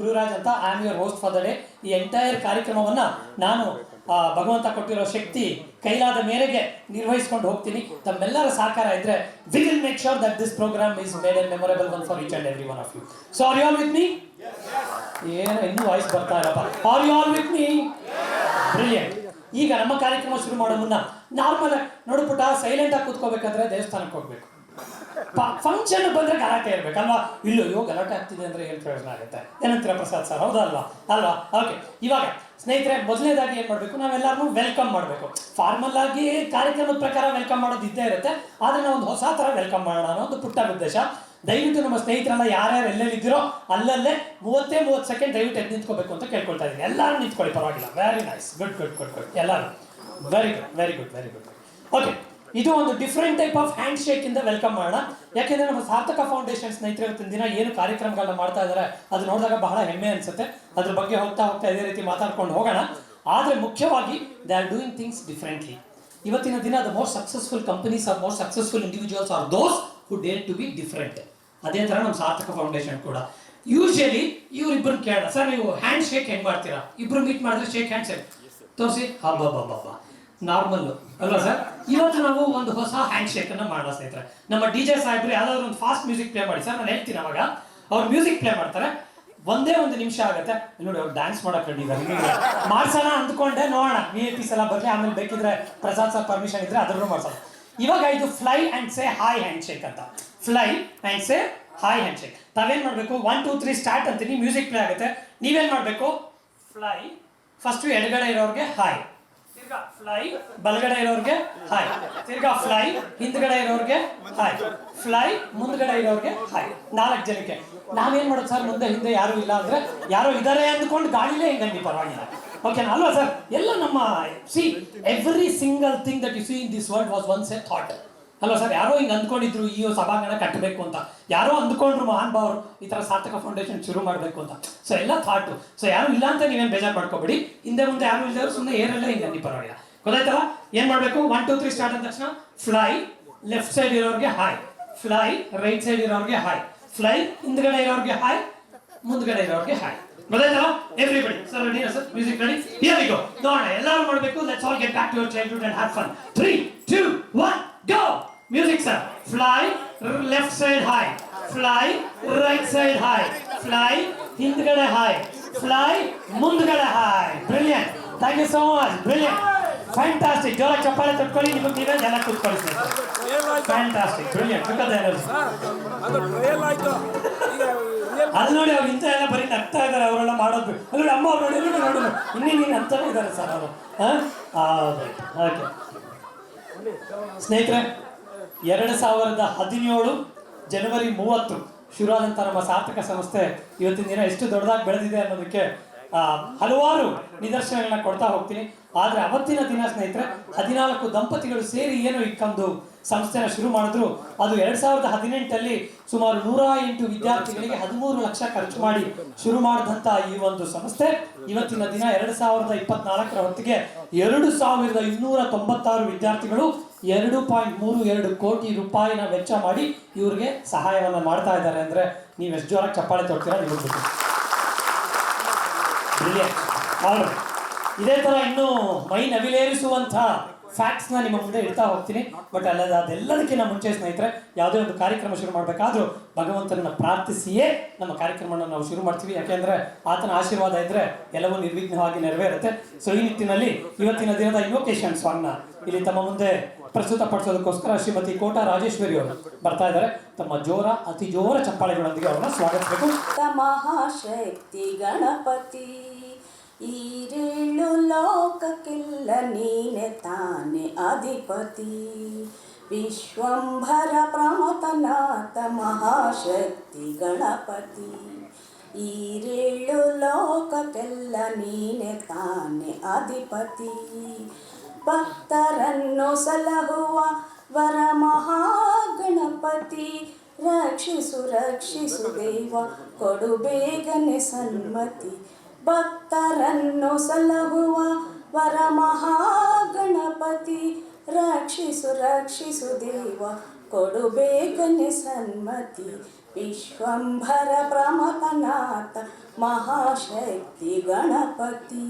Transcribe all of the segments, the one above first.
ಗುರುರಾಜ್ ಅಂತ. I am your host for the day. ಈ entire ಕಾರ್ಯಕ್ರಮವನ್ನು ನಾನು ಭಗವಂತ ಕೊಟ್ಟಿರೋ ಶಕ್ತಿ ಕೈಲಾದ ಮೇರೆಗೆ ನಿರ್ವಹಿಸಿಕೊಂಡು ಹೋಗ್ತೀನಿ. ತಮ್ಮೆಲ್ಲರ ಸಹಕಾರ ಇದ್ರೆ we will make sure that this programme is made a memorable one for each and every one of you. So are you all with me? ಏನೋ ಇನ್ನೂ ವಾಯ್ಸ್ ಬರ್ತಾ ಇರಪ್ಪ. Are you all with me? Brilliant. ಈಗ ನಮ್ಮ ಕಾರ್ಯಕ್ರಮ ಶುರು ಮಾಡೋ ಮುನ್ನ ನಾರ್ಮಲ್ ನೋಡು ಪುಟ, ಸೈಲೆಂಟ್ ಆಗಿ ಕೂತ್ಕೋಬೇಕಾದ್ರೆ ದೇವಸ್ಥಾನಕ್ಕೆ ಹೋಗ್ಬೇಕು. ಫಂಕ್ಷನ್ ಬಂದ್ರೆ ಗಲಾಟೆ ಇರ್ಬೇಕಲ್ವಾ? ಇಲ್ಲೋ ಗಲಾಟೆ ಆಗ್ತಿದೆ ಅಂದ್ರೆ ಏನು ಪ್ರಯೋಜನ ಆಗುತ್ತೆ? ಏನಂತೀರ ಪ್ರಸಾದ್ ಸರ್? ಹೌದಲ್ವಾ? ಅಲ್ವಾ? ಓಕೆ. ಇವಾಗ ಸ್ನೇಹಿತರೆ, ಮೊದಲನೇದಾಗಿ ಏನು ಮಾಡಬೇಕು, ನಾವೆಲ್ಲರೂ ವೆಲ್ಕಮ್ ಮಾಡಬೇಕು. ಫಾರ್ಮಲ್ ಆಗಿ ಕಾರ್ಯಕ್ರಮದ ಪ್ರಕಾರ ವೆಲ್ಕಮ್ ಮಾಡೋದು ಇದ್ದೇ ಇರುತ್ತೆ, ಆದರೆ ನಾವು ಒಂದು ಹೊಸ ಥರ ವೆಲ್ಕಮ್ ಮಾಡೋಣ ಅನ್ನೋ ಒಂದು ಪುಟ್ಟ ಉದ್ದೇಶ. ದಯವಿಟ್ಟು ನಮ್ಮ ಸ್ನೇಹಿತರೆಲ್ಲ ಯಾರ್ಯಾರು ಎಲ್ಲೆಲ್ಲಿದ್ದೀರೋ ಅಲ್ಲಲ್ಲೇ 30 ಸೆಕೆಂಡ್ ದಯವಿಟ್ಟು ಎದ್ದು ನಿಂತ್ಕೋಬೇಕು ಅಂತ ಕೇಳ್ಕೊಳ್ತಾ ಇದ್ದೀನಿ. ಎಲ್ಲರೂ ನಿಂತ್ಕೊಳ್ಳಿ, ಪರವಾಗಿಲ್ಲ. Very nice, good good good good. ಎಲ್ಲರೂ very good very good very good. Okay, ಇದು ಒಂದು different type of handshake ಇಂದ ವೆಲ್ಕಮ್ ಮಾಡೋಣ. ಯಾಕೆಂದ್ರೆ ನಮ್ಮ ಸಾರ್ಥಕ ಫೌಂಡೇಶನ್ ಸ್ನೇಹಿತರೆ ಇವತ್ತಿನ ದಿನ ಏನು ಕಾರ್ಯಕ್ರಮಗಳನ್ನ ಮಾಡ್ತಾ ಇದ್ದಾರೆ ಅದು ನೋಡಿದಾಗ ಬಹಳ ಹೆಮ್ಮೆ ಅನ್ಸುತ್ತೆ. ಅದ್ರ ಬಗ್ಗೆ ಹೋಗ್ತಾ ಇದೇ ರೀತಿ ಮಾತಾಡ್ಕೊಂಡು ಹೋಗೋಣ. ಆದರೆ ಮುಖ್ಯವಾಗಿ they are doing things differently. ಇವತ್ತಿನ ದಿನ the most successful companies are most successful individuals are those ಹು ಡೇರ್ ಟು ಬಿ ಡಿಫ್ರೆಂಟ್. ಅದೇ ಥರ ನಮ್ಮ ಸಾರ್ಥಕ ಫೌಂಡೇಶನ್ ಕೂಡ. ಯೂಶಲಿ ಇವರಿಬ್ಬರು ಕೇಳ, ಸರ್ ನೀವು ಹ್ಯಾಂಡ್ ಶೇಕ್ ಹೆಂಗ್ ಮಾಡ್ತೀರಾ? ಇಬ್ರು ಮೀಟ್ ಮಾಡಿದ್ರೆ ಶೇಕ್ ಹ್ಯಾಂಡ್ ಶೇಕ್ ತೋರಿಸಿ, ಹಬ್ಬ ನಾರ್ಮಲ್ ಅಲ್ವಾ ಸರ್? ಇವತ್ತು ನಾವು ಒಂದು ಹೊಸ ಹ್ಯಾಂಡ್ ಶೇಕ್ ಅನ್ನ ಮಾಡೋಣ ಸ್ನೇಹಿತರೆ. ನಮ್ಮ DJ ಸಾಹೇಬ್ರು ಯಾವ್ದಾದ್ರು ಒಂದು ಫಾಸ್ಟ್ ಮ್ಯೂಸಿಕ್ ಪ್ಲೇ ಮಾಡಿ ಸರ್. ನಾನು ಹೇಳ್ತೀನಿ ಅವಾಗ ಅವ್ರು ಮ್ಯೂಸಿಕ್ ಪ್ಲೇ ಮಾಡ್ತಾರೆ. ಒಂದೇ ಒಂದು ನಿಮಿಷ ಆಗುತ್ತೆ. ನೋಡಿ ಅವ್ರು ಡ್ಯಾನ್ಸ್ ಮಾಡಕ್ ರೆಡಿ ಇದ್ದಾರೆ. ಮಾಡ್ಸೋಣ ಅಂದ್ಕೊಂಡೆ, ನೋಡೋಣ VIPs ಎಲ್ಲ ಬರಲಿ, ಆಮೇಲೆ ಬೇಕಿದ್ರೆ ಪ್ರಸಾದ್ ಸರ್ ಪರ್ಮಿಷನ್ ಇದ್ರೆ ಅದ್ರೂ ಮಾಡ್ಸೋಣ. ಇವಾಗ ಇದು fly and say hi handshake ಅಂತ. Fly and say hi handshake. ತಾವೇನ್ ಮಾಡ್ಬೇಕು, 1 2 3 ಸ್ಟಾರ್ಟ್ ಅಂತೀನಿ, ಮ್ಯೂಸಿಕ್ ಪ್ಲೇ ಆಗುತ್ತೆ. ನೀವೇನ್ ಮಾಡ್ಬೇಕು, ಫ್ಲೈ ಫಸ್ಟ್ ಎಡಗಡೆ ಇರೋರ್ಗೆ ಹಾಯ್, ತಿರ್ಗಾ ಫ್ಲೈ ಬಲಗಡೆ ಇರೋರ್ಗೆ ಹಾಯ್, ತಿರ್ಗಾ ಫ್ಲೈ ಹಿಂದ್ಗಡೆ ಇರೋರ್ಗೆ ಹಾಯ್, ಫ್ಲೈ ಮುಂದ್ಗಡೆ ಇರೋರ್ಗೆ ಹಾಯ್. 4 ಜನಕ್ಕೆ. ನಾವೇನ್ ಮಾಡೋದು ಸರ್, ಮುಂದೆ ಹಿಂದೆ ಯಾರು ಇಲ್ಲ ಅಂದ್ರೆ ಯಾರೋ ಇದಾರೆ ಅಂದ್ಕೊಂಡು ಗಾಳಿಲೇ ಹಿಂಗಂಡಿ ಪರವಾಗಿಲ್ಲ. ಓಕೆನಾ ಅಲ್ವಾ ಸರ್? ಎಲ್ಲ ನಮ್ಮ see every single thing that U C in this world was once A thought ಅಲ್ವಾ ಸರ್? ಯಾರೋ ಹಿಂಗೆ ಅಂದ್ಕೊಂಡಿದ್ರು ಈ ಸಭಾಂಗಣ ಕಟ್ಟಬೇಕು ಅಂತ, ಯಾರೋ ಅಂದ್ಕೊಂಡ್ರು ಮಹಾನ್ ಭಾವರು ಈ ಥರ ಸಾರ್ಥಕ ಫೌಂಡೇಶನ್ ಶುರು ಮಾಡಬೇಕು ಅಂತ. ಸೊ ಎಲ್ಲ ಥಾಟು. ಸೊ ಯಾರು ಇಲ್ಲ ಅಂತ ನೀವೇನು ಬೇಜಾರು ಮಾಡ್ಕೋಬೇಡಿ. ಹಿಂದೆ ಮುಂದೆ ಯಾರು ಇಲ್ಲದ್ರು ಸುಮ್ಮನೆ ಏರಲ್ಲ ಹಿಂಗೆ ಅನ್ನಿ ಪರವಾಗಿಲ್ಲ. ಗೊತ್ತಾಯ್ತಲ್ಲ? ಏನು ಮಾಡಬೇಕು, 1 2 3 ಸ್ಟಾರ್ಟ್ ಅಂದ ತಕ್ಷಣ ಫ್ಲೈ ಲೆಫ್ಟ್ ಸೈಡ್ ಇರೋರಿಗೆ ಹಾಯ್, ಫ್ಲೈ ರೈಟ್ ಸೈಡ್ ಇರೋರಿಗೆ ಹಾಯ್, ಫ್ಲೈ ಹಿಂದ್ಗಡೆ ಇರೋರಿಗೆ ಹಾಯ್, ಮುಂದ್ಗಡೆ ಇರೋರಿಗೆ ಹಾಯ್. ಗೊತ್ತಾಯ್ತಲ್ಲ? Everybody sir ready sir? Music ready? Here we go. ನೋಡೋಣ, ಎಲ್ಲರೂ ಮಾಡಬೇಕು. Let's all get back to your childhood and have fun. 3 2 1 go. Music sir. Fly left side high, fly right side high, fly hindgade high, fly mundgade high. Brilliant. Thank you so much. Brilliant. Fantastic. ಜೋರ ಚಪ್ಪಾಳೆ ತಟ್ಕೊಳ್ಳಿ. ನಿಮಗೆ ನೀವೇ ಜನ ಕೂತ್ಕೊಳ್ಳಿ sir. Fantastic. Brilliant. Look at the energy. ಅದು trial ಆಯ್ತು. ಅಲ್ಲಿ ನೋಡಿ ಅವ್ರು ಇಂಥ ಎಲ್ಲ ಬರೀ ನಗ್ತಾ ಇದ್ದಾರೆ ಅವರೆಲ್ಲ ಮಾಡೋದು. ಅಲ್ಲಿ ಅಮ್ಮ ಅವ್ರು ನೋಡಿ ಇನ್ನೇನು ಅಂತಾನೆ ಇದ್ದಾರೆ ಸರ್ ಅವರು. ಓಕೆ ಸ್ನೇಹಿತರೆ, 2017 ಜನವರಿ 30 ಶುರುವಾದಂಥ ನಮ್ಮ ಸಾರ್ಥಕ ಸಂಸ್ಥೆ ಇವತ್ತಿನ ದಿನ ಎಷ್ಟು ದೊಡ್ಡದಾಗಿ ಬೆಳೆದಿದೆ ಅನ್ನೋದಕ್ಕೆ ಹಲವಾರು ನಿದರ್ಶನಗಳನ್ನ ಕೊಡ್ತಾ ಹೋಗ್ತೀನಿ. ಆದರೆ ಅವತ್ತಿನ ದಿನ ಸ್ನೇಹಿತರೆ 14 ದಂಪತಿಗಳು ಸೇರಿ ಏನು ಇಕ್ಕೊಂದು ಸಂಸ್ಥೆನ ಶುರು ಮಾಡಿದ್ರು. ಅದು 2018 ಸುಮಾರು 108 ವಿದ್ಯಾರ್ಥಿಗಳಿಗೆ 13 ಲಕ್ಷ ಖರ್ಚು ಮಾಡಿ ಶುರು ಮಾಡಿದಂಥ ಈ ಒಂದು ಸಂಸ್ಥೆ ಇವತ್ತಿನ ದಿನ 2024 ಹೊತ್ತಿಗೆ 2296 ವಿದ್ಯಾರ್ಥಿಗಳು 2.32 ಕೋಟಿ ರೂಪಾಯಿನ ವೆಚ್ಚ ಮಾಡಿ ಇವ್ರಿಗೆ ಸಹಾಯವನ್ನು ಮಾಡ್ತಾ ಇದ್ದಾರೆ. ಅಂದರೆ ನೀವು ಎಷ್ಟು ಜೋರಾಗಿ ಚಪ್ಪಾಳೆ ತೊಡ್ತೀರಾ ನಿಮಗೆ ಗೊತ್ತು. ಇದೇ ಥರ ಇನ್ನೂ ಮೈ ನವಿಲೇರಿಸುವಂಥ ಫ್ಯಾಕ್ಟ್ಸ್ನ ನಿಮ್ಮ ಮುಂದೆ ಇಡ್ತಾ ಹೋಗ್ತೀನಿ. ಬಟ್ ಅದೆಲ್ಲದಕ್ಕಿಂತ ಮುಂಚೆ ಸ್ನೇಹಿತರೆ, ಯಾವುದೇ ಒಂದು ಕಾರ್ಯಕ್ರಮ ಶುರು ಮಾಡಬೇಕಾದ್ರೂ ಭಗವಂತನನ್ನು ಪ್ರಾರ್ಥಿಸಿಯೇ ನಮ್ಮ ಕಾರ್ಯಕ್ರಮವನ್ನು ನಾವು ಶುರು ಮಾಡ್ತೀವಿ. ಯಾಕೆಂದರೆ ಆತನ ಆಶೀರ್ವಾದ ಇದ್ದರೆ ಎಲ್ಲವೂ ನಿರ್ವಿಘ್ನವಾಗಿ ನೆರವೇರುತ್ತೆ. ಸೊ ಈ ನಿಟ್ಟಿನಲ್ಲಿ ಇವತ್ತಿನ ದಿನದ ಇನ್ವೊಕೇಶನ್ ಸಾಂಗ್ನ ಇಲ್ಲಿ ತಮ್ಮ ಮುಂದೆ ಪ್ರಸ್ತುತಪಡಿಸೋದಕ್ಕೋಸ್ಕರ ಶ್ರೀಮತಿ ಕೋಟಾ ರಾಜೇಶ್ವರಿ ಅವರು ಬರ್ತಾ ಇದ್ದಾರೆ. ತಮ್ಮ ಅತಿ ಜೋರ ಚಪ್ಪಾಳೆಗಳೊಂದಿಗೆ ಅವರನ್ನ ಸ್ವಾಗತಿಸಬೇಕು. ಮಹಾಶಕ್ತಿ ಗಣಪತಿ ಈರೇಳು ಲೋಕಕ್ಕೆಲ್ಲ ನೀನೆ ತಾನೆ ಅಧಿಪತಿ. ವಿಶ್ವಂಭರ ಪ್ರಮತನಾಥ ಮಹಾಶಕ್ತಿ ಗಣಪತಿ ಈರೇಳು ಲೋಕಕ್ಕೆಲ್ಲ ನೀನೆ ತಾನೆ ಅಧಿಪತಿ. ಭಕ್ತರನ್ನು ಸಲಹುವ ವರ ಮಹಾಗಣಪತಿ ರಕ್ಷಿಸು ದೇವ ಕೊಡು ಬೇಗನೆ ಸನ್ಮತಿ. ಭಕ್ತರನ್ನು ಸಲಹುವ ವರ ಮಹಾಗಣಪತಿ ರಕ್ಷಿಸು ದೇವ ಕೊಡು ಬೇಗನೆ ಸನ್ಮತಿ. ವಿಶ್ವಂಭರ ಪ್ರಮತನಾಥ ಮಹಾಶಕ್ತಿ ಗಣಪತಿ.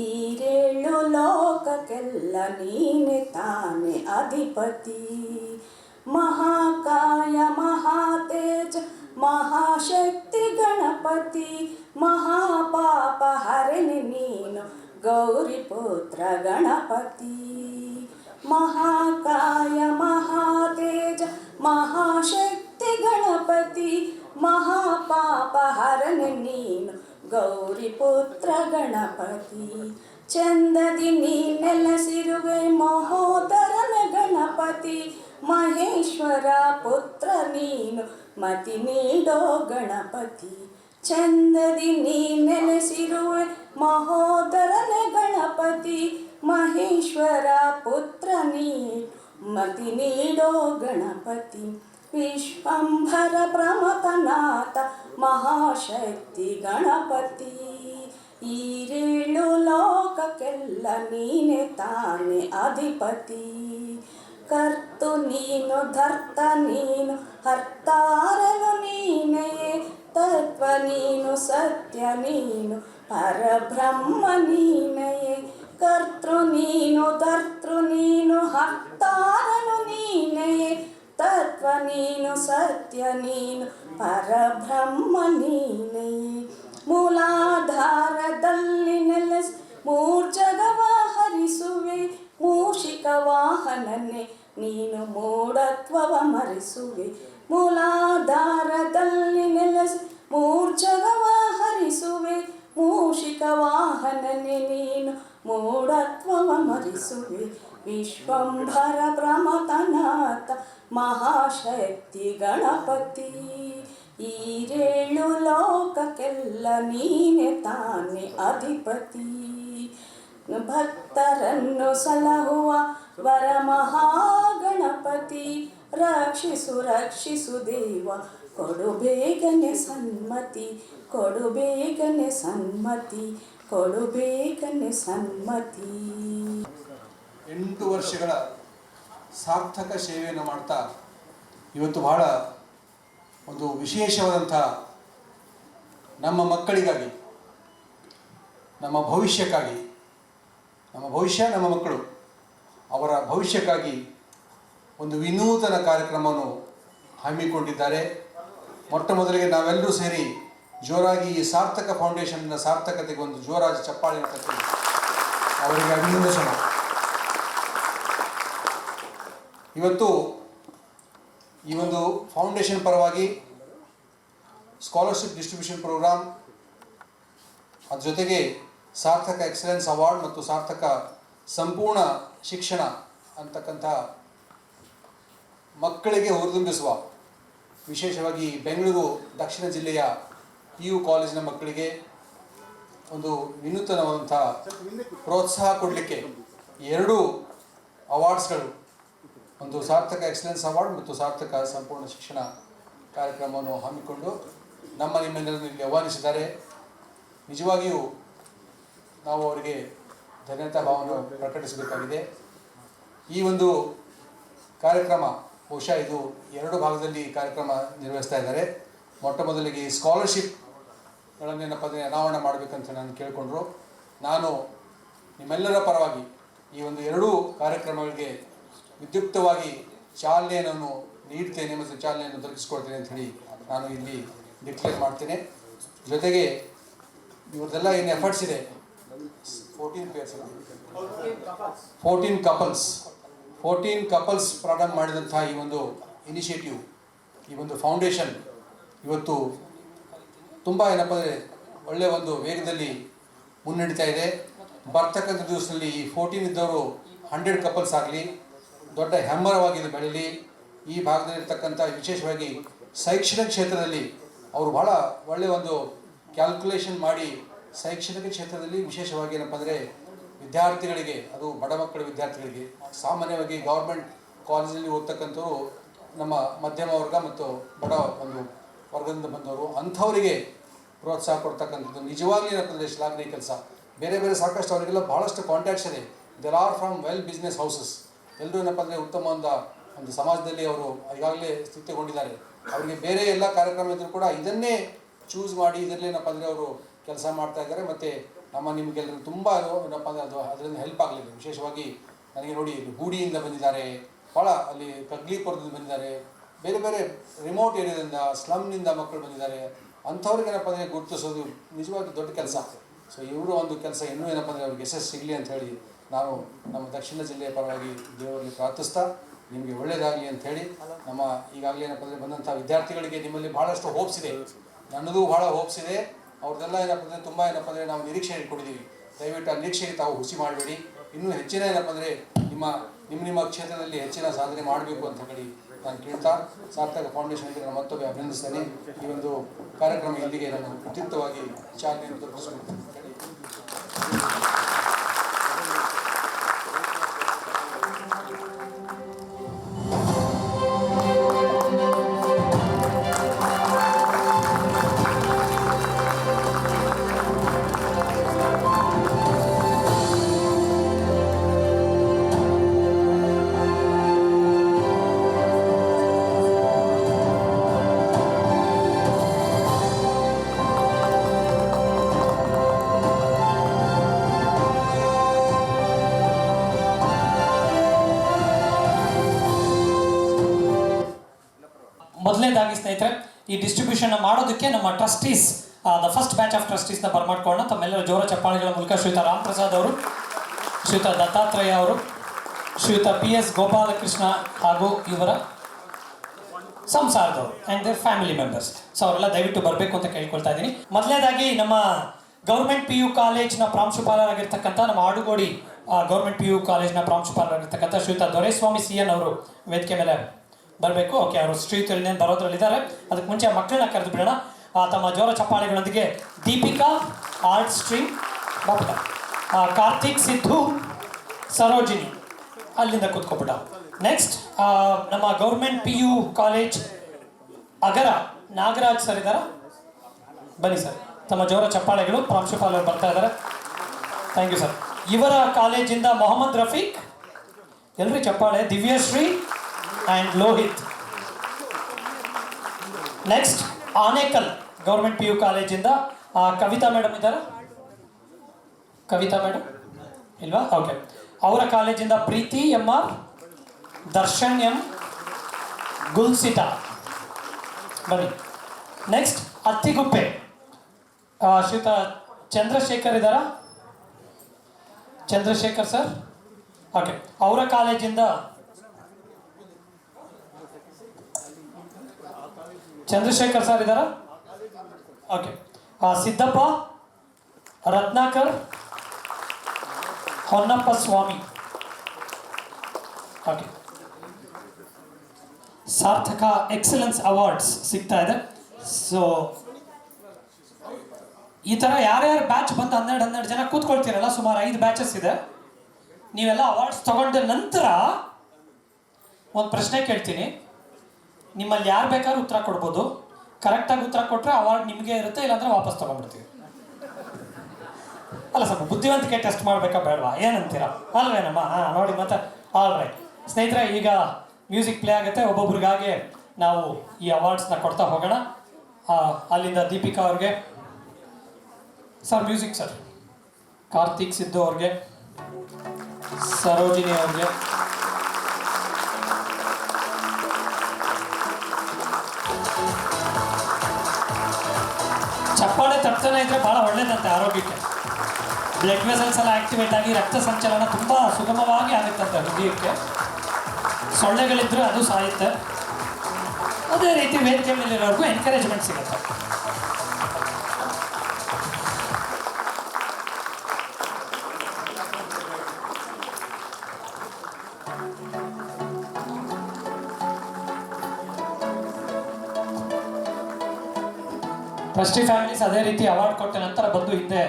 ಈರೇಳು ಲೋಕಕ್ಕೆಲ್ಲ ನೀನೆ ತಾನೆ ಅಧಿಪತಿ. ಮಹಾಕಾಯ ಮಹಾತೇಜ ಮಹಾಶಕ್ತಿ ಗಣಪತಿ. ಮಹಾಪಾಪ ಹರಣಿ ನೀನು ಗೌರಿ ಪುತ್ರ ಗಣಪತಿ. ಮಹಾಕಾಯ ಮಹಾತೇಜ ಮಹಾಶಕ್ತಿ ಗಣಪತಿ. ಮಹಾಪಾಪ ಹರಣಿ ನೀನು ಗೌರಿ ಪುತ್ರ ಗಣಪತಿ. ಚಂದದಿ ನೀ ನೆಲೆಸಿರುವೆ ಮಹೋದರನ ಗಣಪತಿ. ಮಹೇಶ್ವರ ಪುತ್ರ ನೀನು ಮತಿ ನೀಡೋ ಗಣಪತಿ. ಚಂದದಿ ನೀ ನೆಲೆಸಿರುವೆ ಮಹೋದರನ ಗಣಪತಿ. ಮಹೇಶ್ವರ ಪುತ್ರ ನೀನು ಮತಿ ನೀಡೋ ಗಣಪತಿ. ವಿಶ್ವಂಭರ ಪ್ರಮಥನಾಥ ಮಹಾಶಕ್ತಿ ಗಣಪತಿ. ಈರೇಳು ಲೋಕಕ್ಕೆಲ್ಲ ನೀನೆ ತಾನೆ ಅಧಿಪತಿ. ಕರ್ತು ನೀನು ಧರ್ತ ನೀನು ಹರ್ತಾರನು ನೀನೇ. ತತ್ವ ನೀನು ಸತ್ಯ ನೀನು ಪರಬ್ರಹ್ಮ ನೀನೇ. ಕರ್ತೃ ನೀನು ಧರ್ತೃ ನೀನು ಹರ್ತಾರನು ನೀನೇ. ತತ್ವ ನೀನು ಸತ್ಯ ನೀನು ಪರಬ್ರಹ್ಮ ನೀನೇ. ಮೂಲಾಧಾರದಲ್ಲಿ ನೆಲೆಸಿ ಮೂರ್ಜಗವ ಹರಿಸುವೆ. ಮೂಷಿಕ ವಾಹನನ್ನೇ ನೀನು ಮೂಢತ್ವವ ಮರೆಸುವೆ. ಮೂಲಾಧಾರದಲ್ಲಿ ನೆಲೆಸಿ ಮೂರ್ಜಗವ ಹರಿಸುವೆ. ಮೂಷಿಕ ವಾಹನನ್ನೇ ನೀನು ಮೂಢತ್ವವ ಮರೆಸುವೆ. ವಿಶ್ವಂಭರ ಪ್ರಮಥನಾಥ ಮಹಾಶಕ್ತಿ ಗಣಪತಿ. ಈರೇಳು ಲೋಕಕ್ಕೆಲ್ಲ ನೀನೆ ತಾನೆ ಅಧಿಪತಿ. ಭಕ್ತರನ್ನು ಸಲಹುವ ವರ ಮಹಾಗಣಪತಿ. ರಕ್ಷಿಸು ರಕ್ಷಿಸು ದೇವ ಕೊಡು ಬೇಗನೆ ಸನ್ಮತಿ. ಕೊಡು ಬೇಗನೆ ಸನ್ಮತಿ. ಕೊಡು ಬೇಗನೆ ಸನ್ಮತಿ. 8 ವರ್ಷಗಳ ಸಾರ್ಥಕ ಸೇವೆಯನ್ನು ಮಾಡ್ತಾ ಇವತ್ತು ಬಹಳ ಒಂದು ವಿಶೇಷವಾದಂಥ ನಮ್ಮ ಮಕ್ಕಳಿಗಾಗಿ, ನಮ್ಮ ಭವಿಷ್ಯಕ್ಕಾಗಿ, ನಮ್ಮ ಭವಿಷ್ಯ ನಮ್ಮ ಮಕ್ಕಳು ಅವರ ಭವಿಷ್ಯಕ್ಕಾಗಿ ಒಂದು ವಿನೂತನ ಕಾರ್ಯಕ್ರಮವನ್ನು ಹಮ್ಮಿಕೊಂಡಿದ್ದಾರೆ. ಮೊಟ್ಟ ಮೊದಲಿಗೆ ನಾವೆಲ್ಲರೂ ಸೇರಿ ಜೋರಾಗಿ ಈ ಸಾರ್ಥಕ ಫೌಂಡೇಶನ್ನ ಸಾರ್ಥಕತೆಗೆ ಒಂದು ಜೋರಾದ ಚಪ್ಪಾಳೆ ತಟ್ಟಿ ಅವರಿಗೆ ಅಭಿನಂದಿಸೋಣ. ಇವತ್ತು ಈ ಒಂದು ಫೌಂಡೇಶನ್ ಪರವಾಗಿ ಸ್ಕಾಲರ್ಶಿಪ್ ಡಿಸ್ಟ್ರಿಬ್ಯೂಷನ್ ಪ್ರೋಗ್ರಾಮ್, ಅದ್ರ ಜೊತೆಗೆ ಸಾರ್ಥಕ ಎಕ್ಸಲೆನ್ಸ್ ಅವಾರ್ಡ್ ಮತ್ತು ಸಾರ್ಥಕ ಸಂಪೂರ್ಣ ಶಿಕ್ಷಣ ಅಂತಕ್ಕಂಥ ಮಕ್ಕಳಿಗೆ ಹುರಿದುಂಬಿಸುವ, ವಿಶೇಷವಾಗಿ ಬೆಂಗಳೂರು ದಕ್ಷಿಣ ಜಿಲ್ಲೆಯ PU ಕಾಲೇಜಿನ ಮಕ್ಕಳಿಗೆ ಒಂದು ವಿನೂತನವಾದಂಥ ಪ್ರೋತ್ಸಾಹ ಕೊಡಲಿಕ್ಕೆ 2 ಅವಾರ್ಡ್ಸ್ಗಳು, ಒಂದು ಸಾರ್ಥಕ ಎಕ್ಸಲೆನ್ಸ್ ಅವಾರ್ಡ್ ಮತ್ತು ಸಾರ್ಥಕ ಸಂಪೂರ್ಣ ಶಿಕ್ಷಣ ಕಾರ್ಯಕ್ರಮವನ್ನು ಹಮ್ಮಿಕೊಂಡು ನಿಮ್ಮೆಲ್ಲರನ್ನು ಇಲ್ಲಿ ಆಹ್ವಾನಿಸಿದ್ದಾರೆ. ನಿಜವಾಗಿಯೂ ನಾವು ಅವರಿಗೆ ಧನ್ಯತಾ ಭಾವವನ್ನು ಪ್ರಕಟಿಸಬೇಕಾಗಿದೆ. ಈ ಒಂದು ಕಾರ್ಯಕ್ರಮ ಬಹುಶಃ ಇದು 2 ಭಾಗದಲ್ಲಿ ಕಾರ್ಯಕ್ರಮ ನಿರ್ವಹಿಸ್ತಾ ಇದ್ದಾರೆ. ಮೊಟ್ಟ ಮೊದಲಿಗೆ ಸ್ಕಾಲರ್ಶಿಪ್ಗಳನ್ನೇನಪ್ಪ ಅಂದರೆ ಅನಾವರಣ ಮಾಡಬೇಕಂತ ನಾನು ಕೇಳಿಕೊಂಡ್ರು. ನಾನು ನಿಮ್ಮೆಲ್ಲರ ಪರವಾಗಿ ಈ ಒಂದು 2 ಕಾರ್ಯಕ್ರಮಗಳಿಗೆ ವಿದ್ಯುಕ್ತವಾಗಿ ಚಾಲನೆಯನ್ನು ನೀಡ್ತೇನೆ ಮತ್ತು ಚಾಲನೆಯನ್ನು ದೊರಕಿಸ್ಕೊಡ್ತೇನೆ ಅಂತ ಹೇಳಿ ನಾನು ಇಲ್ಲಿ ಡಿಕ್ಲೇರ್ ಮಾಡ್ತೇನೆ. ಜೊತೆಗೆ ಇವ್ರದ್ದೆಲ್ಲ ಏನು ಎಫರ್ಟ್ಸ್ ಇದೆ, 14 ಕಪಲ್ಸ್ ಪ್ರಾರಂಭ ಮಾಡಿದಂಥ ಈ ಒಂದು ಇನಿಷಿಯೇಟಿವ್, ಈ ಒಂದು ಫೌಂಡೇಶನ್ ಇವತ್ತು ತುಂಬ ಏನಪ್ಪ ಅಂದರೆ ಒಳ್ಳೆಯ ಒಂದು ವೇಗದಲ್ಲಿ ಮುನ್ನಡೀತಾ ಇದೆ. ಬರ್ತಕ್ಕಂಥ ದಿವಸದಲ್ಲಿ ಈ 14 ಇದ್ದವರು 100 ಕಪಲ್ಸ್ ಆಗಲಿ, ದೊಡ್ಡ ಹೆಮ್ಮರವಾಗಿ ಬೆಳೀಲಿ. ಈ ಭಾಗದಲ್ಲಿರ್ತಕ್ಕಂಥ ವಿಶೇಷವಾಗಿ ಶೈಕ್ಷಣಿಕ ಕ್ಷೇತ್ರದಲ್ಲಿ ಅವರು ಬಹಳ ಒಳ್ಳೆಯ ಒಂದು ಕ್ಯಾಲ್ಕುಲೇಷನ್ ಮಾಡಿ ಶೈಕ್ಷಣಿಕ ಕ್ಷೇತ್ರದಲ್ಲಿ ವಿಶೇಷವಾಗಿ ಏನಪ್ಪ ಅಂದರೆ ವಿದ್ಯಾರ್ಥಿಗಳಿಗೆ, ಅದು ಬಡ ಮಕ್ಕಳ ವಿದ್ಯಾರ್ಥಿಗಳಿಗೆ, ಸಾಮಾನ್ಯವಾಗಿ ಗೌರ್ಮೆಂಟ್ ಕಾಲೇಜಲ್ಲಿ ಓದ್ತಕ್ಕಂಥವ್ರು ನಮ್ಮ ಮಧ್ಯಮ ವರ್ಗ ಮತ್ತು ಬಡ ಒಂದು ವರ್ಗದಿಂದ ಬಂದವರು, ಅಂಥವರಿಗೆ ಪ್ರೋತ್ಸಾಹ ಕೊಡ್ತಕ್ಕಂಥದ್ದು ನಿಜವಾಗ್ಲೂ ಏನಪ್ಪ ಅಂದರೆ ಶ್ಲಾಘನೀಯ ಕೆಲಸ. ಬೇರೆ ಬೇರೆ ಸಾಕಷ್ಟು ಅವರಿಗೆಲ್ಲ ಭಾಳಷ್ಟು ಕಾಂಟ್ಯಾಕ್ಟ್ಸ್ ಇದೆ. There are from well business houses. ಎಲ್ಲರೂ ಏನಪ್ಪ ಅಂದರೆ ಉತ್ತಮ ಒಂದು ಸಮಾಜದಲ್ಲಿ ಅವರು ಈಗಾಗಲೇ ಸ್ಥಿತಿಗೊಂಡಿದ್ದಾರೆ. ಅವರಿಗೆ ಬೇರೆ ಎಲ್ಲ ಕಾರ್ಯಕ್ರಮ ಇದ್ದರೂ ಕೂಡ ಇದನ್ನೇ ಚೂಸ್ ಮಾಡಿ ಇದರಲ್ಲಿ ಏನಪ್ಪ ಅಂದರೆ ಅವರು ಕೆಲಸ ಮಾಡ್ತಾ ಇದ್ದಾರೆ. ಮತ್ತು ನಿಮಗೆಲ್ಲರೂ ತುಂಬ ಏನಪ್ಪ ಅಂದರೆ ಅದರಿಂದ ಹೆಲ್ಪ್ ಆಗಲಿಲ್ಲ. ವಿಶೇಷವಾಗಿ ನನಗೆ ನೋಡಿ ಗೂಡಿಯಿಂದ ಬಂದಿದ್ದಾರೆ, ಭಾಳ ಅಲ್ಲಿ ಕಗ್ಲಿಪುರದಿಂದ ಬಂದಿದ್ದಾರೆ, ಬೇರೆ ಬೇರೆ ರಿಮೋಟ್ ಏರಿಯಾದಿಂದ ಸ್ಲಮ್ನಿಂದ ಮಕ್ಕಳು ಬಂದಿದ್ದಾರೆ. ಅಂಥವ್ರಿಗೆ ಏನಪ್ಪ ಅಂದರೆ ಗುರುತಿಸೋದು ನಿಜವಾಗಿ ದೊಡ್ಡ ಕೆಲಸ. ಸೊ ಇವರು ಒಂದು ಕೆಲಸ ಇನ್ನೂ ಏನಪ್ಪ ಅಂದರೆ ಅವ್ರಿಗೆ ಯಶಸ್ಸು ಸಿಗಲಿ ಅಂತ ಹೇಳಿ ನಾನು ನಮ್ಮ ದಕ್ಷಿಣ ಜಿಲ್ಲೆಯ ಪರವಾಗಿ ದೇವರಲ್ಲಿ ಪ್ರಾರ್ಥಿಸ್ತಾ ನಿಮಗೆ ಒಳ್ಳೆಯದಾಗಲಿ ಅಂಥೇಳಿ ಈಗಾಗಲೇ ಏನಪ್ಪ ಅಂದರೆ ಬಂದಂಥ ವಿದ್ಯಾರ್ಥಿಗಳಿಗೆ ನಿಮ್ಮಲ್ಲಿ ಭಾಳಷ್ಟು ಹೋಪ್ಸ್ ಇದೆ, ನನ್ನದು ಭಾಳ ಹೋಪ್ಸ್ ಇದೆ. ಅವ್ರದ್ದೆಲ್ಲ ಏನಪ್ಪ ಅಂದರೆ ತುಂಬ ಏನಪ್ಪ ಅಂದರೆ ನಾವು ನಿರೀಕ್ಷೆ ಇಟ್ಕೊಂಡಿದ್ದೀವಿ. ದಯವಿಟ್ಟು ಆ ನಿರೀಕ್ಷೆಗೆ ತಾವು ಹುಸಿ ಮಾಡಬೇಡಿ. ಇನ್ನೂ ಹೆಚ್ಚಿನ ಏನಪ್ಪ ಅಂದರೆ ನಿಮ್ಮ ಕ್ಷೇತ್ರದಲ್ಲಿ ಹೆಚ್ಚಿನ ಸಾಧನೆ ಮಾಡಬೇಕು ಅಂತ ಹೇಳಿ ನಾನು ಕೇಳ್ತಾ ಸಾರ್ಥಕ ಫೌಂಡೇಶನ್ಗೆ ನಾನು ಮತ್ತೊಮ್ಮೆ ಅಭಿನಂದಿಸ್ತೇನೆ. ಈ ಒಂದು ಕಾರ್ಯಕ್ರಮ ಇಲ್ಲಿಗೆ ನಾನು ಉಚಿತವಾಗಿ ಚಾಲನೆಯನ್ನು ತಲುಪಿಸಬೇಕು. ಮೊದಲನೇದಾಗಿ ಸ್ನೇಹಿತರೆ, ಈ ಡಿಸ್ಟ್ರಿಬ್ಯೂಷನ್ ಮಾಡೋದಕ್ಕೆ ನಮ್ಮ trustees, the first batch of ಟ್ರಸ್ಟೀಸ್ನ ಬರ್ಮಾಡ್ಕೊಳ್ಳೋಣ. ತಮ್ಮೆಲ್ಲರ ಜೋರ ಚಪ್ಪಾಳೆಗಳ ಮೂಲಕ ಶ್ರೀಯುತ ರಾಮ್ ಪ್ರಸಾದ್ ಅವರು, ಶ್ರೀಯುತ ದತ್ತಾತ್ರೇಯ ಅವರು, ಶ್ರೀಯುತ PS ಗೋಪಾಲಕೃಷ್ಣ ಹಾಗೂ ಇವರ ಸಂಸಾರದವರು and their family members. So ಅವರೆಲ್ಲ ದಯವಿಟ್ಟು ಬರಬೇಕು ಅಂತ ಕೇಳ್ಕೊಳ್ತಾ ಇದ್ದೀನಿ. ಮೊದಲನೇದಾಗಿ ನಮ್ಮ ಗೌರ್ಮೆಂಟ್ PU ಕಾಲೇಜ್ನ ಪ್ರಾಂಶುಪಾಲರಾಗಿರ್ತಕ್ಕಂಥ ನಮ್ಮ ಆಡುಗೋಡಿ ಗೌರ್ಮೆಂಟ್ PU ಕಾಲೇಜ್ನ ಪ್ರಾಂಶುಪಾಲರಾಗಿರ್ತಕ್ಕಂಥ ಶ್ರೀಯುತ ದೊರೆಸ್ವಾಮಿ CN ಅವರು ವೇದಿಕೆ ಮೇಲೆ ಬರಬೇಕು. ಓಕೆ, ಅವರು ಶ್ರೀಯುತ ಇನ್ನೇನು ಬರೋದ್ರಲ್ಲಿದ್ದಾರೆ. ಅದಕ್ಕೆ ಮುಂಚೆ ಮಕ್ಕಳನ್ನ ಕರೆದು ಬಿಡೋಣ. ತಮ್ಮ ಜೋರ ಚಪ್ಪಾಳೆಗಳೊಂದಿಗೆ ದೀಪಿಕಾ ಆರ್ಟ್ ಸ್ಟ್ರೀಮ್, ಕಾರ್ತಿಕ್, ಸಿದ್ದು, ಸರೋಜಿನಿ ಅಲ್ಲಿಂದ ಕೂತ್ಕೊಬಿಡ. ನೆಕ್ಸ್ಟ್ ನಮ್ಮ government PU college Agara Nagaraj sir ಇದ್ದಾರಾ? ಬನ್ನಿ ಸರ್, ತಮ್ಮ ಜೋರ ಚಪ್ಪಾಳೆಗಳು. ಪ್ರಾಂಶುಪಾಲರು ಬರ್ತಾ ಇದ್ದಾರೆ. Thank you sir. ಇವರ ಕಾಲೇಜಿಂದ ಮೊಹಮ್ಮದ್ ರಫೀಕ್, ಎಲ್ರಿ ಚಪ್ಪಾಳೆ. Divyashree and Lohith. Next Anekal government PU ಕಾಲೇಜಿಂದ ಕವಿತಾ ಮೇಡಮ್ ಇದ್ದಾರೆ. ಕವಿತಾ ಮೇಡಮ್ ಇಲ್ವಾ? ಓಕೆ. ಅವರ ಕಾಲೇಜಿಂದ ಪ್ರೀತಿ MR, ದರ್ಶನ್ M, ಗುಲ್ಸಿತಾ. ಬನ್ನಿ. ನೆಕ್ಸ್ಟ್ ಅತ್ತಿಗುಪ್ಪೆ ಶ್ರೀಯುತ ಚಂದ್ರಶೇಖರ್ ಇದ್ದಾರಾ? ಚಂದ್ರಶೇಖರ್ ಸರ್. ಓಕೆ. ಅವರ ಕಾಲೇಜಿಂದ ಚಂದ್ರಶೇಖರ್ ಸರ್ ಇದ್ದಾರಾ? ಓಕೆ. ಸಿದ್ದಪ್ಪ, ರತ್ನಾಕರ್, ಹೊನ್ನಪ್ಪ ಸ್ವಾಮಿ. ಓಕೆ. ಸಾರ್ಥಕ ಎಕ್ಸಲೆನ್ಸ್ ಅವಾರ್ಡ್ಸ್ ಸಿಗ್ತಾ ಇದೆ. ಸೊ ಈ ಥರ ಯಾರ್ಯಾರು ಬ್ಯಾಚ್ ಬಂದು 12 ಜನ ಕೂತ್ಕೊಳ್ತೀರಲ್ಲ, ಸುಮಾರು 5 ಬ್ಯಾಚಸ್ ಇದೆ. ನೀವೆಲ್ಲ ಅವಾರ್ಡ್ಸ್ ತಗೊಂಡ ನಂತರ ಒಂದು ಪ್ರಶ್ನೆ ಕೇಳ್ತೀನಿ. ನಿಮ್ಮಲ್ಲಿ ಯಾರು ಬೇಕಾದ್ರೂ ಉತ್ತರ ಕೊಡ್ಬೋದು. ಕರೆಕ್ಟಾಗಿ ಉತ್ತರ ಕೊಟ್ಟರೆ ಅವಾರ್ಡ್ ನಿಮಗೆ ಇರುತ್ತೆ, ಇಲ್ಲಾಂದ್ರೆ ವಾಪಸ್ ತೊಗೊಂಡ್ಬಿಡ್ತೀವಿ. ಅಲ್ಲ, ಸ್ವಲ್ಪ ಬುದ್ಧಿವಂತಿಕೆ ಟೆಸ್ಟ್ ಮಾಡಬೇಕಾ ಬೇಡವಾ? ಏನಂತೀರಾ? ಅಲ್ವೇನಮ್ಮ? ನೋಡಿ ಮತ್ತೆ. ಆಲ್ ರೈಟ್ ಸ್ನೇಹಿತರೆ, ಈಗ ಮ್ಯೂಸಿಕ್ ಪ್ಲೇ ಆಗುತ್ತೆ. ಒಬ್ಬೊಬ್ರಿಗಾಗೆ ನಾವು ಈ ಅವಾರ್ಡ್ಸ್ನ ಕೊಡ್ತಾ ಹೋಗೋಣ. ಅಲ್ಲಿಂದ ದೀಪಿಕಾ ಅವ್ರಿಗೆ sir music sir, Karthik, Siddu ಅವ್ರಿಗೆ, ಸರೋಜಿನಿ ಅವ್ರಿಗೆ, ಚಪ್ಪಾಳೆ ತಟ್ತಾನೆ ಇದ್ರೆ ಭಾಳ ಒಳ್ಳೇದಂತೆ ಆರೋಗ್ಯಕ್ಕೆ. ಬ್ಲಡ್ ವೆಸಲ್ಸ್ ಎಲ್ಲ ಆಕ್ಟಿವೇಟ್ ಆಗಿ ರಕ್ತ ಸಂಚಲನ ತುಂಬ ಸುಗಮವಾಗಿ ಆಗುತ್ತಂತೆ ಹೃದಯಕ್ಕೆ. ಸೊಳ್ಳೆಗಳಿದ್ರೆ ಅದು ಸಾಯುತ್ತೆ. ಅದೇ ರೀತಿ ವೇದಿಕೆ ಮೇಲಿರೋರ್ಗೂ ಎನ್ಕರೇಜ್ಮೆಂಟ್ ಸಿಗುತ್ತೆ. ಟ್ರಸ್ಟಿ ಫ್ಯಾಮಿಲೀಸ್ ಅದೇ ರೀತಿ ಅವಾರ್ಡ್ ಕೊಟ್ಟ ನಂತರ ಬಂದು ಹಿಂದೆ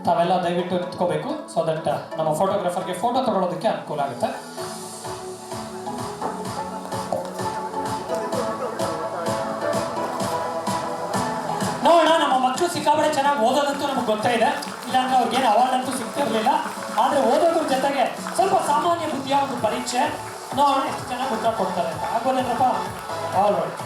ತಾವೆಲ್ಲ ದಯವಿಟ್ಟು ನಿಂತ್ಕೋಬೇಕು. ಸೊ ದಟ್ ನಮ್ಮ ಫೋಟೋಗ್ರಾಫರ್ಗೆ ಫೋಟೋ ತಗೊಳ್ಳೋದಕ್ಕೆ ಅನುಕೂಲ ಆಗುತ್ತೆ. ನೋಡೋಣ, ನಮ್ಮ ಮಕ್ಕಳು ಸಿಕ್ಕಾಬಡೆ ಚೆನ್ನಾಗಿ ಓದೋದಂತೂ ನಮಗೆ ಗೊತ್ತೇ ಇದೆ. ಇಲ್ಲಾಂದ್ರೆ ಅವ್ರಿಗೇನು ಅವಾರ್ಡ್ ಅಂತೂ ಸಿಗ್ತಿರ್ಲಿಲ್ಲ. ಆದರೆ ಓದೋದ್ರ ಜೊತೆಗೆ ಸ್ವಲ್ಪ ಸಾಮಾನ್ಯ ಬುದ್ಧಿಯ ಒಂದು ಪರೀಕ್ಷೆ. ನೋಡೋಣ ಎಷ್ಟು ಚೆನ್ನಾಗಿ ಉತ್ತರ ಕೊಡ್ತಾರೆ ಅಂತ. ಆಗ್ಬೋದೇನಪ್ಪ? All right.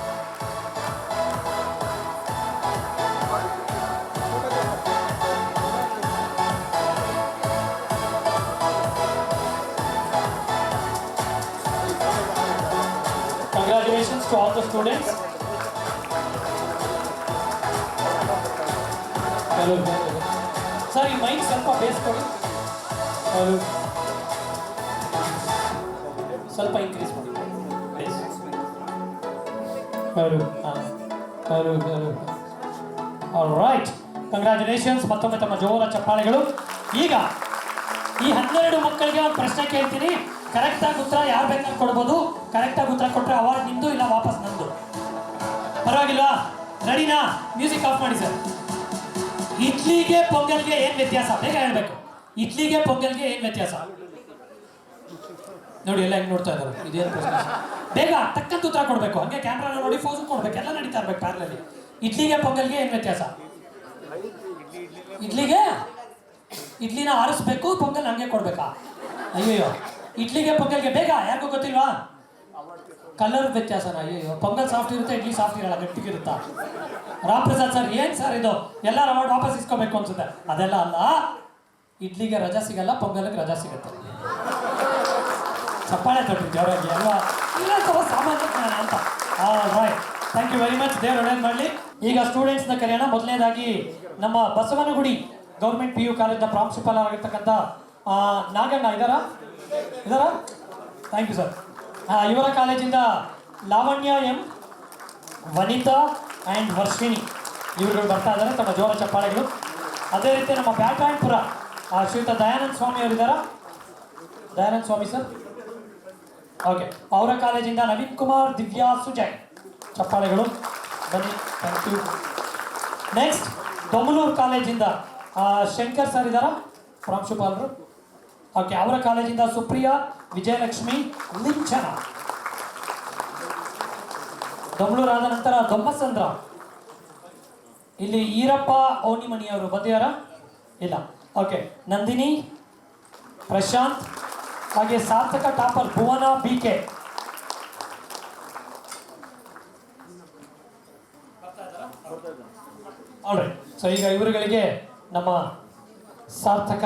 Congratulations to all the students. Hello sir, ಈ ಮೈಕ್ ಸ್ವಲ್ಪ ಬೇಯಿಸ್ಕೊಳ್ಳಿ. ಹಲೋ, ಸ್ವಲ್ಪ ಇನ್ಕ್ರೀಸ್ ಮಾಡಿ. ಹಲೋ, ಹಲೋ ಹಲೋ. All right, congratulations. ಮತ್ತೊಮ್ಮೆ ತಮ್ಮ ಜೋರ ಚಪ್ಪಾಳೆಗಳು. ಈಗ ಈ 12 ಮಕ್ಕಳಿಗೆ ಒಂದು ಪ್ರಶ್ನೆ ಕೇಳ್ತೀನಿ. ಕರೆಕ್ಟಾಗಿ ಉತ್ತರ ಯಾರು ಬೇಕಾದ್ರೆ ಕೊಡ್ಬೋದು. ಕರೆಕ್ಟಾಗಿ ಉತ್ತರ ಕೊಟ್ಟರೆ ಅವಾರ್ಡ್ ನಿಮ್ಮದು, ಇಲ್ಲ ವಾಪಸ್ ನಂದು. ಪರವಾಗಿಲ್ವಾ? ರೆಡಿನಾ? ಮ್ಯೂಸಿಕ್ ಆಫ್ ಮಾಡಿ ಸರ್. ಇಡ್ಲಿಗೆ ಪೊಂಗಲ್ಗೆ ಏನು ವ್ಯತ್ಯಾಸ? ಬೇಗ ಹೇಳ್ಬೇಕು. ಇಡ್ಲಿಗೆ ಪೊಂಗಲ್ಗೆ ಏನು ವ್ಯತ್ಯಾಸ? ನೋಡಿ, ಎಲ್ಲ ಹೆಂಗೆ ನೋಡ್ತಾ ಇದ್ದಾರೆ. ಇದೇನು ಪ್ರಶ್ನೆ? ಬೇಗ ತಕ್ಕಂತ ಉತ್ತರ ಕೊಡಬೇಕು. ಹಂಗೆ ಕ್ಯಾಮ್ರಾನ ನೋಡಿ ಫೋಸು ಕೊಡ್ಬೇಕು. ಎಲ್ಲ ನಡೀತಾ ಇರ್ಬೇಕು ಪ್ಯಾರ್ಲಲ್ಲಿ. ಇಡ್ಲಿಗೆ ಪೊಂಗಲ್ಗೆ ಏನು ವ್ಯತ್ಯಾಸ? ಇಡ್ಲಿನ ಆರಿಸ್ಬೇಕು, ಪೊಂಗಲ್ ಹಂಗೆ ಕೊಡ್ಬೇಕಾ? ಅಯ್ಯೋ, ಇಡ್ಲಿಗೆ ಪೊಂಗಲ್ಗೆ ಬೇಗ ಯಾರಿಗೂ ಗೊತ್ತಿಲ್ವಾ? ಕಲರ್ ವ್ಯತ್ಯಾಸನ? ಅಯ್ಯೋ, ಪೊಂಗಲ್ ಸಾಫ್ಟ್ ಇರುತ್ತೆ, ಇಡ್ಲಿ ಸಾಫ್ಟ್ ಇರಲ್ಲ, ಗಟ್ಟಿಗಿರುತ್ತಾ? ರಾಮ್ ಪ್ರಸಾದ್ ಸರ್, ಏನು ಸರ್ ಇದು? ಎಲ್ಲರ ಅವಾರ್ಡ್ ವಾಪಸ್ ಇಸ್ಕೋಬೇಕು ಅನ್ಸುತ್ತೆ. ಅದೆಲ್ಲ ಅಲ್ಲ, ಇಡ್ಲಿಗೆ ರಜಾ ಸಿಗಲ್ಲ, ಪೊಂಗಲ್ಗೆ ರಜಾ ಸಿಗುತ್ತೆ. ಚಪ್ಪಾಳೆ ತೊಟ್ಟಿದ್ದೆ ಅವರಿಗೆ ಅಲ್ವಾ? ಇಲ್ಲ ಸಾಮಾನ್ಯ ಜ್ಞಾನ ಅಂತ. Right, thank you very much. ದೇವ್ರು ಒಳ್ಳೇದು ಮಾಡಲಿ. ಈಗ ಸ್ಟೂಡೆಂಟ್ಸ್ನ ಕರೆಯೋಣ. ಮೊದಲನೇದಾಗಿ ನಮ್ಮ ಬಸವನಗುಡಿ ಗೌರ್ಮೆಂಟ್ PU ಕಾಲೇಜ್ನ ಪ್ರಾಂಶುಪಾಲ ಆಗಿರ್ತಕ್ಕಂಥ ನಾಗಣ್ಣ ಇದ್ದಾರಾ? Thank you sir. ಇವರ ಕಾಲೇಜಿಂದ ಲಾವಣ್ಯ ಎಂ, ವನಿತಾ ಆ್ಯಂಡ್ ವರ್ಷಿಣಿ ಇವುಗಳು ಬರ್ತಾ ಇದ್ದಾರೆ. ತಮ್ಮ ಜೋರ ಚಪ್ಪಾಳೆಗಳು. ಅದೇ ರೀತಿ ನಮ್ಮ ಬ್ಯಾಟ್ರಾಯಣಪುರ ಶ್ರೀಯುತ ದಯಾನಂದ ಸ್ವಾಮಿ ಅವರಿದ್ದಾರಾ? ದಯಾನಂದ ಸ್ವಾಮಿ ಸರ್, ಓಕೆ. ಅವರ ಕಾಲೇಜಿಂದ ನವೀನ್ ಕುಮಾರ್, ದಿವ್ಯಾ, ಸುಜಯ್. ಚಪ್ಪಾಳೆಗಳು ಬನ್ನಿ. Thank you. ನೆಕ್ಸ್ಟ್ ದೊಮಲೂರು ಕಾಲೇಜಿಂದ ಶಂಕರ್ ಸರ್ ಇದ್ದಾರಾ? ಪ್ರಾಂಶುಪಾಲರು, ಓಕೆ. ಅವರ ಕಾಲೇಜಿಂದ ಸುಪ್ರಿಯಾ, ವಿಜಯಲಕ್ಷ್ಮಿ, ಲಿಂಚನ. ದೊಮಲೂರು ಆದ ನಂತರ ದೊಮ್ಮಸಂದ್ರ. ಇಲ್ಲಿ ಈರಪ್ಪ ಓನಿಮನಿ ಅವರು ಬಂದಿದ್ದಾರಾ? ಇಲ್ಲ, ಓಕೆ. ನಂದಿನಿ, ಪ್ರಶಾಂತ್, ಹಾಗೆ ಸಾರ್ಥಕ ಟಾಪರ್ ಭುವನ BK. ಆಲ್ರೈಟ್, ಸೊ ಈಗ ಇವರುಗಳಿಗೆ ನಮ್ಮ ಸಾರ್ಥಕ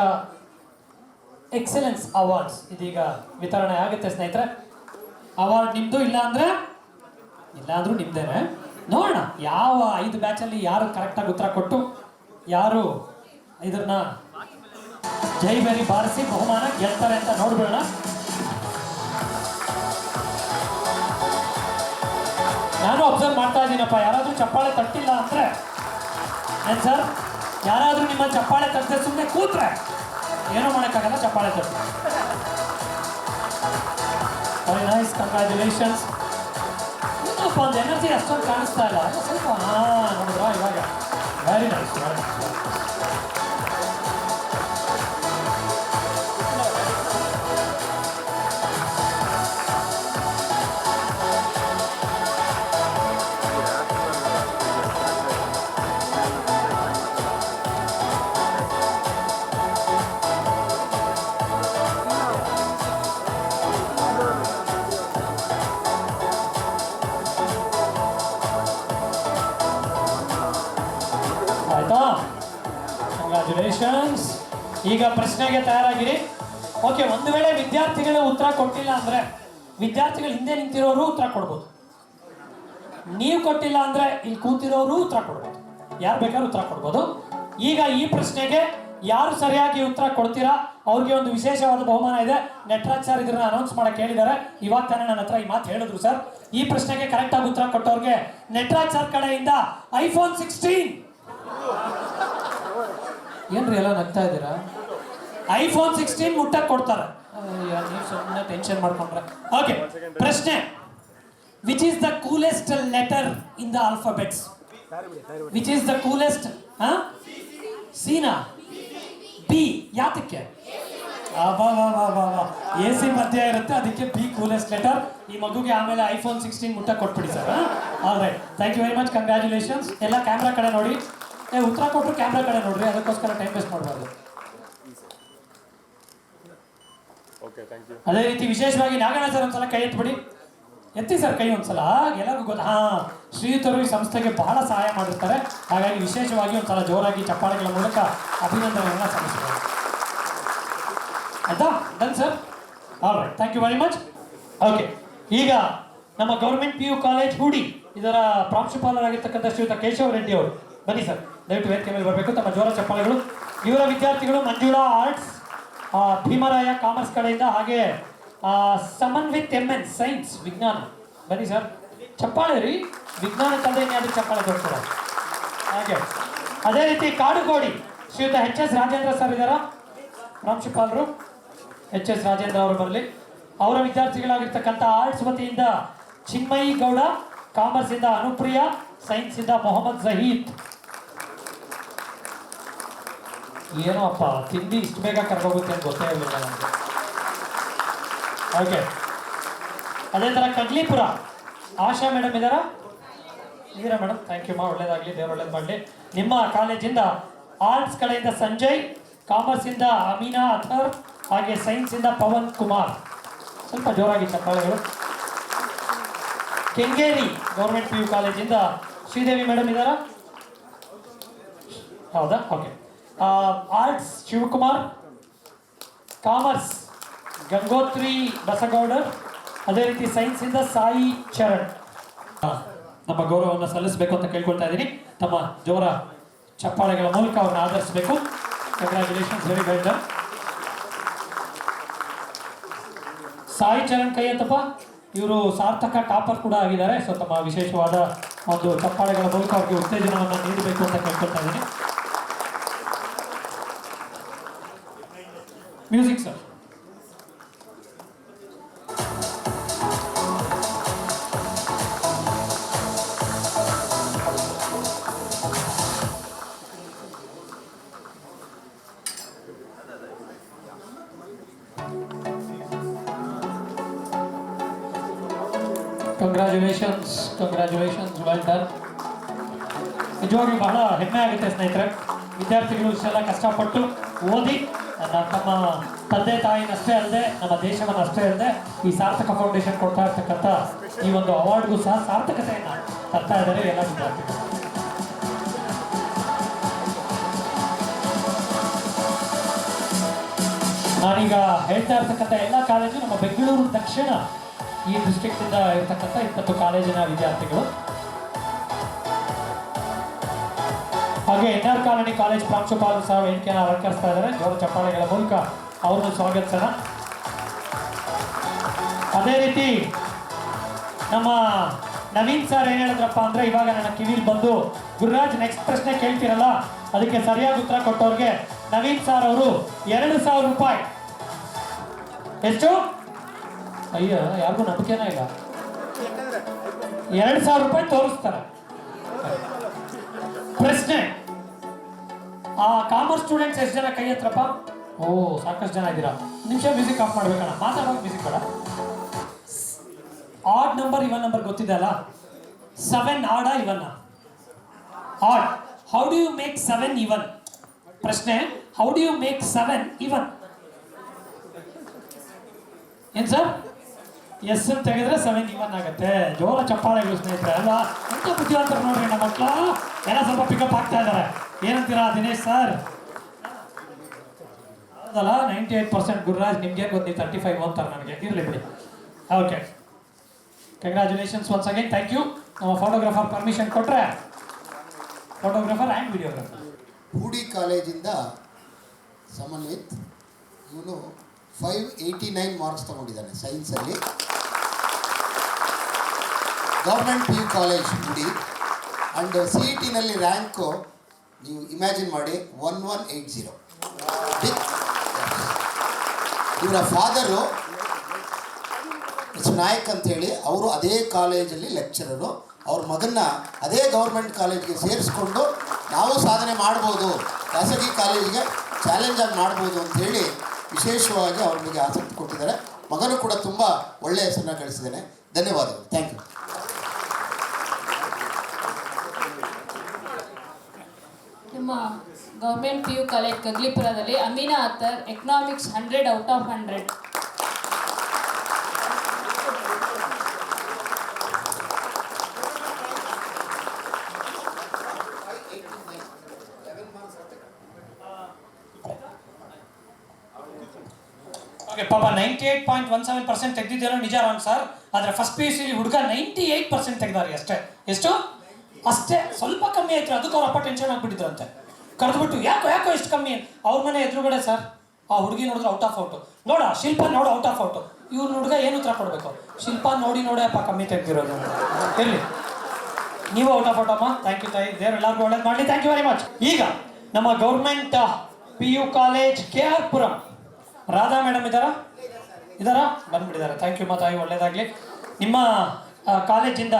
ಎಕ್ಸಲೆನ್ಸ್ ಅವಾರ್ಡ್ಸ್ ಇದೀಗ ವಿತರಣೆ ಆಗುತ್ತೆ ಸ್ನೇಹಿತರೆ. ಅವಾರ್ಡ್ ನಿಮ್ಮದು, ಇಲ್ಲ ಅಂದ್ರೂ ನಿಮ್ಮದೇನೆ. ನೋಡೋಣ ಯಾವ 5 ಬ್ಯಾಚಲ್ಲಿ ಯಾರು ಕರೆಕ್ಟಾಗಿ ಉತ್ತರ ಕೊಟ್ಟು ಯಾರು ಇದನ್ನ ಜೈಬೇರಿ ಬಾರಿಸಿ ಬಹುಮಾನ ಗೆಲ್ತಾರೆ ಅಂತ ನೋಡ್ಬಿಡೋಣ. ನಾನು ಅಬ್ಸರ್ವ್ ಮಾಡ್ತಾ ಇದ್ದೀನಪ್ಪ, ಯಾರಾದರೂ ಚಪ್ಪಾಳೆ ತಟ್ಟಿಲ್ಲ ಅಂದರೆ ಏನು ಸರ್? ಯಾರಾದರೂ ನಿಮ್ಮ ಚಪ್ಪಾಳೆ ತಟ್ಟದೆ ಸುಮ್ಮನೆ ಕೂತ್ರೆ ಏನೂ ಮಾಡೋಕ್ಕಾಗಲ್ಲ. ಚಪ್ಪಾಳೆ ತಟ್ಟು. Very nice, congratulations. ಇನ್ನೊಬ್ಬ ಒಂದು ಎನರ್ಜಿ ಅಷ್ಟೊಂದು ಕಾಣಿಸ್ತಾ ಇಲ್ಲ, ಸ್ವಲ್ಪ ನೋಡಿದ್ರಾ ಇವಾಗ? Very nice, very nice. Congratulations. ಈಗ ಪ್ರಶ್ನೆಗೆ ತಯಾರಾಗಿರಿ. ಓಕೆ, ಒಂದು ವೇಳೆ ವಿದ್ಯಾರ್ಥಿಗಳು ಉತ್ತರ ಕೊಟ್ಟಿಲ್ಲ ಅಂದರೆ ವಿದ್ಯಾರ್ಥಿಗಳು ಹಿಂದೆ ನಿಂತಿರೋರು ಉತ್ತರ ಕೊಡ್ಬೋದು. ನೀವು ಕೊಟ್ಟಿಲ್ಲ ಅಂದರೆ ಇಲ್ಲಿ ಕೂತಿರೋರು ಉತ್ತರ ಕೊಡ್ಬೋದು. ಯಾರು ಬೇಕಾದ್ರೂ ಉತ್ತರ ಕೊಡ್ಬೋದು. ಈಗ ಈ ಪ್ರಶ್ನೆಗೆ ಯಾರು ಸರಿಯಾಗಿ ಉತ್ತರ ಕೊಡ್ತೀರಾ ಅವ್ರಿಗೆ ಒಂದು ವಿಶೇಷವಾದ ಬಹುಮಾನ ಇದೆ. ನಟರಾಜ್ ಸರ್ ಇದನ್ನ ಅನೌನ್ಸ್ ಮಾಡಕ್ಕೆ ಹೇಳಿದ್ದಾರೆ. ಇವಾಗ ತಾನೇ ನನ್ನ ಹತ್ರ ಈ ಮಾತು ಹೇಳಿದ್ರು ಸರ್. ಈ ಪ್ರಶ್ನೆಗೆ ಕರೆಕ್ಟಾಗಿ ಉತ್ತರ ಕೊಟ್ಟವ್ರಿಗೆ ನಟರಾಜ್ ಸರ್ ಕಡೆಯಿಂದ iPhone 16. ಏನ್ರಿ ಎಲ್ಲ ನಗ್ತಾ ಇದ್ದೀರಾ? iPhone 16 ಮುಟ್ಟಕ್ಕೆ ಕೊಡ್ತಾರೆ. ನೀವು ಸುಮ್ಮನೆ ಟೆನ್ಷನ್ ಮಾಡ್ಕೊಂಡ್ರೆ. ಓಕೆ, ಪ್ರಶ್ನೆ: which is the coolest letter in the alphabets? Which is the coolest? Sina? B? ಯಾತಕ್ಕೆ? AC ಮಧ್ಯ ಇರುತ್ತೆ, ಅದಕ್ಕೆ ಬಿ ಕೂಲೆಸ್ಟ್ ಲೆಟರ್. ಈ ಮಗುಗೆ ಆಮೇಲೆ iPhone 16 ಮುಟ್ಟಕ್ಕೆ ಕೊಟ್ಬಿಡಿ sir. All right, thank you very much, congratulations. ಎಲ್ಲ ಕ್ಯಾಮ್ರಾ ಕಡೆ ನೋಡಿ. ಉತ್ತರ ಕೊಟ್ಟರು ಕ್ಯಾಮ್ರಾ ಕಡೆ ನೋಡ್ರಿ, ಅದಕ್ಕೋಸ್ಕರ ಟೈಮ್ ವೇಸ್ಟ್ ಮಾಡಬಾರ್ದು. ಅದೇ ರೀತಿ ವಿಶೇಷವಾಗಿ ನಾಗಣ್ಣ ಸರ್ ಒಂದ್ಸಲ ಕೈ ಎತ್ಬಿಡಿ. ಎತ್ತಿ ಸರ್ ಕೈ ಒಂದ್ಸಲ, ಎಲ್ಲರಿಗೂ ಗೊತ್ತಾ? ಶ್ರೀಯುತರು ಈ ಸಂಸ್ಥೆಗೆ ಬಹಳ ಸಹಾಯ ಮಾಡಿರ್ತಾರೆ. ಹಾಗಾಗಿ ವಿಶೇಷವಾಗಿ ಒಂದ್ಸಲ ಜೋರಾಗಿ ಚಪ್ಪಾಳೆಗಳ ಮೂಲಕ ಅಭಿನಂದನೆಗಳನ್ನ ಸಲ್ಲಿಸ್ತಾರೆ. ಆಯ್ತಾ? Done sir. All right, thank you very much. Okay, ಈಗ ನಮ್ಮ ಗೌರ್ಮೆಂಟ್ PU ಕಾಲೇಜ್ ಹೂಡಿ ಇದರ ಪ್ರಾಂಶುಪಾಲರಾಗಿರ್ತಕ್ಕಂಥ ಶ್ರೀಯುತ ಕೇಶವ ರೆಡ್ಡಿ ಅವರು ಬನ್ನಿ ಸರ್, ದಯವಿಟ್ಟು ವೇದಿಕೆ ಮೇಲೆ ಬರಬೇಕು. ತಮ್ಮ ಜೋರ ಚಪ್ಪಾಳೆಗಳು. ಇವರ ವಿದ್ಯಾರ್ಥಿಗಳು ಮಂಜುಳಾ ಆರ್ಟ್ಸ್, ಭೀಮರಾಯ ಕಾಮರ್ಸ್ ಕಡೆಯಿಂದ, ಹಾಗೆ ಸಮನ್ವಿತ್ MN ಸೈನ್ಸ್ ವಿಜ್ಞಾನ. ಬನ್ನಿ ಸರ್, ಚಪ್ಪಾಳೆ ರೀ, ವಿಜ್ಞಾನ ಕಲ್ದೆ ಯಾವ್ದು ಚಪ್ಪಾಳೆ ಕೊಡ್ತಾರೆ. ಹಾಗೆ ಅದೇ ರೀತಿ ಕಾಡುಗೋಡಿ ಶ್ರೀಯುತ HS ರಾಜೇಂದ್ರ ಸರ್ ಇದ್ದಾರ, ಪ್ರಾಂಶುಪಾಲರು HS ರಾಜೇಂದ್ರ ಅವರು ಬರಲಿ. ಅವರ ವಿದ್ಯಾರ್ಥಿಗಳಾಗಿರ್ತಕ್ಕಂಥ ಆರ್ಟ್ಸ್ ವತಿಯಿಂದ ಚಿನ್ಮಯಿ ಗೌಡ, ಕಾಮರ್ಸ್ ಇಂದ ಅನುಪ್ರಿಯಾ, ಸೈನ್ಸ್ ಇಂದ ಮೊಹಮ್ಮದ್ ಜಹೀದ್. ಏನೋ ಅಪ್ಪ ತಿಂಡಿ ಇಷ್ಟು ಬೇಗ ಕರ್ಕೋಗುತ್ತೆ ಅಂತ ಗೊತ್ತೇ ಇರಲಿಲ್ಲ ನನಗೆ. ಓಕೆ, ಅದೇ ಥರ ಕಡ್ಲಿಪುರ ಆಶಾ ಮೇಡಮ್ ಇದ್ದಾರಾ? ಇದೀರಾ ಮೇಡಮ್? ಥ್ಯಾಂಕ್ ಯು ಮಾ, ಒಳ್ಳೇದಾಗಲಿ, ದೇವ್ರು ಒಳ್ಳೇದು ಮಾಡಲಿ. ನಿಮ್ಮ ಕಾಲೇಜಿಂದ ಆರ್ಟ್ಸ್ ಕಡೆಯಿಂದ ಸಂಜಯ್, ಕಾಮರ್ಸ್ ಇಂದ ಅಮೀನಾ ಅಥರ್, ಹಾಗೆ ಸೈನ್ಸ್ ಇಂದ ಪವನ್ ಕುಮಾರ್. ಸ್ವಲ್ಪ ಜೋರಾಗಿ ಚಪ್ಪಾಳೆಗಳು. ಕೆಂಗೇರಿ ಗೌರ್ಮೆಂಟ್ PU ಕಾಲೇಜಿಂದ ಶ್ರೀದೇವಿ ಮೇಡಮ್ ಇದ್ದಾರಾ? ಹೌದಾ? Okay. Arts Shivakumar, commerce Gangotri Basagoudar, ಅದೇ ರೀತಿ ಸೈನ್ಸ್ ಇಂದ ಸಾಯಿ ಚರಣ್. ನಮ್ಮ ಗೌರವವನ್ನು ಸಲ್ಲಿಸಬೇಕು ಅಂತ ಕೇಳ್ಕೊಳ್ತಾ ಇದ್ದೀನಿ. ತಮ್ಮ ಜೋರ ಚಪ್ಪಾಳೆಗಳ ಮೂಲಕ ಅವ್ರನ್ನ ಆಧರಿಸಬೇಕು. Congratulations, very well done. Sai Charan ಕೈ ಅಂತಪ್ಪ, ಇವರು ಸಾರ್ಥಕ ಟಾಪರ್ ಕೂಡ ಆಗಿದ್ದಾರೆ. ಸೊ ತಮ್ಮ ವಿಶೇಷವಾದ ಒಂದು ಚಪ್ಪಾಳೆಗಳ ಮೂಲಕ ಅವ್ರಿಗೆ ಉತ್ತೇಜನವನ್ನು ನೀಡಬೇಕು ಅಂತ ಕೇಳ್ಕೊಳ್ತಾ ಇದ್ದೀನಿ. Music sir. Congratulations, well done. ನಿಜವಾಗ್ಲೂ ಬಹಳ ಹೆಮ್ಮೆ ಆಗುತ್ತೆ ಸ್ನೇಹಿತರೆ. ವಿದ್ಯಾರ್ಥಿಗಳು ಇಷ್ಟೆಲ್ಲ ಕಷ್ಟಪಟ್ಟು ಓದಿ ತಮ್ಮ ತಂದೆ ತಾಯಿನಷ್ಟೇ ಅಲ್ಲದೆ ನಮ್ಮ ದೇಶವನ್ನು ಅಷ್ಟೇ ಅಲ್ಲದೆ ಈ ಸಾರ್ಥಕ ಫೌಂಡೇಶನ್ ಕೊಡ್ತಾ ಇರ್ತಕ್ಕಂಥ ಈ ಒಂದು ಅವಾರ್ಡ್ಗೂ ಸಹ ಸಾರ್ಥಕತೆಯನ್ನು ತರ್ತಾ ಇದ್ದಾರೆ ಎಲ್ಲ ವಿದ್ಯಾರ್ಥಿಗಳು. ನಾನೀಗ ಹೇಳ್ತಾ ಇರ್ತಕ್ಕಂಥ ಎಲ್ಲ ಕಾಲೇಜು ನಮ್ಮ ಬೆಂಗಳೂರು ದಕ್ಷಿಣ ಈ ಡಿಸ್ಟ್ರಿಕ್ಟ್ ಇಂದ ಇರ್ತಕ್ಕಂಥ 20 ಕಾಲೇಜಿನ ವಿದ್ಯಾರ್ಥಿಗಳು. ಹಾಗೆ NR ಕಾಲೋನಿ ಕಾಲೇಜ್ ಪ್ರಾಂಶುಪಾಲರು ಸಹ ವೇದಿಕೆಯನ್ನು ಅಲಂಕರಿಸ್ತಾ ಇದ್ದಾರೆ. ಜೋರ ಚಪ್ಪಾಳೆಗಳ ಮೂಲಕ ಅವ್ರನ್ನು ಸ್ವಾಗತಿಸೋಣ. ಅದೇ ರೀತಿ ನಮ್ಮ ನವೀನ್ ಸರ್ ಏನ್ ಹೇಳಿದ್ರಪ್ಪ ಅಂದ್ರೆ, ಇವಾಗ ನನ್ನ ಕಿವಿಲ್ ಬಂದು ಗುರುರಾಜ್ ನೆಕ್ಸ್ಟ್ ಪ್ರಶ್ನೆ ಕೇಳ್ತಿರಲ್ಲ ಅದಕ್ಕೆ ಸರಿಯಾಗಿ ಉತ್ತರ ಕೊಟ್ಟವ್ರಿಗೆ ನವೀನ್ ಸರ್ ಅವರು 2,000 ರೂಪಾಯಿ. ಎಷ್ಟು? ಅಯ್ಯ, ಯಾರಿಗೂ ನಂಬಿಕೆನೇ ಇಲ್ಲ. 2,000 ರೂಪಾಯಿ ತೋರಿಸ್ತಾರೆ. ಪ್ರಶ್ನೆ, ಆ ಕಾಮರ್ಸ್ ಸ್ಟೂಡೆಂಟ್ಸ್ ಎಷ್ಟು ಜನ ಕೈ ಹತ್ರಪ್ಪ? ಓ, ಸಾಕಷ್ಟು ಜನ ಇದ್ದೀರಾ. ನಿಮಿಷ ಮ್ಯೂಸಿಕ್ ಆಫ್ ಮಾಡ್ಬೇಕಣ್ಣ, ಮಾತಾಡೋಕೆ ಮ್ಯೂಸಿಕ್ ಬೇಡ. ಆಡ್ ನಂಬರ್ ಇವನ್ ನಂಬರ್ ಗೊತ್ತಿದೆ ಅಲ್ಲ? 7 ಆಡ ಇವನ್ನ? Odd. How do you make 7 even? ಪ್ರಶ್ನೆ, how do you make 7 even? ಏನ್ ಸರ್? ಎಸ್ ಅಂತ ತೆಗೆದ್ರೆ 7 ಇವನ್ ಆಗುತ್ತೆ. ಜೋರ ಚಪ್ಪಾಳೆಗಳು ಸ್ನೇಹಿತರೆ ಅಲ್ವಾ? ಎಂತ ಬುದ್ಧಿವಂತರು ನೋಡ್ರಿ ನಮ್ಮ ಮಕ್ಕಳು, ಎಲ್ಲ ಸ್ವಲ್ಪ ಪಿಕಪ್ ಆಗ್ತಾ ಇದ್ದಾರೆ. ಏನಂತೀರಾ ದಿನೇಶ್ ಸರ್? ಹೌದಲ್ಲ, 98% ಗುರುರಾಜ್. ನಿಮ್ಗೆ ಗೊತ್ತಿ 35 ಅಂತಾರೆ ನನಗೆ. ಇರಲಿ ಬಿಡಿ. Okay, congratulations once again, thank you. ನಮ್ಮ ಫೋಟೋಗ್ರಾಫರ್ ಪರ್ಮಿಷನ್ ಕೊಟ್ರೆ ಫೋಟೋಗ್ರಾಫರ್ ಆ್ಯಂಡ್ ವಿಡಿಯೋಗ್ರಾಫರ್. ಹೂಡಿ ಕಾಲೇಜಿಂದ ಸಮನ್ವಿತ್, ಇವನು 589 ಮಾರ್ಕ್ಸ್ ತಗೊಂಡಿದ್ದಾನೆ ಸೈನ್ಸಲ್ಲಿ. Government PU college Hoodi. And CET-ನಲ್ಲಿ ರ್ಯಾಂಕು ನೀವು ಇಮ್ಯಾಜಿನ್ ಮಾಡಿ 1180. ಇವರ ಫಾದರು ನಾಯಕ್ ಅಂತೇಳಿ, ಅವರು ಅದೇ ಕಾಲೇಜಲ್ಲಿ ಲೆಕ್ಚರರು. ಅವ್ರ ಮಗನ್ನ ಅದೇ ಗೌರ್ಮೆಂಟ್ ಕಾಲೇಜ್ಗೆ ಸೇರಿಸ್ಕೊಂಡು ನಾವು ಸಾಧನೆ ಮಾಡ್ಬೋದು, ಖಾಸಗಿ ಕಾಲೇಜಿಗೆ ಚಾಲೆಂಜ್ ಆಗಿ ಮಾಡ್ಬೋದು ಅಂಥೇಳಿ ವಿಶೇಷವಾಗಿ ಅವ್ರ ಬಗ್ಗೆ ಆಸಕ್ತಿ ಕೊಟ್ಟಿದ್ದಾರೆ. ಮಗನು ಕೂಡ ತುಂಬ ಒಳ್ಳೆಯ ಹೆಸರನ್ನ ಗಳಿಸಿದ್ದಾನೆ. ಧನ್ಯವಾದಗಳು, ಥ್ಯಾಂಕ್ ಯು. ನಮ್ಮ ಗೌರ್ಮೆಂಟ್ PU ಕಾಲೇಜ್ ಕಗ್ಲಿಪುರದಲ್ಲಿ Amina Attar, economics 100 out of 100. ಪಾಪ 98.17% ತೆಗೆದಿದ್ದೇನೋ ನಿಜ ರಾಂಗ್ ಸರ್. ಆದರೆ ಫಸ್ಟ್ PUC ಹುಡುಗ 98% ತೆಗೆದಾರೆ ಅಷ್ಟೇ. ಎಷ್ಟು? ಅಷ್ಟೇ, ಸ್ವಲ್ಪ ಕಮ್ಮಿ ಆಯ್ತು. ಅದಕ್ಕೆ ಅವ್ರ ಅಪ್ಪ ಟೆನ್ಷನ್ ಆಗಿಬಿಟ್ಟಿದ್ರಂತೆ. ಕರೆದ್ಬಿಟ್ಟು ಯಾಕೋ ಇಷ್ಟು ಕಮ್ಮಿ? ಅವ್ರ ಮನೆ ಎದುರುಗಡೆ ಸರ್ ಆ ಹುಡುಗಿ ನೋಡಿದ್ರೆ ಔಟ್ ಆಫ್ ಔಟು. ನೋಡ ಶಿಲ್ಪ ನೋಡು ಔಟ್ ಆಫ್ ಔಟು. ಇವ್ರ ಹುಡುಗ ಏನು ಉತ್ತರ ಕೊಡಬೇಕು? ಶಿಲ್ಪ ನೋಡಿ ಅಪ್ಪ ಕಮ್ಮಿ ತೆಗ್ದಿರೋದು ಅಂತ. ಇರಲಿ, ನೀವು ಔಟ್ ಆಫ್ ಔಟ್ ಅಮ್ಮ. ಥ್ಯಾಂಕ್ ಯು ತಾಯಿ, ದೇವ್ರು ಎಲ್ಲರಿಗೂ ಒಳ್ಳೇದು ಮಾಡಲಿ. Thank you very much. ಈಗ ನಮ್ಮ government PU college KR Puram Radha madam ಇದ್ದಾರಾ? ಬಂದ್ಬಿಟ್ಟಿದ್ದಾರೆ. ಥ್ಯಾಂಕ್ ಯು ತಾಯಿ, ಒಳ್ಳೇದಾಗಲಿ. ನಿಮ್ಮ ಕಾಲೇಜಿಂದ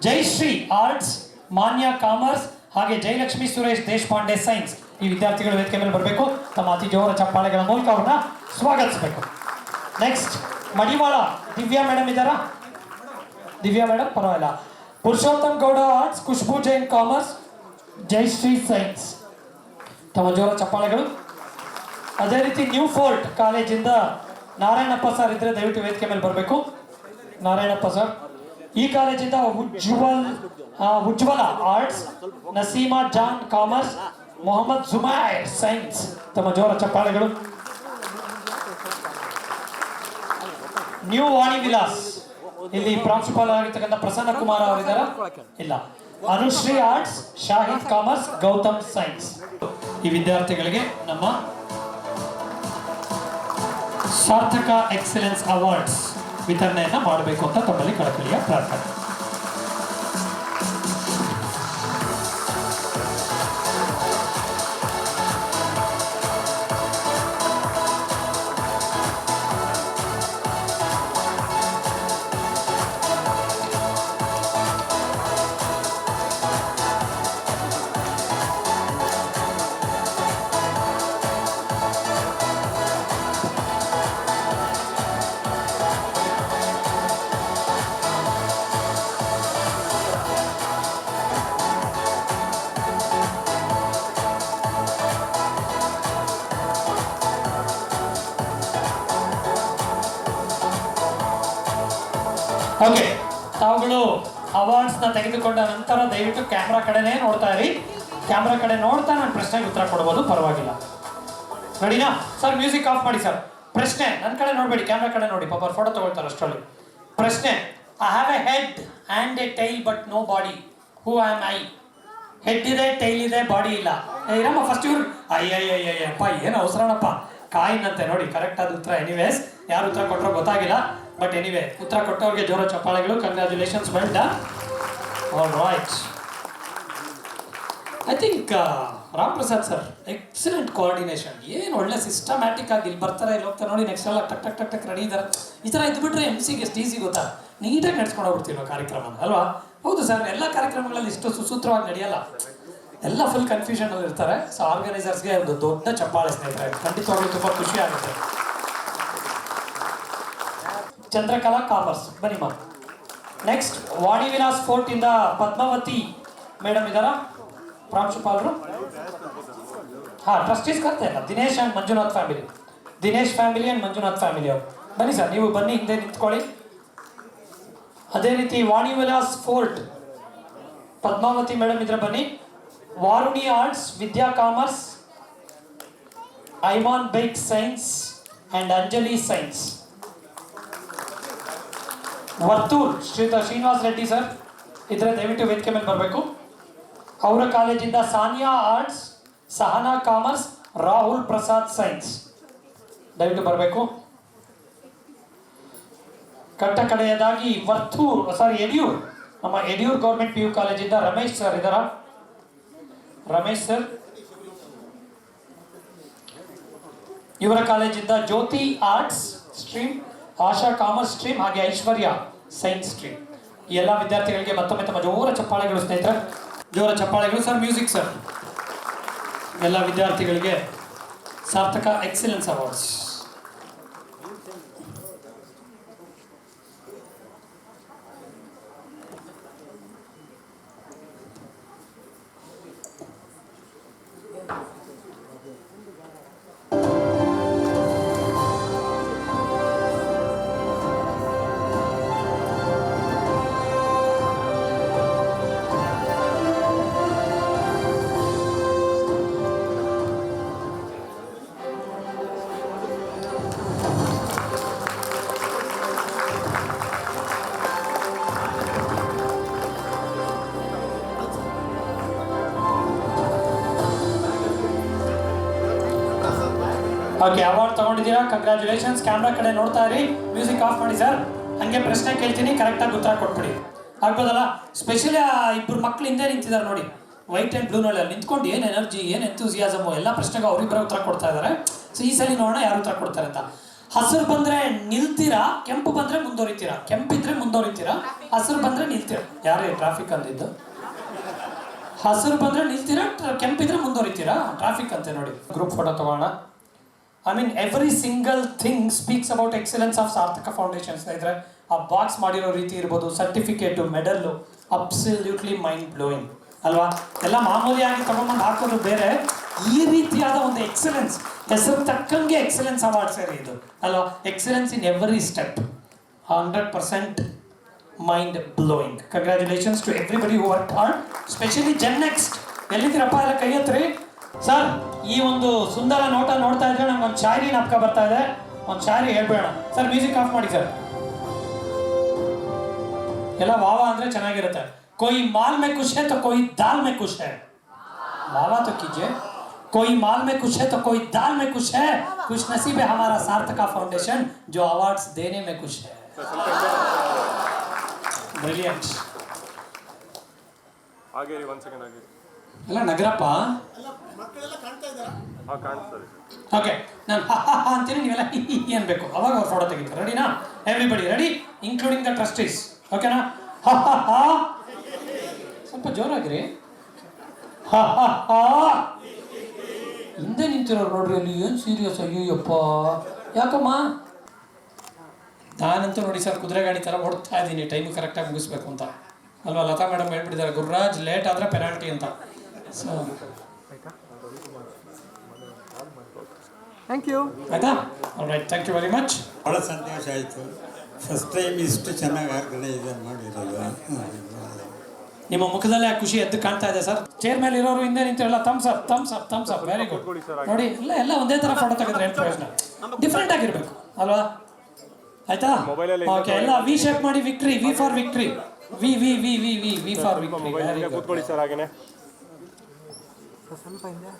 ಜಯಶ್ರೀ ಆರ್ಟ್ಸ್, ಮಾನ್ಯ ಕಾಮರ್ಸ್ ಹಾಗೆ ಜಯಲಕ್ಷ್ಮಿ ಸುರೇಶ್ ದೇಶಪಾಂಡೆ ಸೈನ್ಸ್ ಈ ವಿದ್ಯಾರ್ಥಿಗಳು ವೇದಿಕೆ ಮೇಲೆ ಬರಬೇಕು. ತಮ್ಮ ಅತಿ ಜೋರ ಚಪ್ಪಾಳೆಗಳ ಮೂಲಕ ಅವ್ರನ್ನ ಸ್ವಾಗತಿಸಬೇಕು. ನೆಕ್ಸ್ಟ್ ಮಡಿವಾಳ ದಿವ್ಯಾ ಮೇಡಮ್ ಇದ್ದಾರಾ? ದಿವ್ಯಾ ಮೇಡಮ್ ಪರವಾಗಿಲ್ಲ. Purushottam Gowda arts, Khushboo Jain commerce, Jayashree science ತಮ್ಮ ಜೋರ ಚಪ್ಪಾಳೆಗಳು. ಅದೇ ರೀತಿ ನ್ಯೂ ಫೋರ್ಟ್ ಕಾಲೇಜಿಂದ ನಾರಾಯಣಪ್ಪ ಸರ್ ಇದ್ರೆ ದಯವಿಟ್ಟು ವೇದಿಕೆ ಮೇಲೆ ಬರಬೇಕು. ನಾರಾಯಣಪ್ಪ ಸರ್. ಈ ಕಾಲೇಜಿಂದ Ujwala arts, Naseema Jan commerce, Mohammed Jumair science ತಮ್ಮ ಜೋರ ಚಪ್ಪಾಳೆಗಳು. ನ್ಯೂ ವಾಣಿ ವಿಲಾಸ್ ಇಲ್ಲಿ ಪ್ರಾಂಶುಪಾಲರಾಗಿರ್ತಕ್ಕಂಥ ಪ್ರಸನ್ನ ಕುಮಾರ್ ಅವರಿದ್ದಾರ? ಇಲ್ಲ. Anushree arts, Shahid commerce, Gautam science. ಈ ವಿದ್ಯಾರ್ಥಿಗಳಿಗೆ ನಮ್ಮ ಸಾರ್ಥಕ ಎಕ್ಸಲೆನ್ಸ್ ಅವಾರ್ಡ್ಸ್ ವಿತರಣೆಯನ್ನ ಮಾಡಬೇಕು ಅಂತ ತಮ್ಮಲ್ಲಿ ಕಳಕಳಿಯ ಪ್ರಾರ್ಥನೆ. ಓಕೆ, ತಾವುಗಳು ಅವಾರ್ಡ್ಸ್ನ ತೆಗೆದುಕೊಂಡ ನಂತರ ದಯವಿಟ್ಟು ಕ್ಯಾಮ್ರಾ ಕಡೆನೇ ನೋಡ್ತಾ ಇರಿ. ಕ್ಯಾಮ್ರಾ ಕಡೆ ನೋಡ್ತಾ ನಾನು ಪ್ರಶ್ನೆಗೆ ಉತ್ತರ ಕೊಡ್ಬೋದು, ಪರವಾಗಿಲ್ಲ. ರೆಡಿನಾ ಸರ್? ಮ್ಯೂಸಿಕ್ ಆಫ್ ಮಾಡಿ ಸರ್. ಪ್ರಶ್ನೆ ನನ್ನ ಕಡೆ ನೋಡಬೇಡಿ, ಕ್ಯಾಮ್ರಾ ಕಡೆ ನೋಡಿ, ಪಾಪ ಫೋಟೋ ತಗೊಳ್ತಾರೆ ಅಷ್ಟರಲ್ಲಿ. ಪ್ರಶ್ನೆ: I have a head and a tail but no body, who am I? Head ಇದೆ, ಟೈಲ್ ಇದೆ, ಬಾಡಿ ಇಲ್ಲ. ಇರಮ್ಮ ಫಸ್ಟ್ ಇವ್ರು ಅಯ್ಯಪ್ಪ ಏನು ಅವಸರನಪ್ಪ, ಕಾಯಿನಂತೆ ನೋಡಿ. ಕರೆಕ್ಟ್ ಆದ ಉತ್ತರ. ಎನಿವೇಸ್ ಯಾರು ಉತ್ತರ ಕೊಟ್ಟರೋ ಗೊತ್ತಾಗಿಲ್ಲ, ಬಟ್ ಎನಿವೇ ಉತ್ತರ ಕೊಟ್ಟವ್ರಿಗೆ ಜೋರ ಚಪ್ಪಾಳೆಗಳು. Congratulations, well done. All right. I think Ram Prasad sir, excellent coordination. ಏನು ಒಳ್ಳೆ ಸಿಸ್ಟಮ್ಯಾಟಿಕ್ ಆಗಿ ಇಲ್ಲಿ ಬರ್ತಾರೆ, ಇಲ್ಲಿ ಹೋಗ್ತಾರೆ ನೋಡಿ. ನೆಕ್ಸ್ಟ್ ಎಲ್ಲ ಟಕ್ ಟಕ್ ಟಕ್ ಟಕ್ ರೆಡಿ ಇದ್ದಾರೆ. ಈ ಥರ ಇದ್ಬಿಟ್ರೆ MC-ಗೆ ಎಷ್ಟು ಈಸಿ ಗೊತ್ತಾ, ನೀಟಾಗಿ ನಡ್ಸ್ಕೊಂಡು ಹೋಗ್ಬಿಡ್ತೀವಿ ನಾವು ಕಾರ್ಯಕ್ರಮನ, ಅಲ್ವಾ? ಹೌದು ಸರ್, ಎಲ್ಲ ಕಾರ್ಯಕ್ರಮಗಳಲ್ಲಿ ಇಷ್ಟು ಸುಸೂತ್ರವಾಗಿ ನಡೆಯಲ್ಲ, ಎಲ್ಲ ಫುಲ್ ಕನ್ಫ್ಯೂಷನಲ್ಲಿ ಇರ್ತಾರೆ. ಸೊ ಆರ್ಗನೈಸರ್ಸ್ಗೆ ಒಂದು ದೊಡ್ಡ ಚಪ್ಪಾಳೆ ಸ್ನೇಹಿತರೆ, ಖಂಡಿತವಾಗ್ಲೂ ತುಂಬ ಖುಷಿ ಆಗುತ್ತೆ. ಚಂದ್ರಕಲಾ ಕಾಮರ್ಸ್ ಬನ್ನಿ ಮಾ. ನೆಕ್ಸ್ಟ್ ವಾಣಿ ವಿಲಾಸ್ ಫೋರ್ಟ್ ಇಂದ ಪದ್ಮಾವತಿ ಮೇಡಮ್ ಇದ್ದಾರಾ? ಪ್ರಾಂಶುಪಾಲರು? ಟ್ರಸ್ಟೀಸ್ ಕರ್ತಾ ಇಲ್ಲ. Dinesh and Manjunath family, Dinesh family and Manjunath family ಅವರು ಬನ್ನಿ ಸರ್, ನೀವು ಬನ್ನಿ, ಹಿಂದೆ ನಿಂತ್ಕೊಳ್ಳಿ. ಅದೇ ರೀತಿ ವಾಣಿ ವಿಲಾಸ್ ಫೋರ್ಟ್ ಪದ್ಮಾವತಿ ಮೇಡಮ್ ಇದ್ರೆ ಬನ್ನಿ. Varuni arts, Vidya commerce, Aiman Baig science and Anjali science. Varthur Srinivas Reddy sir ಇದ್ರೆ ದಯವಿಟ್ಟು ವೇದಿಕೆ ಮೇಲೆ ಬರಬೇಕು. ಅವರ ಕಾಲೇಜಿಂದ Sania arts, Sahana commerce, Rahul Prasad science ದಯವಿಟ್ಟು ಬರಬೇಕು. ಕಟ್ಟ ಕಡೆಯದಾಗಿ ಯಡಿಯೂರ್, ನಮ್ಮ ಯಡಿಯೂರ್ ಗೌರ್ಮೆಂಟ್ PU ಕಾಲೇಜಿಂದ ರಮೇಶ್ ಸರ್ ಇದ್ದಾರಾ? ರಮೇಶ್ ಸರ್. ಇವರ ಕಾಲೇಜಿಂದ ಜ್ಯೋತಿ ಆರ್ಟ್ಸ್ ಸ್ಟ್ರೀಮ್, ಆಶಾ ಕಾಮರ್ಸ್ ಸ್ಟ್ರೀಮ್ ಹಾಗೆ ಐಶ್ವರ್ಯ ಸೈನ್ಸ್ ಸ್ಟ್ರೀಮ್. ಈ ಎಲ್ಲ ವಿದ್ಯಾರ್ಥಿಗಳಿಗೆ ಮತ್ತೊಮ್ಮೆ ತಮ್ಮ ಜೋರ ಚಪ್ಪಾಳೆಗಳು ಸ್ನೇಹಿತರೆ, ಜೋರ ಚಪ್ಪಾಳೆಗಳು. Sir music sir. ಎಲ್ಲ ವಿದ್ಯಾರ್ಥಿಗಳಿಗೆ Sarthaka excellence awards. Okay, award ತಗೊಂಡಿದ್ದೀರಾ, ಕಂಗ್ರ್ಯಾಚುಲೇಷನ್ಸ್. ಕ್ಯಾಮ್ರಾ ಕಡೆ ನೋಡ್ತಾ ಇರಿ, ಮ್ಯೂಸಿಕ್ ಆಫ್ ಮಾಡಿ ಸರ್. ಹಂಗೆ ಪ್ರಶ್ನೆ ಕೇಳ್ತೀನಿ, ಕರೆಕ್ಟಾಗಿ ಉತ್ತರ ಕೊಟ್ಬಿಡಿ, ಆಗ್ಬೋದಲ್ಲ? ಸ್ಪೆಷಲಿ ಆ ಇಬ್ಬರು ಮಕ್ಳು ಹಿಂದೆ ನಿಂತಿದ್ದಾರೆ ನೋಡಿ, ವೈಟ್ ಆ್ಯಂಡ್ ಬ್ಲೂನಲ್ಲಿ ನಿಂತ್ಕೊಂಡು ಏನು ಎನರ್ಜಿ, ಏನು ಎಂತೂಸಿಯಾಸಮು, ಎಲ್ಲ ಪ್ರಶ್ನೆಗೂ ಅವರಿಬ್ಬರ ಉತ್ತರ ಕೊಡ್ತಾ ಇದ್ದಾರೆ. ಸೊ ಈ ಸಲ ನೋಡೋಣ ಯಾರು ಉತ್ತರ ಕೊಡ್ತಾರೆ ಅಂತ. ಹಸಿರು ಬಂದರೆ ನಿಲ್ತೀರಾ, ಕೆಂಪು ಬಂದರೆ ಮುಂದುವರಿತೀರಾ? ಕೆಂಪಿದ್ರೆ ಮುಂದುವರಿತೀರಾ, ಹಸಿರು ಬಂದರೆ ನಿಲ್ತೀರಾ? ಯಾರೇ ಟ್ರಾಫಿಕ್ ಅಂದಿದ್ದು? ಹಸಿರು ಬಂದರೆ ನಿಲ್ತೀರಾ, ಕೆಂಪಿದ್ರೆ ಮುಂದುವರಿತೀರಾ? ಟ್ರಾಫಿಕ್ ಅಂತೆ ನೋಡಿ. ಗ್ರೂಪ್ ಫೋಟೋ ತಗೋಣ. I mean every single thing speaks about excellence of Sarthaka foundation. ಸ್ನೇಹಿತರೆ, ಆ ಬಾಕ್ಸ್ ಮಾಡಿರೋ ರೀತಿ ಇರ್ಬೋದು, certificate, medal, absolutely mind blowing ಅಲ್ವಾ? ಎಲ್ಲ ಮಾಮೂಲಿಯಾಗಿ ತಗೊಂಬಂದು ಹಾಕೋದು ಬೇರೆ, ಈ ರೀತಿಯಾದ ಒಂದು ಎಕ್ಸಲೆನ್ಸ್, ಹೆಸರು ತಕ್ಕಂಗೆ ಎಕ್ಸಲೆನ್ಸ್ ಅವಾರ್ಡ್ ಸೇರಿ ಇದು ಅಲ್ವಾ? Excellence in every step, 100% mind blowing. Congratulations to everybody who work hard, specially gen next. ಎಲ್ಲಿದ್ದೀರಪ್ಪ ಎಲ್ಲ ಕೈ ಎತ್ತಿರಿ ಸರ್. ಈ ಒಂದು ಸುಂದರ ನೋಟ ನೋಡ್ತಾ ಇದ್ರೆ ನಮ್ಗೆ ಒಂದು ಶಾಯರಿ ನಾಪಕ ಬರ್ತಾ ಇದೆ, ಒಂದು ಶಾಯರಿ ಹೇಳ್ಬೇಡ ಸರ್. ಮ್ಯೂಸಿಕ್ ಆಫ್ ಮಾಡಿ ಸರ್. ಎಲ್ಲ ವಾವಾ ಅಂದ್ರೆ ಚೆನ್ನಾಗಿರುತ್ತೆ. कोई माल में खुश है तो कोई दाल में खुश है, वावा तो कीजिए. कोई माल में खुश है तो कोई दाल में खुश है, खुश नसीब है हमारा सार्थका फाउंडेशन जो अवार्ड्स देने में खुश है. ब्रिलियंट. आगे 1 सेकंड आगे ಎಲ್ಲ ನಗರಪ್ಪ ಓಕೆ. ನಾನು ಅಂತೀನಿ, ನೀವೆಲ್ಲ ಅನ್ಬೇಕು, ಅವಾಗ ಅವ್ರು ಫೋಟೋ ತೆಗಿತಾರೆ. ರೆಡಿನಾ everybody? Ready, including the trustees. ಓಕೆನಾ? ಸ್ವಲ್ಪ ಜೋರಾಗಿರಿ. ಹಿಂದೆ ನಿಂತಿರೋರು ನೋಡ್ರಿ ಅಲ್ಲಿ, ಏನು ಸೀರಿಯಸ್. ಅಯ್ಯಪ್ಪ, ಯಾಕಮ್ಮ? ನಾನಂತೂ ನೋಡಿ ಸರ್, ಕುದುರೆ ಗಾಡಿ ಥರ ಓಡ್ತಾ ಇದ್ದೀನಿ, ಟೈಮ್ ಕರೆಕ್ಟಾಗಿ ಮುಗಿಸ್ಬೇಕು ಅಂತ ಅಲ್ವಾ? ಲತಾ ಮೇಡಮ್ ಹೇಳ್ಬಿಟ್ಟಿದ್ದಾರೆ, ಗುರುರಾಜ್ ಲೇಟ್ ಆದರೆ ಪೆನಾಲ್ಟಿ ಅಂತ. So thank you. ಆಯ್ತಾ? Alright, thank you very much. ಭಾಳ ಸಂತೋಷ ಆಯಿತು. ಫಸ್ಟ್ ಟೈಮ್ ಇಷ್ಟು ಚೆನ್ನಾಗಿ ಆರ್ಗನೈಸರ್ ಮಾಡಿರೋದು. ನಿಮ್ಮ ಮುಖದಲ್ಲೇ ಆ ಖುಷಿ ಎದ್ದು ಕಾಣ್ತಾ ಇದೆ ಸರ್. ಚೇರ್ ಮೇಲೆ ಇರೋರು ಹಿಂದೆ ನಿಂತಿರಲ್ಲ, thumbs up, thumbs up, thumbs up. Very good. ನೋಡಿ, ಎಲ್ಲ ಒಂದೇ ಥರ ಫೋಟೋ ತೆಗೆದ್ರೆ ಏನು ಪ್ರಯೋಜನ? ಡಿಫ್ರೆಂಟ್ ಆಗಿರ್ಬೇಕು ಅಲ್ವಾ? ಆಯ್ತಾ? ಓಕೆ, ಎಲ್ಲ ವಿ ಶೇಪ್ ಮಾಡಿ. Victory, V for victory, V V V V V V for victory. Very good. ಕೂತ್ಕೊಳ್ಳಿ ಸರ್ ಹಾಗೇನೆ. ಸ್ವಲ್ಪ ಹಿಂದೆ.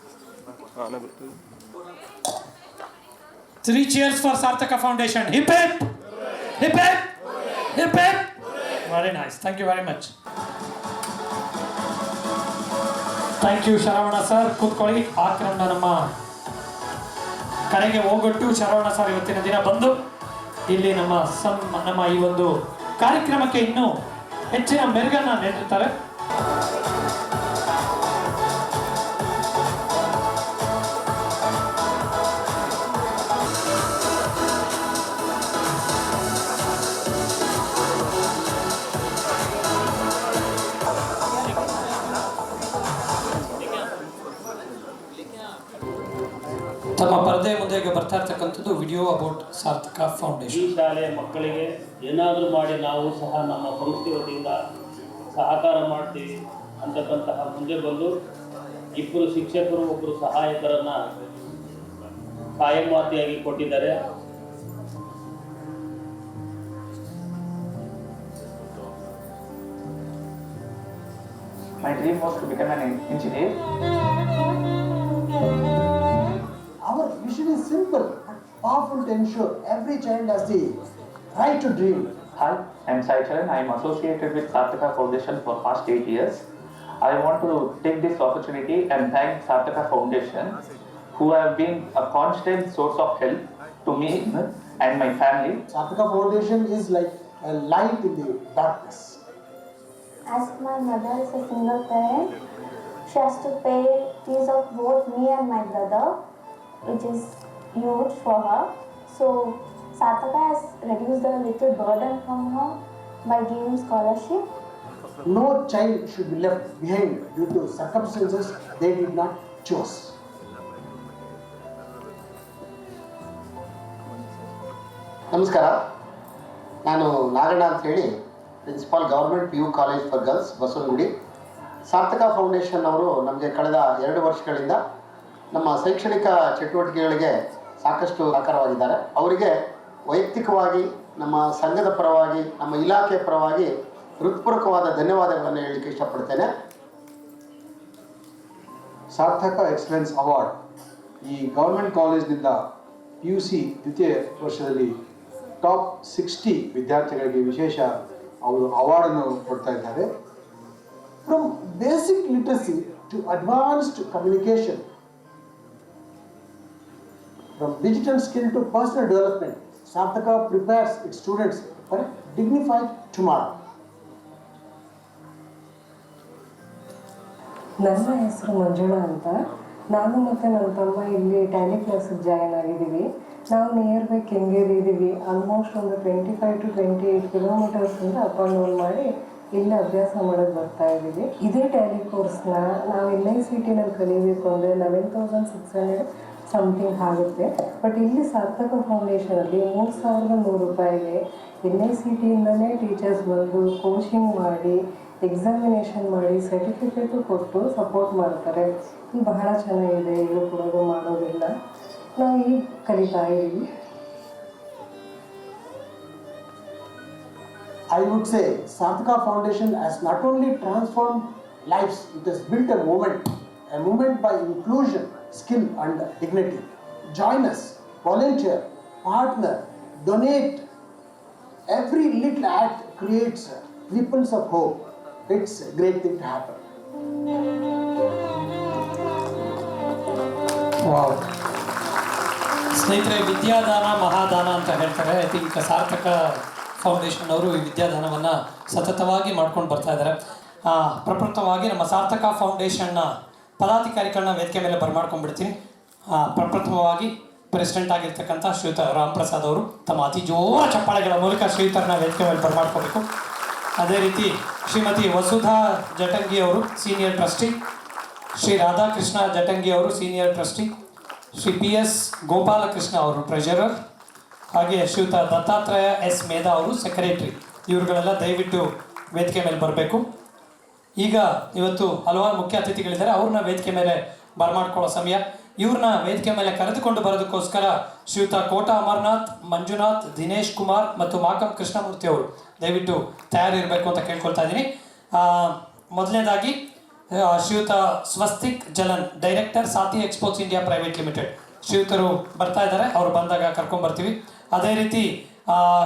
3 cheers for Sarthaka Foundation. Hip hip, hip hip, hip hip. Very nice. Thank you very much. Thank you Saravana sir. ಕೂತ್ಕೊಳ್ಳಿ. ಆಕ್ರಮಣ ನಮ್ಮ ಕಡೆಗೆ ಹೋಗೊಟ್ಟು Sharavana sir ಇವತ್ತಿನ ದಿನ ಬಂದು ಇಲ್ಲಿ ನಮ್ಮ ಈ ಒಂದು ಕಾರ್ಯಕ್ರಮಕ್ಕೆ ಇನ್ನೂ ಹೆಚ್ಚಿನ ಮೆರುಗನ್ನ ನೀಡುತ್ತಾರೆ. ತಮ್ಮ ಪರದೆ ಮುಂದೆಗೆ ಬರ್ತಾ ಇರ್ತಕ್ಕಂಥದ್ದು ವಿಡಿಯೋ ಅಬೌಟ್ ಸಾರ್ಥಕ ಫೌಂಡೇಶನ್. ಈ ಶಾಲೆಯ ಮಕ್ಕಳಿಗೆ ಏನಾದರೂ ಮಾಡಿ ನಾವು ಸಹ ನಮ್ಮ ಸಂಸ್ಥೆ ವತಿಯಿಂದ ಸಹಕಾರ ಮಾಡ್ತೀವಿ ಅಂತಕ್ಕಂತಹ ಮುಂದೆ ಬಂದು ಇಬ್ಬರು ಶಿಕ್ಷಕರು, ಒಬ್ಬರು ಸಹಾಯಕರನ್ನು ಕಾಯಮಾತಿಯಾಗಿ ಕೊಟ್ಟಿದ್ದಾರೆ. My dream was to become an engineer. Our mission is simple and powerful to ensure every child has the right to dream. Hi, I'm Sai Charan. I am associated with Sarthaka Foundation for past 8 years. I want to take this opportunity and thank Sarthaka Foundation, who have been a constant source of help to me and my family. Sarthaka Foundation is like a light in the darkness. As my mother is a single parent, she has to pay fees of both me and my brother, which is huge for her. So Sarthaka has reduced the little burden from her by giving scholarship. No child should be left behind due to circumstances they did not choose. ನಮಸ್ಕಾರ, ನಾನು ನಾಗಣ್ಣ ಅಂತ ಹೇಳಿ principal government PU college for girls Basavanagudi. ಸಾರ್ಥಕ foundation ಅವರು ನಮಗೆ ಕಳೆದ 2 ವರ್ಷಗಳಿಂದ ನಮ್ಮ ಶೈಕ್ಷಣಿಕ ಚಟುವಟಿಕೆಗಳಿಗೆ ಸಾಕಷ್ಟು ಸಹಕಾರವಾಗಿದ್ದಾರೆ. ಅವರಿಗೆ ವೈಯಕ್ತಿಕವಾಗಿ, ನಮ್ಮ ಸಂಘದ ಪರವಾಗಿ, ನಮ್ಮ ಇಲಾಖೆ ಪರವಾಗಿ ಹೃತ್ಪೂರ್ವಕವಾದ ಧನ್ಯವಾದಗಳನ್ನು ಹೇಳಲಿಕ್ಕೆ ಇಷ್ಟಪಡ್ತೇನೆ. ಸಾರ್ಥಕ ಎಕ್ಸಲೆನ್ಸ್ ಅವಾರ್ಡ್ ಈ ಗೌರ್ಮೆಂಟ್ ಕಾಲೇಜ್ನಿಂದ PUC ದ್ವಿತೀಯ ವರ್ಷದಲ್ಲಿ ಟಾಪ್ 60 ವಿದ್ಯಾರ್ಥಿಗಳಿಗೆ ವಿಶೇಷ ಅವರು ಅವಾರ್ಡನ್ನು ಕೊಡ್ತಾ ಇದ್ದಾರೆ. From basic literacy to advanced communication, from digital skill to personal development, Sarthaka prepares its students for a dignified tomorrow. ನನ್ನ ಹೆಸರು ಮಂಜುಳಾ ಅಂತ. ನಾನು ಮತ್ತು ನನ್ನ ತಮ್ಮ ಇಲ್ಲಿ ಟ್ಯಾಲಿ ಕ್ಲಾಸಿಗೆ ಜಾಯಿನ್ ಆಗಿದ್ದೀವಿ. ನಾವು ನಿಯರ್ ಬೈ ಕೆಂಗೇರಿ ಇದ್ದೀವಿ. ಆಲ್ಮೋಸ್ಟ್ ಒಂದು 25 to 28 ಕಿಲೋಮೀಟರ್ಸಿಂದ ಅಪ್ ಆ್ಯಂಡ್ ಡೌನ್ ಮಾಡಿ ಇಲ್ಲೇ ಅಭ್ಯಾಸ ಮಾಡೋಕ್ಕೆ ಬರ್ತಾ ಇದ್ದೀವಿ. ಇದೇ ಟ್ಯಾಲಿ ಕೋರ್ಸ್ನ ನಾವು NICTನಲ್ಲಿ ಕಲಿಬೇಕು ಅಂದರೆ 11,600 ಸಮಥಿಂಗ್ ಆಗುತ್ತೆ. ಬಟ್ ಇಲ್ಲಿ ಸಾರ್ಥಕ ಫೌಂಡೇಶನಲ್ಲಿ 3,100 ರೂಪಾಯಿಗೆ NICTಯಿಂದನೇ ಟೀಚರ್ಸ್ ಬಂದು ಕೋಚಿಂಗ್ ಮಾಡಿ ಎಕ್ಸಾಮಿನೇಷನ್ ಮಾಡಿ ಸರ್ಟಿಫಿಕೇಟು ಕೊಟ್ಟು ಸಪೋರ್ಟ್ ಮಾಡ್ತಾರೆ. ಇದು ಬಹಳ ಚೆನ್ನಾಗಿದೆ. ಹೇಳ್ಕೊಡೋದು ಮಾಡೋದಿಲ್ಲ. ನಾವು ಈಗ ಕಲಿತಾ ಇದ್ದೀವಿ. I would say Sarthaka Foundation has not only transformed lives, it has built a movement by inclusion, skill and dignity. Join us, volunteer, partner, donate. Every little act creates ripples of hope. It's a great thing to happen. Wow. ಸ್ನೇಹಿತರೆ, ವಿದ್ಯಾದಾನ ಮಹಾದಾನ ಅಂತ ಹೇಳ್ತಾರೆ. I think ಸಾರ್ಥಕ foundation ಅವರು ಈ ವಿದ್ಯಾದಾನವನ್ನು ಸತತವಾಗಿ ಮಾಡ್ಕೊಂಡು ಬರ್ತಾ ಇದ್ದಾರೆ. ಪ್ರಪ್ರಥಮವಾಗಿ ನಮ್ಮ ಸಾರ್ಥಕ ಫೌಂಡೇಶನ್ನ ಪದಾಧಿಕಾರಿಗಳನ್ನ ವೇದಿಕೆ ಮೇಲೆ ಬರಮಾಡ್ಕೊಂಡ್ಬಿಡ್ತೀನಿ. ಪ್ರಪ್ರಥಮವಾಗಿ ಪ್ರೆಸಿಡೆಂಟ್ ಆಗಿರ್ತಕ್ಕಂಥ ಶ್ರೀಯುತ ರಾಮ್ ಪ್ರಸಾದ್ ಅವರು ತಮ್ಮ ಅತಿ ಜೋರ ಚಪ್ಪಾಳೆಗಳ ಮೂಲಕ ಶ್ರೀಯುತರನ್ನ ವೇದಿಕೆ ಮೇಲೆ ಬರಮಾಡ್ಕೋಬೇಕು. ಅದೇ ರೀತಿ ಶ್ರೀಮತಿ ವಸುಧಾ ಜಟಂಗಿ ಅವರು ಸೀನಿಯರ್ ಟ್ರಸ್ಟಿ, ಶ್ರೀ ರಾಧಾಕೃಷ್ಣ ಜಟಂಗಿ ಅವರು senior trustee, Shri PS Gopalakrishna ಅವರು ಟ್ರೆಜರರ್, ಹಾಗೆ ಶ್ರೀಯುತ ದತ್ತಾತ್ರೇಯ S ಮೇಧಾ ಅವರು ಸೆಕ್ರೆಟರಿ. ಇವರುಗಳೆಲ್ಲ ದಯವಿಟ್ಟು ವೇದಿಕೆ ಮೇಲೆ ಬರಬೇಕು. ಈಗ ಇವತ್ತು ಹಲವಾರು ಮುಖ್ಯ ಅತಿಥಿಗಳಿದ್ದಾರೆ. ಅವ್ರನ್ನ ವೇದಿಕೆ ಮೇಲೆ ಬರಮಾಡ್ಕೊಳ್ಳೋ ಸಮಯ. ಇವ್ರನ್ನ ವೇದಿಕೆ ಮೇಲೆ ಕರೆದುಕೊಂಡು ಬರೋದಕ್ಕೋಸ್ಕರ ಶ್ರೀಯುತ ಕೋಟ ಅಮರನಾಥ್, ಮಂಜುನಾಥ್, ದಿನೇಶ್ ಕುಮಾರ್ ಮತ್ತು ಮಾಕಂ ಕೃಷ್ಣಮೂರ್ತಿ ಅವರು ದಯವಿಟ್ಟು ತಯಾರಿರಬೇಕು ಅಂತ ಕೇಳ್ಕೊಳ್ತಾ ಇದ್ದೀನಿ. ಮೊದಲನೇದಾಗಿ Shriyuta Swastik Jalan, director Saathi exports India private limited, ಶ್ರೀಯುತರು ಬರ್ತಾ ಇದ್ದಾರೆ. ಅವರು ಬಂದಾಗ ಕರ್ಕೊಂಡ್ಬರ್ತೀವಿ. ಅದೇ ರೀತಿ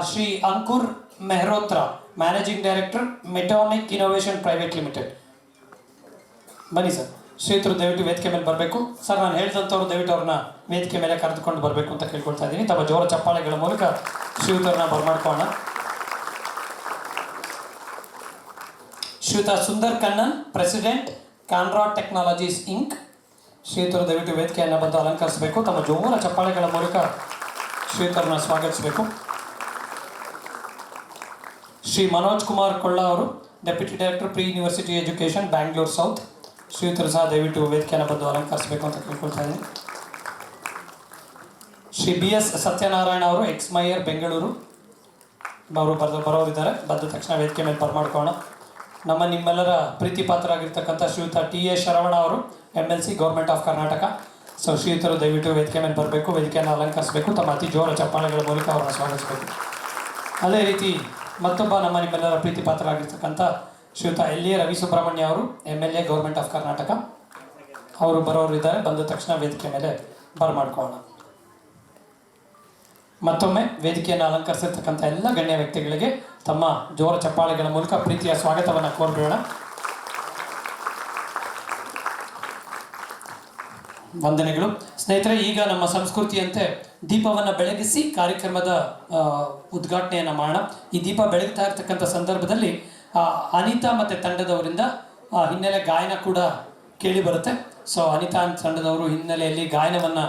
Shri Ankur Mehrotra, managing director Metanic innovation private limited. ಬನ್ನಿ ಸರ್. ಶ್ರೀಯುತರು ದಯವಿಟ್ಟು ವೇದಿಕೆ ಮೇಲೆ ಬರಬೇಕು. ಸರ್, ನಾನು ಹೇಳಿದಂಥವ್ರು ದಯವಿಟ್ಟು ಅವ್ರನ್ನ ವೇದಿಕೆ ಮೇಲೆ ಕರೆದುಕೊಂಡು ಬರಬೇಕು ಅಂತ ಕೇಳ್ಕೊಳ್ತಾ ಇದ್ದೀನಿ. ತಮ್ಮ ಜೋರ ಚಪ್ಪಾಳೆಗಳ ಮೂಲಕ ಶ್ರೀಯುತರನ್ನ ಬರಮಾಡ್ಕೊಳ್ಳೋಣ. Shriyuta Sundar Kannan, president Conra technologies Inc. ಶ್ರೀಯುತರು ದಯವಿಟ್ಟು ವೇದಿಕೆಯನ್ನು ಬಂದು ಅಲಂಕರಿಸಬೇಕು. ತಮ್ಮ ಜೋರ ಚಪ್ಪಾಳೆಗಳ ಮೂಲಕ ಶ್ರೀಯುತರನ್ನ ಸ್ವಾಗತಿಸಬೇಕು. ಶ್ರೀ ಮನೋಜ್ ಕುಮಾರ್ ಕೊಳ್ಳ ಅವರು, deputy director pre university education, Bangalore South. ಶ್ರೀಯುತರು ಸಹ ದಯವಿಟ್ಟು ವೇದಿಕೆಯನ್ನು ಬಂದು ಅಲಂಕರಿಸಬೇಕು ಅಂತ ಕೇಳ್ಕೊಳ್ತಾ ಇದ್ದೀನಿ. ಶ್ರೀ BS ಸತ್ಯನಾರಾಯಣ ಅವರು, ಎಕ್ಸ್ಮೈಯರ್, ಬೆಂಗಳೂರು. ಅವರು ಬರೋರಿದ್ದಾರೆ. ಬಂದ ತಕ್ಷಣ ವೇದಿಕೆ ಮೇಲೆ ಬರಮಾಡ್ಕೊಳ್ಳೋಣ. ನಿಮ್ಮೆಲ್ಲರ ಪ್ರೀತಿ ಪಾತ್ರರಾಗಿರ್ತಕ್ಕಂಥ ಶ್ರೀಯುತ TA ಶರವಣ ಅವರು, MLC, government of Karnataka. So ಶ್ರೀಯುತರು ದಯವಿಟ್ಟು ವೇದಿಕೆ ಮೇಲೆ ಬರಬೇಕು, ವೇದಿಕೆಯನ್ನು ಅಲಂಕರಿಸಬೇಕು. ತಮ್ಮ ಅತಿ ಜೋರ ಚಪ್ಪಾಳೆಗಳ ಮೂಲಕ ಅವರನ್ನು ಸ್ವಾಗತಿಸಬೇಕು. ಅದೇ ರೀತಿ ಮತ್ತೊಬ್ಬ ನಿಮ್ಮೆಲ್ಲರ ಪ್ರೀತಿ ಪಾತ್ರರಾಗಿರ್ತಕ್ಕಂಥ ಶ್ರೀಯುತ LA ರವಿ ಸುಬ್ರಹ್ಮಣ್ಯ ಅವರು, MLA, ಗೌರ್ಮೆಂಟ್ ಆಫ್ ಕರ್ನಾಟಕ. ಅವರು ಬರೋರಿದ್ದಾರೆ. ಬಂದ ತಕ್ಷಣ ವೇದಿಕೆ ಮೇಲೆ ಬರಮಾಡ್ಕೊಳ್ಳೋಣ. ಮತ್ತೊಮ್ಮೆ ವೇದಿಕೆಯನ್ನು ಅಲಂಕರಿಸಿರ್ತಕ್ಕಂಥ ಎಲ್ಲ ಗಣ್ಯ ವ್ಯಕ್ತಿಗಳಿಗೆ ತಮ್ಮ ಜೋರ ಚಪ್ಪಾಳೆಗಳ ಮೂಲಕ ಪ್ರೀತಿಯ ಸ್ವಾಗತವನ್ನು ಕೋರ್ಬಿಡೋಣ. ವಂದನೆಗಳು. ಸ್ನೇಹಿತರೆ, ಈಗ ನಮ್ಮ ಸಂಸ್ಕೃತಿಯಂತೆ ದೀಪವನ್ನು ಬೆಳಗಿಸಿ ಕಾರ್ಯಕ್ರಮದ ಉದ್ಘಾಟನೆಯನ್ನು ಮಾಡೋಣ. ಈ ದೀಪ ಬೆಳಗ್ತಾ ಇರ್ತಕ್ಕಂಥ ಸಂದರ್ಭದಲ್ಲಿ ಅನಿತಾ ಮತ್ತು ತಂಡದವರಿಂದ ಹಿನ್ನೆಲೆ ಗಾಯನ ಕೂಡ ಕೇಳಿ ಬರುತ್ತೆ. ಸೊ ಅನಿತಾ ತಂಡದವರು ಹಿನ್ನೆಲೆಯಲ್ಲಿ ಗಾಯನವನ್ನು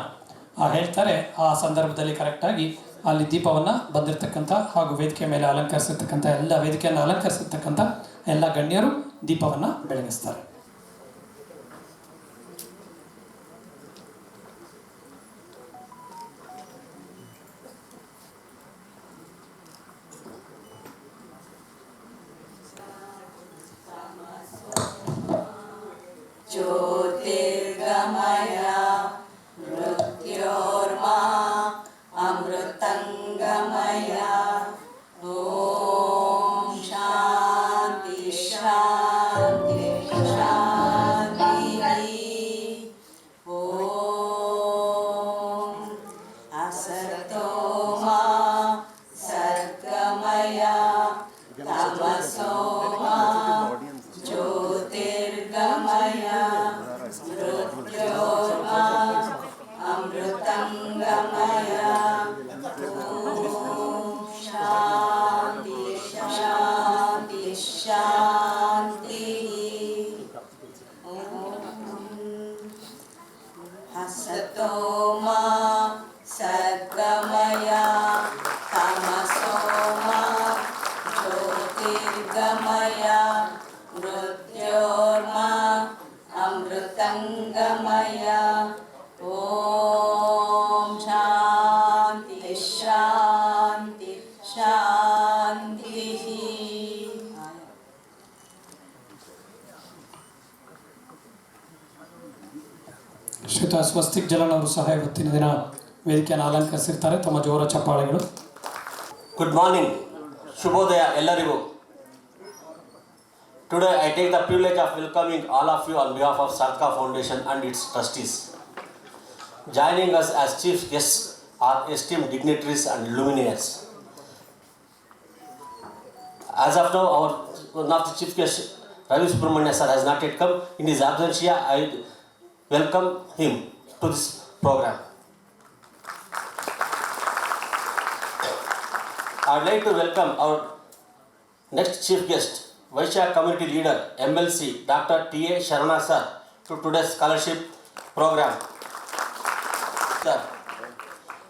ಹೇಳ್ತಾರೆ. ಆ ಸಂದರ್ಭದಲ್ಲಿ ಕರೆಕ್ಟಾಗಿ ಅಲ್ಲಿ ದೀಪವನ್ನು ಬಂದಿರತಕ್ಕಂಥ ಹಾಗೂ ವೇದಿಕೆ ಮೇಲೆ ಅಲಂಕರಿಸಿರ್ತಕ್ಕಂಥ ವೇದಿಕೆಯನ್ನು ಅಲಂಕರಿಸಿರ್ತಕ್ಕಂಥ ಎಲ್ಲ ಗಣ್ಯರು ದೀಪವನ್ನು ಬೆಳಗಿಸ್ತಾರೆ. ಜ್ಯೋತಿರ್ಗಮಯ ಮೃತ್ಯೋರ್ಮಾ ಅಮೃತಂಗಮಯ. ಓಂ ಶಾಂತಿ ಶಾಂತಿ ಶಾಂತಿ. ಸತ್ತೋಮ ಸದ್ಗಮಯ ತಮಸೋಮ ಜ್ಯೋತಿರ್ಗಮಯ ಮೃತ್ಯೋರ್ಮ ಅಮೃತಂಗಮಯ ಓಂ ಶಾಂತಿ ಶಾಂತಿ ಶಾಂತಿ. ಶ್ರೀಯುತ ಸ್ವಸ್ತಿಕ್ ಜಲನ್ ಅವರು ಸಹ ಇವತ್ತಿನ ದಿನ ವೇದಿಕೆಯನ್ನು ಅಲಂಕರಿಸಿರ್ತಾರೆ. ತಮ್ಮ ಜೋರ ಚಪ್ಪಾಳೆಗಳು. ಗುಡ್ ಮಾರ್ನಿಂಗ್, ಶುಭೋದಯ ಎಲ್ಲರಿಗೂ. Today I take the privilege of welcoming all of you on behalf of Sarthaka Foundation and its trustees. Joining us as chief guests are esteemed dignitaries and luminaries. As of now, one of the chief guests, Ravi Subramanya sir, has not yet come. In his absence, I welcome him to this program. I would like to welcome our next chief guest, Vaishya Community Leader, MLC, Dr. T.A. Sharana sir, to today's scholarship program. Sir,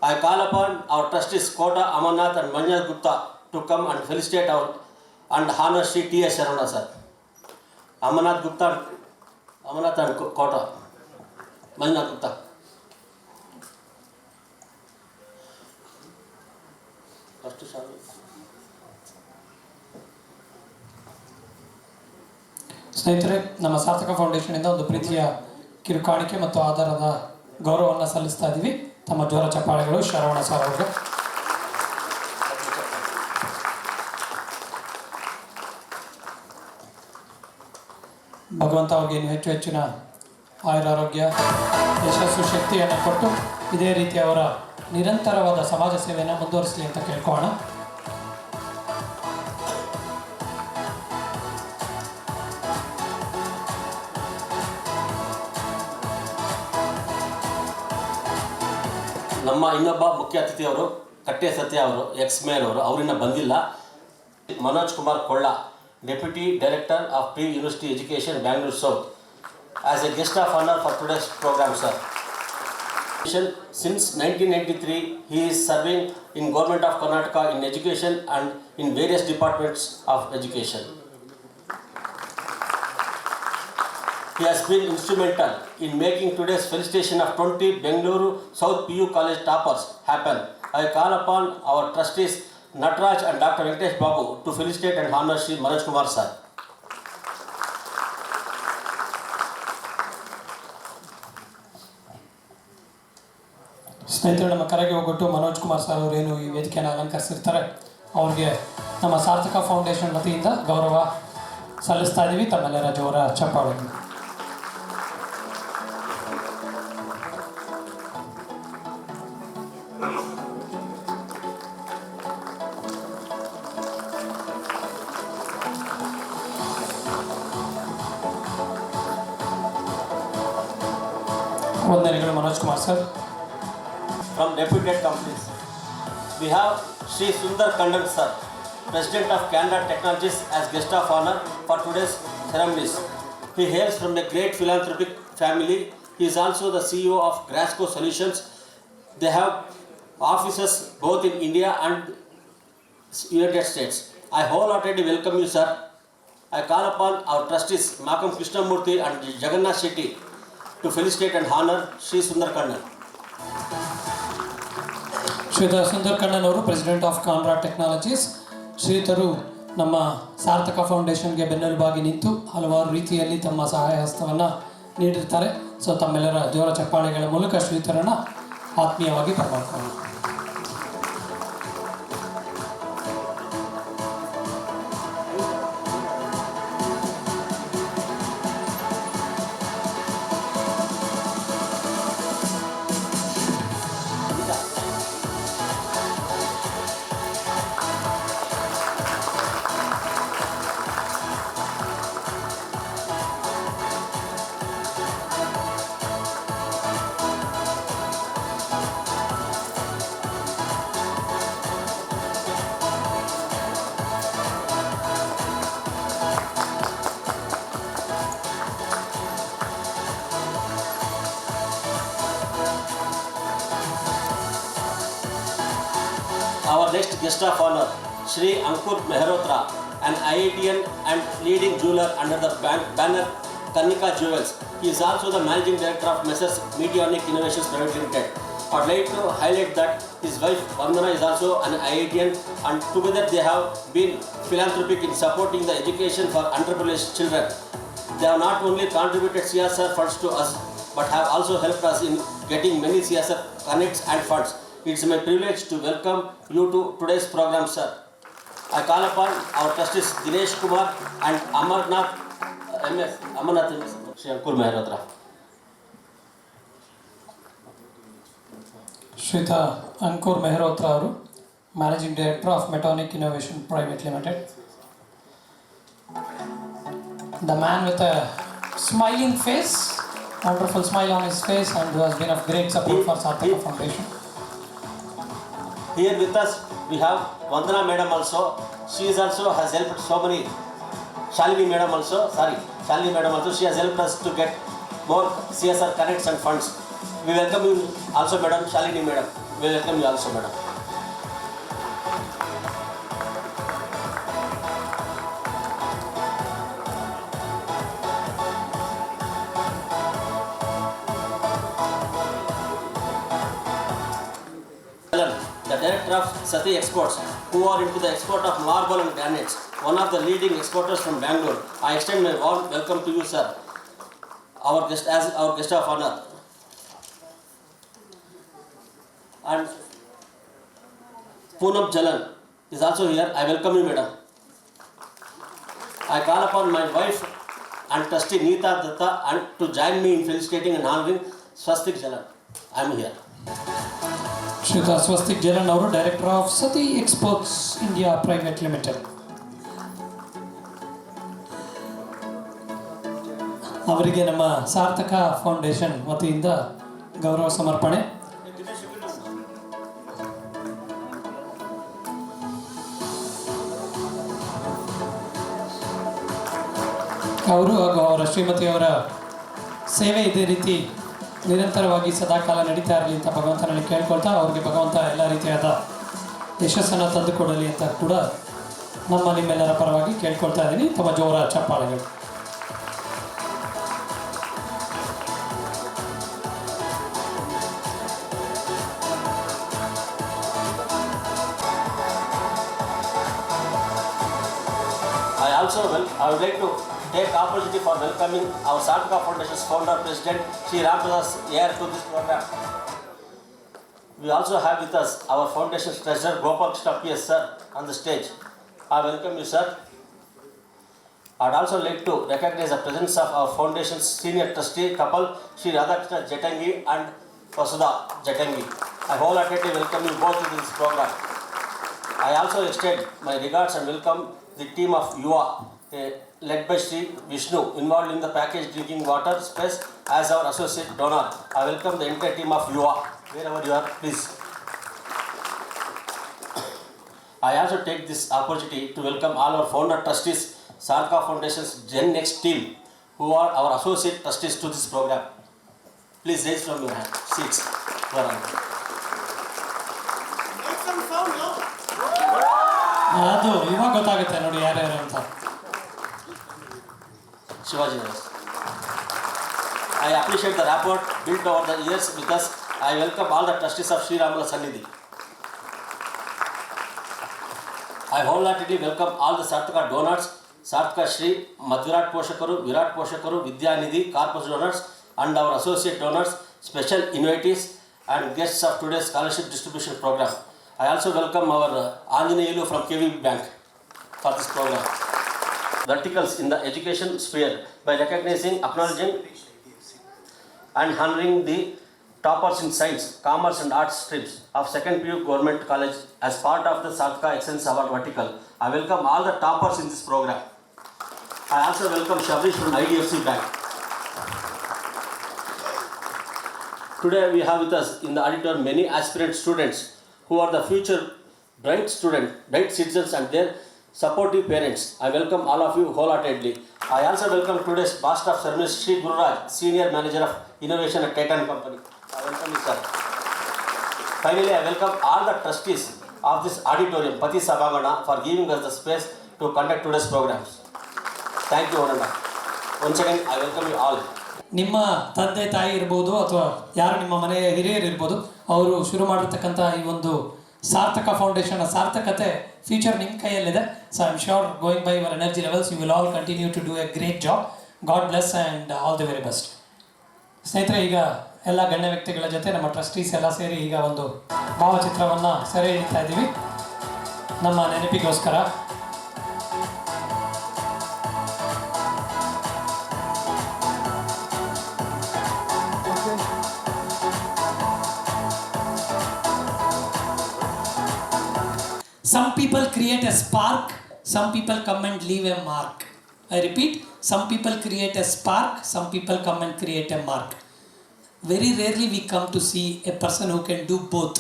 I call upon our trustees Kota Amarnath and Manjal Gupta to come and felicitate our and honor Shri T.A. Sharana sir. Amarnath Gupta, Amarnath and Kota, Manjal Gupta. First sir. ಸ್ನೇಹಿತರೆ, ನಮ್ಮ ಸಾರ್ಥಕ ಫೌಂಡೇಶನಿಂದ ಒಂದು ಪ್ರೀತಿಯ ಕಿರುಕಾಣಿಕೆ ಮತ್ತು ಆಧಾರದ ಗೌರವವನ್ನು ಸಲ್ಲಿಸ್ತಾ ಇದ್ದೀವಿ. ತಮ್ಮ ಜೋರ ಚಪ್ಪಾಳೆಗಳು ಶರವಣ ಸರ್ ಅವರಿಗೆ. ಭಗವಂತ ಅವ್ರಿಗೆ ಇನ್ನು ಹೆಚ್ಚು ಹೆಚ್ಚಿನ ಆಯುರಾರೋಗ್ಯ, ಯಶಸ್ಸು, ಶಕ್ತಿಯನ್ನು ಕೊಟ್ಟು ಇದೇ ರೀತಿ ಅವರ ನಿರಂತರವಾದ ಸಮಾಜ ಸೇವೆಯನ್ನು ಮುಂದುವರಿಸಲಿ ಅಂತ ಕೇಳ್ಕೊಳ್ಳೋಣ. ನಮ್ಮ ಇನ್ನೊಬ್ಬ ಮುಖ್ಯ ಅತಿಥಿಯವರು ಕಟ್ಟೆ ಸತ್ಯ ಅವರು, ಎಕ್ಸ್ ಮೇಯರ್ ಅವರು, ಅವರಿನ್ನ ಬಂದಿಲ್ಲ. Manoj Kumar Kolla, deputy director of pre university education, Bangalore south, as a guest of honour for today's programme sir. Since 1993, he is serving in Government of Karnataka in education and in various departments of education. He has been instrumental in making today's felicitation of 20 Bengaluru South PU College toppers happen. I call upon our trustees Natraj and Dr. Venkatesh Babu to felicitate and honor Shri Manoj Kumar sir. ಸ್ನೇಹಿತರೆ, ನಮ್ಮ ಕರೆಗೆ ಹೋಗ್ಬಿಟ್ಟು Manoj Kumar sir ಅವರೇನು ಈ ವೇದಿಕೆಯನ್ನು ಅಲಂಕರಿಸಿರ್ತಾರೆ, ಅವ್ರಿಗೆ ನಮ್ಮ ಸಾರ್ಥಕ ಫೌಂಡೇಶನ್ ವತಿಯಿಂದ ಗೌರವ ಸಲ್ಲಿಸ್ತಾ ಇದ್ದೀವಿ. ತಮ್ಮೆಲ್ಲರ ಜೋರ ಚಪ್ಪಾಳೆಗಳು. ವಂದನೆಗಳು Manoj Kumar sir. From deputed companies, we have Shri Sundar Kandan sir, President of Canada Technologies, as guest of honor for today's ceremonies. He hails from a great philanthropic family. He is also the CEO of Grasco Solutions. They have offices both in India and United States. I wholeheartedly welcome you, sir. I call upon our trustees Makam Krishnamurthy and Jagannath Shetty to felicitate and honor Shri Sundar Kandan. ಶ್ರೀಯುತ ಸುಂದರ್ ಕಣ್ಣನ್ ಅವರು, president of ಕಾನ್ರಾ technologies. ಶ್ರೀಯುತರು ನಮ್ಮ ಸಾರ್ಥಕ ಫೌಂಡೇಶನ್ಗೆ ಬೆನ್ನೆಲುಬಾಗಿ ನಿಂತು ಹಲವಾರು ರೀತಿಯಲ್ಲಿ ತಮ್ಮ ಸಹಾಯ ಹಸ್ತವನ್ನು ನೀಡಿರ್ತಾರೆ. ಸೊ ತಮ್ಮೆಲ್ಲರ ಜೋರ ಚಪ್ಪಾಳೆಗಳ ಮೂಲಕ ಶ್ರೀಯುತರನ್ನು ಆತ್ಮೀಯವಾಗಿ ಬರಮಾಡ್ಕೊಳ್ಳೋಣ. Our next guest of honor, Shri Ankur Mehrotra, an IITian and leading jeweler under the banner Karnika Jewels. He is also the managing director of Messrs. Medionic Innovations Private Limited. I would like to highlight that his wife Vandana is also an IITian, and together they have been philanthropic in supporting the education for underprivileged children. They have not only contributed CSR funds to us, but have also helped us in getting many CSR connects and funds. It's my privilege to welcome you to today's program, sir. I call upon our trustees Dinesh Kumar and Amarnath Shri Ankur Mehrotra. ಶ್ರೀಯುತ ಅಂಕುರ್ ಮೆಹ್ರೋತ್ರ ಅವರು managing director of Metanic innovation private limited. The man with a smiling face, wonderful smile on his face, and who has been of great support for Sarthaka Foundation. Here with us we have Vandana Madam also. She is also has helped so many. Shalini Madam also. She has helped us to get more CSR connects and funds. We welcome you also, Madam. Shalini Madam. We welcome you also, Madam. The director of Sati Exports, who are into the export of marble and granites, one of the leading exporters from Bangalore. I extend my warm welcome to you, sir, our guest of honor. And Poonam Jalan is also here. I welcome you, madam. I call upon my wife and trustee Neeta Datta and to join me in felicitating and honoring Swastik Jalan. I am here. ಶ್ರೀಯುತ ಸ್ವಸ್ತಿಕ್ ಜಲನ್ ಅವರು director of ಸತಿ exports India private limited. ಅವರಿಗೆ ನಮ್ಮ ಸಾರ್ಥಕ foundation ವತಿಯಿಂದ ಗೌರವ ಸಮರ್ಪಣೆ. ಅವರು ಹಾಗೂ ಅವರ ಶ್ರೀಮತಿಯವರ ಸೇವೆ ಇದೇ ರೀತಿ ನಿರಂತರವಾಗಿ ಸದಾಕಾಲ ನಡೀತಾ ಇರಲಿ ಅಂತ ಭಗವಂತನಲ್ಲಿ ಕೇಳ್ಕೊಳ್ತಾ, ಅವ್ರಿಗೆ ಭಗವಂತ ಎಲ್ಲ ರೀತಿಯಾದ ಯಶಸ್ಸನ್ನು ತಂದುಕೊಡಲಿ ಅಂತ ಕೂಡ ನಿಮ್ಮೆಲ್ಲರ ಪರವಾಗಿ ಕೇಳ್ಕೊಳ್ತಾ ಇದ್ದೀನಿ. ತುಂಬ ಜೋರ ಚಪ್ಪಾಳೆಗಳು. I would like to take opportunity for welcoming our Sarthaka Foundation's founder, President Shri Ramdas here to this program. We also have with us our foundation's treasurer Gopal Krishna PS sir on the stage. I welcome you, sir. I would also like to recognize the presence of our foundation's senior trustee couple, Shri Radhakrishna Jatangi and Vasudha Jatangi. I wholeheartedly welcome you both to this program. I also extend my regards and welcome the team of Yuva, led by Sri Vishnu, involved in the packaged drinking water space as our associate donor. I welcome the entire team of Yuva, wherever you are, please. I also take this opportunity to welcome all our founder trustees, Sarthaka Foundation's Gen Next team, who are our associate trustees to this program. Please raise from your seats. ಅದು ಇವಾಗ ಗೊತ್ತಾಗುತ್ತೆ ನೋಡಿ ಯಾರ್ಯಾರು ಅಂತ. Shivaji Nagar. I appreciate the rapport built over the years with us. I welcome all the trustees of Sri Ramala Sannidhi. I wholeheartedly welcome all the Sarthaka donors, Sarthaka Shri, Madhvirat Poshakaru, Virat Poshakaru, Vidya Nidhi, corpus donors and our associate donors, special invitees and guests of today's scholarship distribution program. I also welcome our Anjaneyulu from KV Bank for this program. Verticals in the education sphere by recognizing, acknowledging and honoring the toppers in science, commerce and arts streams of 2nd PU Government College as part of the Sarthaka Excellence Award vertical. I welcome all the toppers in this program. I also welcome Shabrish from IDFC Bank. Today we have with us in the auditorium many aspirant students who are the future bright citizens and their supportive parents. I welcome all of you wholeheartedly. I also welcome today's Master of Ceremonies Sri Gururaj, Senior Manager of Innovation at Titan Company. I welcome you, sir. Finally, I welcome all the trustees of this auditorium, Pati Sabhagana, for giving us the space to conduct today's programs. Thank you, Ananda. Once again, I welcome you all. ನಿಮ್ಮ ತಂದೆ ತಾಯಿ ಇರ್ಬೋದು ಅಥವಾ ಯಾರು ನಿಮ್ಮ ಮನೆಯ ಹಿರಿಯರು ಇರ್ಬೋದು, ಅವರು ಶುರು ಮಾಡಿರ್ತಕ್ಕಂಥ ಈ ಒಂದು ಸಾರ್ಥಕ ಫೌಂಡೇಶನ್ ಸಾರ್ಥಕತೆ ಫ್ಯೂಚರ್ ನಿಮ್ಮ ಕೈಯಲ್ಲಿದೆ. So I am sure going by your energy levels you will all continue to do a great job. God bless and all the very best. ಸ್ನೇಹಿತರೆ, ಈಗ ಎಲ್ಲ ಗಣ್ಯ ವ್ಯಕ್ತಿಗಳ ಜೊತೆ ನಮ್ಮ ಟ್ರಸ್ಟೀಸ್ ಎಲ್ಲ ಸೇರಿ ಈಗ ಒಂದು ಭಾವಚಿತ್ರವನ್ನು ಸೆರೆ ಹಿಡಿತಾ ಇದ್ದೀವಿ ನಮ್ಮ ನೆನಪಿಗೋಸ್ಕರ. Some people create a spark, some people come and leave a mark. I repeat, some people create a spark, some people come and create a mark. Very rarely we come to see a person who can do both,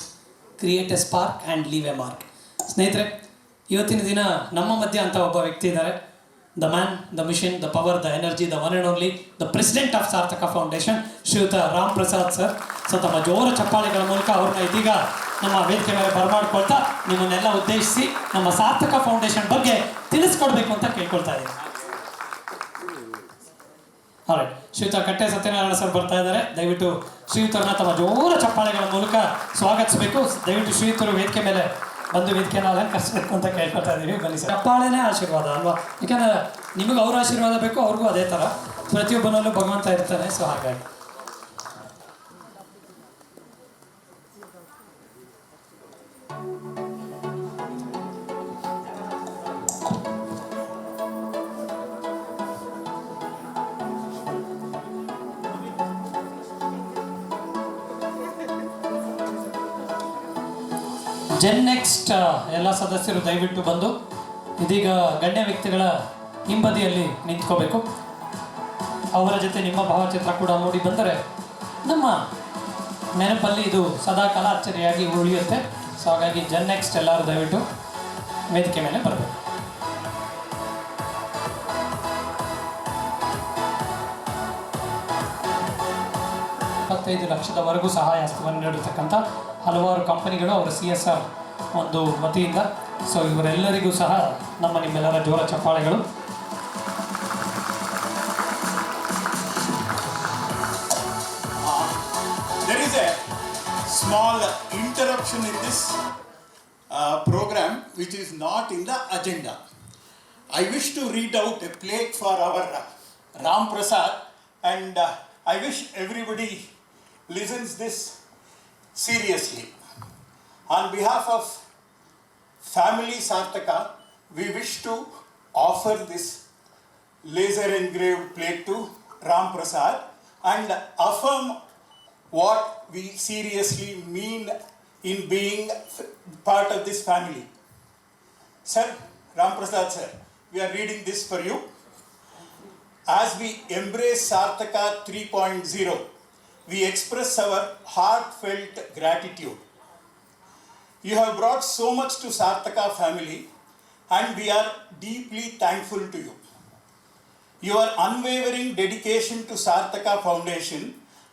create a spark and leave a mark. ಸ್ನೇಹಿತರೆ, ಇವತ್ತಿನ ದಿನ ನಮ್ಮ ಮಧ್ಯೆ ಅಂತ ಒಬ್ಬ ವ್ಯಕ್ತಿ ಇದ್ದಾರೆ. The man, the mission, the power, the energy, the one and only, the president of Sarthaka foundation, Shriyuta Ram Prasad sir. So ತಮ್ಮ ಜೋರ ಚಪ್ಪಾಳೆಗಳ ಮೂಲಕ ಅವ್ರನ್ನ ಇದೀಗ ನಮ್ಮ ವೇದಿಕೆ ಮೇಲೆ ಬರಮಾಡ್ಕೊಳ್ತಾ ನಿಮ್ಮನ್ನೆಲ್ಲ ಉದ್ದೇಶಿಸಿ ನಮ್ಮ ಸಾರ್ಥಕ ಫೌಂಡೇಶನ್ ಬಗ್ಗೆ ತಿಳಿಸ್ಕೊಡ್ಬೇಕು ಅಂತ ಕೇಳ್ಕೊಳ್ತಾ ಇದ್ದೀನಿ. ರೈಟ್, ಶ್ರೀಯುತ ಕಟ್ಟೆ ಸತ್ಯನಾರಾಯಣ ಸರ್ ಬರ್ತಾ ಇದ್ದಾರೆ. ದಯವಿಟ್ಟು ಶ್ರೀಯುತರನ್ನ ತಮ್ಮ ಜೋರ ಚಪ್ಪಾಳೆಗಳ ಮೂಲಕ ಸ್ವಾಗತಿಸಬೇಕು. ದಯವಿಟ್ಟು ಶ್ರೀಯುತರು ವೇದಿಕೆ ಮೇಲೆ ಬಂದು ವೇದಿಕೆಯನ್ನು ಅಲಂಕರಿಸಬೇಕು ಅಂತ ಕೇಳ್ಕೊಳ್ತಾ ಇದ್ದೀವಿ. ಬನ್ನಿ ಸರ್. ಚಪ್ಪಾಳೆನೇ ಆಶೀರ್ವಾದ ಅಲ್ವಾ? ಯಾಕಂದರೆ ನಿಮಗೆ ಅವ್ರ ಆಶೀರ್ವಾದ ಬೇಕು, ಅವ್ರಿಗೂ ಅದೇ ಥರ. ಪ್ರತಿಯೊಬ್ಬನಲ್ಲೂ ಭಗವಂತ ಇರ್ತಾನೆ. ಸೊ ಹಾಗಾಗಿ ಜೆನ್ ನೆಕ್ಸ್ಟ್ ಎಲ್ಲ ಸದಸ್ಯರು ದಯವಿಟ್ಟು ಬಂದು ಇದೀಗ ಗಣ್ಯ ವ್ಯಕ್ತಿಗಳ ಹಿಂಬದಿಯಲ್ಲಿ ನಿಂತ್ಕೋಬೇಕು. ಅವರ ಜೊತೆ ನಿಮ್ಮ ಭಾವಚಿತ್ರ ಕೂಡ ಮೂಡಿ ಬಂದರೆ ನಮ್ಮ ನೆನಪಲ್ಲಿ ಇದು ಸದಾ ಕಾಲ ಅಚ್ಚರಿಯಾಗಿ ಉಳಿಯುತ್ತೆ. ಸೊ ಹಾಗಾಗಿ ಜೆನ್ ನೆಕ್ಸ್ಟ್ ಎಲ್ಲರೂ ದಯವಿಟ್ಟು ವೇದಿಕೆ ಮೇಲೆ ಬರಬೇಕು. 25 ಲಕ್ಷದವರೆಗೂ ಸಹಾಯ ಹಸ್ತವನ್ನು ನೀಡಿರ್ತಕ್ಕಂಥ ಹಲವಾರು ಕಂಪನಿಗಳು ಅವರ CSR ಒಂದು ವತಿಯಿಂದ. ಸೊ ಇವರೆಲ್ಲರಿಗೂ ಸಹ ನಿಮ್ಮೆಲ್ಲರ ಜೋರ ಚಪ್ಪಾಳೆಗಳು. There is a small interruption in this program which is not in the agenda. I wish to read out a plaque for our Ram Prasad, and I wish everybody listens this seriously. On behalf of family Sarthaka, we wish to offer this laser engraved plate to Ram Prasad and affirm what we seriously mean in being part of this family. Sir, Ram Prasad sir, we are reading this for you. As we embrace Sarthaka 3.0, we express our heartfelt gratitude. You have brought so much to Sarthaka family, and we are deeply thankful to you. Your unwavering dedication to Sarthaka Foundation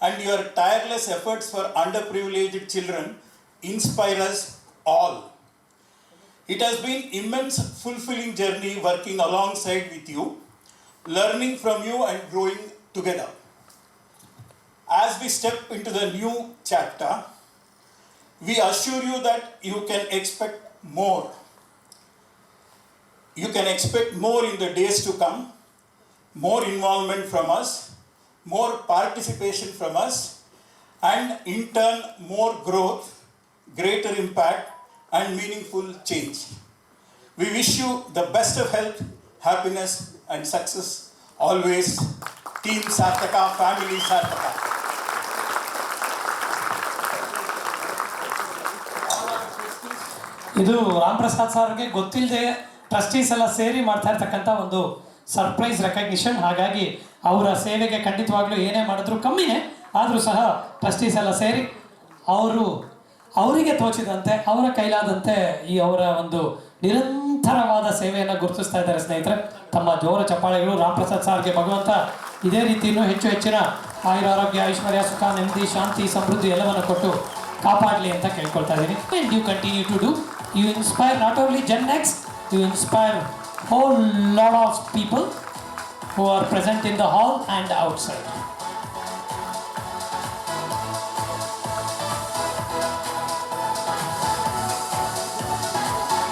and your tireless efforts for underprivileged children inspire us all. It has been immense fulfilling journey working alongside with you, learning from you and growing together. As we step into the new chapter, we assure you that you can expect more. You can expect more in the days to come, more involvement from us, more participation from us, and in turn more growth, greater impact, and meaningful change. We wish you the best of health, happiness, and success always. Team Sarthaka, family Sarthaka. ಇದು ರಾಮ್ ಪ್ರಸಾದ್ ಸರ್ಗೆ ಗೊತ್ತಿಲ್ಲದೆ trustees ಎಲ್ಲ ಸೇರಿ ಮಾಡ್ತಾ ಇರ್ತಕ್ಕಂಥ ಒಂದು surprise recognition. ಹಾಗಾಗಿ ಅವರ ಸೇವೆಗೆ ಖಂಡಿತವಾಗ್ಲೂ ಏನೇ ಮಾಡಿದ್ರು ಕಮ್ಮಿನೇ, ಆದರೂ ಸಹ ಟ್ರಸ್ಟೀಸ್ ಎಲ್ಲ ಸೇರಿ ಅವರಿಗೆ ತೋಚಿದಂತೆ ಅವರ ಕೈಲಾದಂತೆ ಈ ಅವರ ಒಂದು ನಿರಂತರವಾದ ಸೇವೆಯನ್ನು ಗುರುತಿಸ್ತಾ ಇದ್ದಾರೆ. ಸ್ನೇಹಿತರೆ, ತಮ್ಮ ಜೋರ ಚಪ್ಪಾಳೆಗಳು. ರಾಮ್ ಪ್ರಸಾದ್ ಸರ್ಗೆ ಭಗವಂತ ಇದೇ ರೀತಿ ಇನ್ನೂ ಹೆಚ್ಚಿನ ಆಯುರ, ಆರೋಗ್ಯ, ಐಶ್ವರ್ಯ, ಸುಖ, ನೆಮ್ಮದಿ, ಶಾಂತಿ, ಸಮೃದ್ಧಿ ಎಲ್ಲವನ್ನು ಕೊಟ್ಟು ಕಾಪಾಡಲಿ ಅಂತ ಕೇಳ್ಕೊಳ್ತಾ ಇದ್ದೀನಿ. And you continue to do You inspire not only Gen X, you inspire whole lot of people who are present in the hall and outside.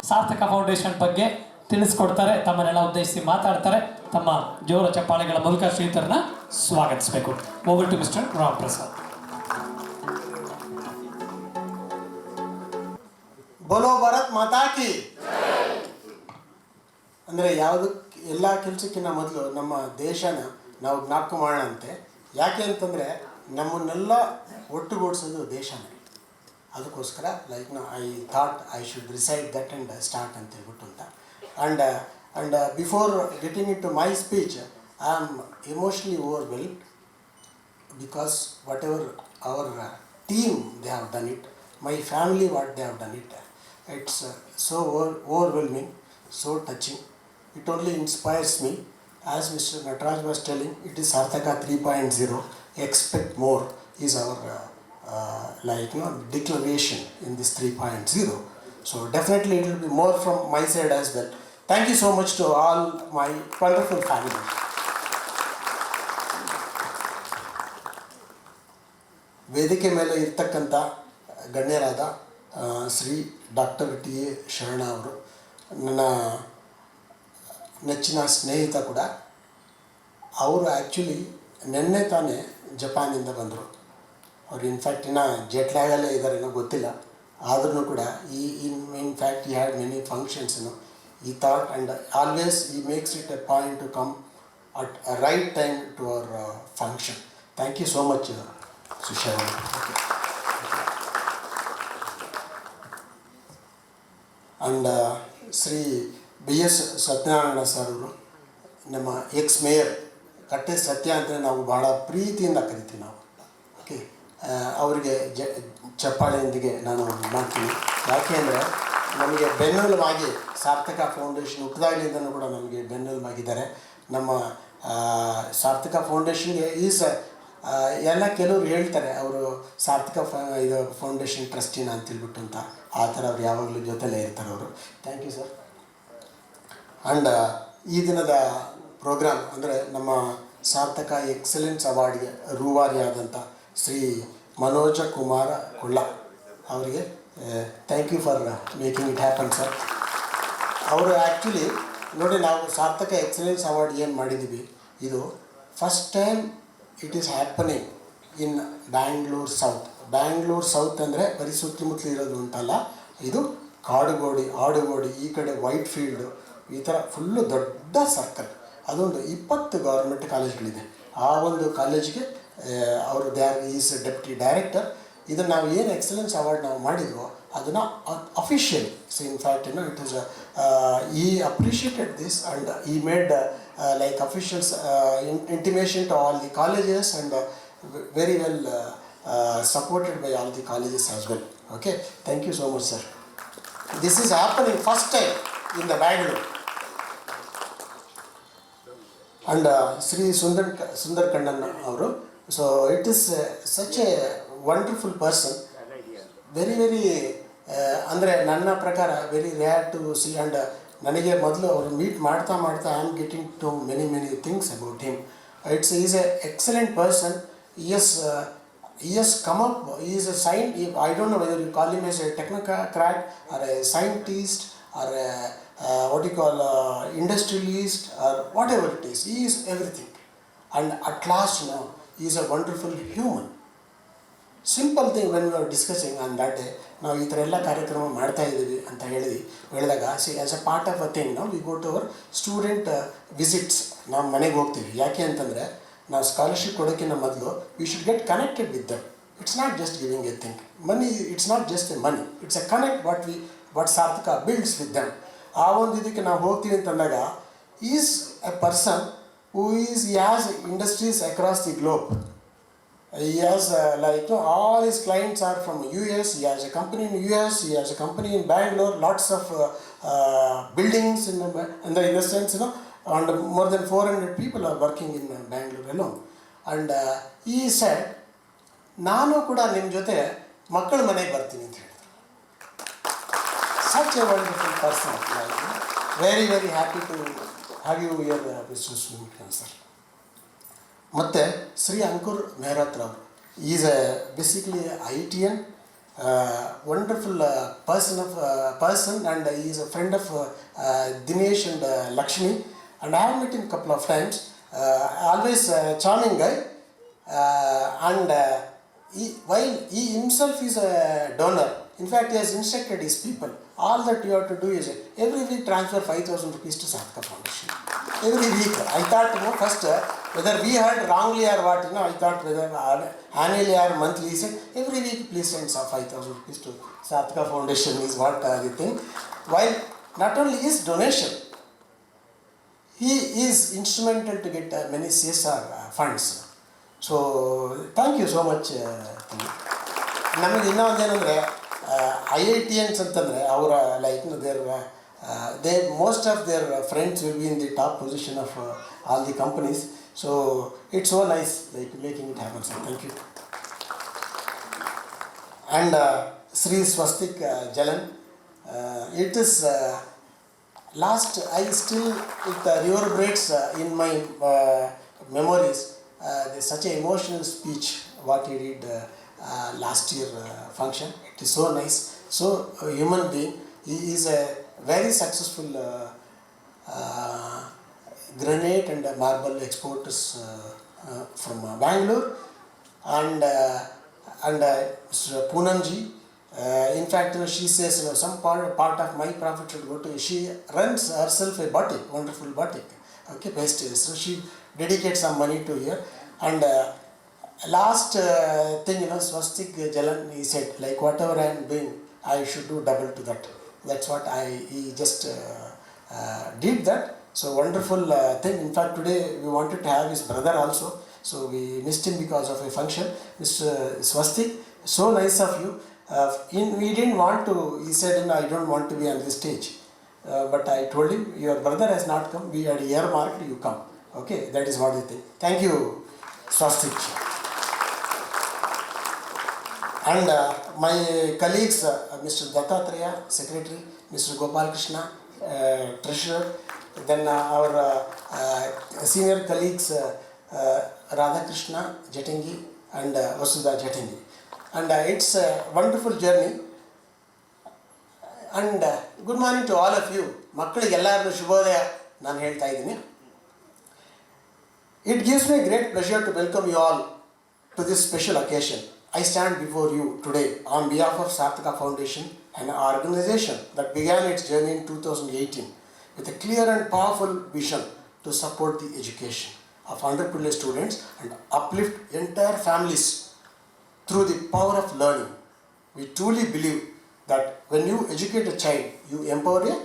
Sarthaka foundation ಬಗ್ಗೆ ತಿಳಿಸ್ಕೊಡ್ತಾರೆ, ತಮ್ಮನ್ನೆಲ್ಲ ಉದ್ದೇಶಿಸಿ ಮಾತಾಡ್ತಾರೆ. ತಮ್ಮ ಜೋರ ಚಪ್ಪಾಳೆಗಳ ಮೂಲಕ ಶ್ರೀಧರನ ಸ್ವಾಗತಿಸಬೇಕು. Over to mister Ram Prasad. ಬೋಲೋ ಭಾರತ್ ಮಾತಾ ಕಿ. ಅಂದರೆ ಯಾವುದು ಎಲ್ಲ ಕೆಲಸಕ್ಕಿಂತ ಮೊದಲು ನಮ್ಮ ದೇಶನ ನಾವು ಜ್ಞಾಪಕ ಮಾಡೋಣಂತೆ. ಯಾಕೆ ಅಂತಂದರೆ ನಮ್ಮನ್ನೆಲ್ಲ ಒಟ್ಟುಗೂಡಿಸೋದು ದೇಶನೇ. ಅದಕ್ಕೋಸ್ಕರ like I thought I should reside that and start ಅಂತ ಹೇಳ್ಬಿಟ್ಟು ಅಂತ. And before getting into my speech I am emotionally overwhelmed because whatever our team they have done it, my family what they have done it, it's so overwhelming, so touching. It only inspires me. As Mr. Nataraj was telling, it is Sarthaka 3.0. Expect more is our declaration in this 3.0. So definitely it will be more from my side as well. Thank you so much to all my wonderful family. ವೇದಿಕೆ ಮೇಲೆ ಇರ್ತಕ್ಕಂಥ ಗಣ್ಯರಾದ Shri doctor T A ಶರಣ ಅವರು ನನ್ನ ನೆಚ್ಚಿನ ಸ್ನೇಹಿತ ಕೂಡ. ಅವರು ಆ್ಯಕ್ಚುಲಿ ನಿನ್ನೆ ತಾನೇ ಜಪಾನಿಂದ ಬಂದರು. ಅವರು ಇನ್ಫ್ಯಾಕ್ಟ್ ಇನ್ನೂ ಜೆಟ್ಲ್ಯಾಗಲ್ಲೇ ಇದ್ದಾರೇನೋ ಗೊತ್ತಿಲ್ಲ. ಆದ್ರೂ ಕೂಡ ಇನ್ಫ್ಯಾಕ್ಟ್ ಈ ಹ್ಯಾಡ್ ಮೆನಿ ಫಂಕ್ಷನ್ಸನ್ನು ಈ ಥಾಟ್ ಆ್ಯಂಡ್ ಆಲ್ವೇಸ್ ಈ makes it a point to come at a right time to our function. Thank you so much Sushara. And Shri B S Satyanarayana sir ಅವರು, ನಮ್ಮ ಎಕ್ಸ್ ಮೇಯರ್, ಕಟ್ಟೆ ಸತ್ಯ ಅಂತಲೇ ನಾವು ಭಾಳ ಪ್ರೀತಿಯಿಂದ ಕರಿತೀವಿ ನಾವು. ಓಕೆ, ಅವರಿಗೆ ಚಪ್ಪಾಳೆಯೊಂದಿಗೆ ನಾನು ಮಾಡ್ತೀನಿ. ಯಾಕೆ ಅಂದರೆ ನಮಗೆ ಬೆನ್ನೆಲುಬಾಗಿ ಸಾರ್ಥಕ ಫೌಂಡೇಶನ್ ಹುಟ್ಟಿದಾಗಲಿಂದನೂ ಕೂಡ ನಮಗೆ ಬೆನ್ನೆಲುಬಾಗಿದ್ದಾರೆ. ನಮ್ಮ ಸಾರ್ಥಕ ಫೌಂಡೇಶನ್ಗೆ ಎಲ್ಲ ಕೆಲವರು ಹೇಳ್ತಾರೆ ಅವರು ಸಾರ್ಥಕ ಇದು ಫೌಂಡೇಶನ್ ಟ್ರಸ್ಟಿನ ಅಂತೇಳ್ಬಿಟ್ಟು ಅಂತ. ಆ ಥರ ಅವ್ರು ಯಾವಾಗಲೂ ಜೊತೆಲೇ ಇರ್ತಾರೆ ಅವರು. Thank you sir. ಆ್ಯಂಡ್ ಈ ದಿನದ ಪ್ರೋಗ್ರಾಮ್ ಅಂದರೆ ನಮ್ಮ ಸಾರ್ಥಕ ಎಕ್ಸಲೆನ್ಸ್ ಅವಾರ್ಡ್ಗೆ ರೂವಾರಿಯಾದಂಥ ಶ್ರೀ ಮನೋಜ ಕುಮಾರ ಕುಳ್ಳ ಅವರಿಗೆ thank you for making it happen sir. ಅವರು ಆ್ಯಕ್ಚುಲಿ ನೋಡಿ, ನಾವು ಸಾರ್ಥಕ ಎಕ್ಸಲೆನ್ಸ್ ಅವಾರ್ಡ್ ಏನು ಮಾಡಿದ್ದೀವಿ, ಇದು first time it is happening in Bangalore south. Bangalore south ಅಂದರೆ ಬರೀ ಸುತ್ತಮುತ್ತಲು ಇರೋದು ಅಂತಲ್ಲ, ಇದು ಆಡುಗೋಡಿ ಈ ಕಡೆ ವೈಟ್ ಫೀಲ್ಡು, ಈ ಥರ ಫುಲ್ಲು ದೊಡ್ಡ ಸರ್ಕಲ್. ಅದೊಂದು 20 ಗೌರ್ಮೆಂಟ್ ಕಾಲೇಜ್ಗಳಿದೆ. ಆ ಒಂದು ಕಾಲೇಜಿಗೆ ಅವರು ಈಸ್ ಡೆಪ್ಯೂಟಿ ಡೈರೆಕ್ಟರ್. ಇದನ್ನು ನಾವು ಏನು ಎಕ್ಸಲೆನ್ಸ್ ಅವಾರ್ಡ್ ನಾವು ಮಾಡಿದ್ವೋ ಅದನ್ನು official. So in fact it is ಈ appreciated this and he made like officials intimation to all the colleges and very well supported by all the colleges as well. Okay, thank you so much sir. This is happening first time in the Bangalore. And Sri Sundar Kandan avaru, so it is such a wonderful person, very ಅಂದರೆ ನನ್ನ ಪ್ರಕಾರ very rare to see. And ನನಗೆ ಮೊದಲು ಅವರು meet ಮಾಡ್ತಾ I am getting to many things about him. Is a excellent person. he has come up, he is a scientist. I don't know whether you call him as a technocrat or a scientist or a what you call industrialist or whatever it is. He is everything. And at last now he is a wonderful human. Simple thing when we are discussing on that day, ನಾವು ಈ ಥರ ಎಲ್ಲ ಕಾರ್ಯಕ್ರಮ ಮಾಡ್ತಾ ಇದ್ದೀವಿ ಅಂತ ಹೇಳಿದಾಗ as a part of a thing ನಾವು we go to our student visits. ನಾವು ಮನೆಗೆ ಹೋಗ್ತೀವಿ. ಯಾಕೆ ಅಂತಂದರೆ ನಾವು ಸ್ಕಾಲರ್ಶಿಪ್ ಕೊಡೋಕ್ಕಿಂತ ಮೊದಲು we should get connected with that. It's not just giving a thing money, it's not just a money, it's a connect what Sarthaka builds with ದಮ್. ಆ ಒಂದು ಇದಕ್ಕೆ ನಾವು ಹೋಗ್ತೀವಿ ಅಂತಂದಾಗ is A person who has industries across the globe. He has all his clients are from US. He has a company in US. He has a company in Bangalore. Lots of buildings in the sense, and more than 400 people are working in Bangalore alone. And he said, ನಾನು ಕೂಡ ನಿಮ್ಮ ಜೊತೆ ಮಕ್ಕಳ ಮನೆಗೆ ಬರ್ತೀನಿ ಅಂತ ಹೇಳಿದ್ರು. such a wonderful person. Like, very, very happy to have you here, Mr. Sumit sir. ಮತ್ತು Shri Ankur Mehrotra is basically IITian, wonderful person, and he is a friend of Dinesh and Lakshmi, and I have met him a couple of times. Always charming guy, and while he himself is a donor, in fact he has instructed his people, all that you have to do is every week transfer 5,000 rupees to Sarthaka Foundation. Every week. I thought, first whether we heard wrongly or what, I thought whether annually or monthly. He said, every week please send some 5,000 rupees to Sarthaka Foundation is what the thing. While not only his donation, he is instrumental to get many CSR funds. So thank you so much. ನಮಗೆ ಇನ್ನೂ ಒಂದೇನೆಂದರೆ IITians ಅಂತಂದರೆ ಅವರ like they most of their friends will be in the top position of all the companies. So it's so nice like making it happen. So thank you. And Sri Swastik Jalan, it is last I still it reverberates in my memories. There's such an emotional speech what he did last year function. It is so nice, so a human being. He is a very successful granite and marble exporters from Bangalore, and Mr. Poonamji. In fact, she says some part of my profit should go to. She runs herself a boutique, wonderful boutique. Okay, best. So she dedicates some money to here. And last thing, Swastik Jalan, he said, like whatever I am doing, I should do double to that. That's what he just did that. So wonderful thing. In fact, today we wanted to have his brother also. So we missed him because of a function. Mr. Swastik, so nice of you. We didn't want to, he said, no, I don't want to be on this stage. But I told him, your brother has not come. We had earmarked, you come. Okay, that is what he think. Thank you, Swastik. And my colleagues, Mr. Dattatreya, Secretary, Mr. Gopal Krishna, Treasurer, then our senior colleagues, Radha Krishna Jatingi and Vasudha Jatingi. And it's a wonderful journey. And good morning to all of you. Makkaliಗೆ ಎಲ್ಲರಿಗೂ ಶುಭೋದಯ ನಾನು ಹೇಳ್ತಾ ಇದ್ದೀನಿ. It gives me great pleasure to welcome you all to this special occasion. I stand before you today on behalf of Sarthaka Foundation, an organization that began its journey in 2018 with a clear and powerful vision to support the education of underprivileged students and uplift entire families through the power of learning. We truly believe that when you educate a child, you empower a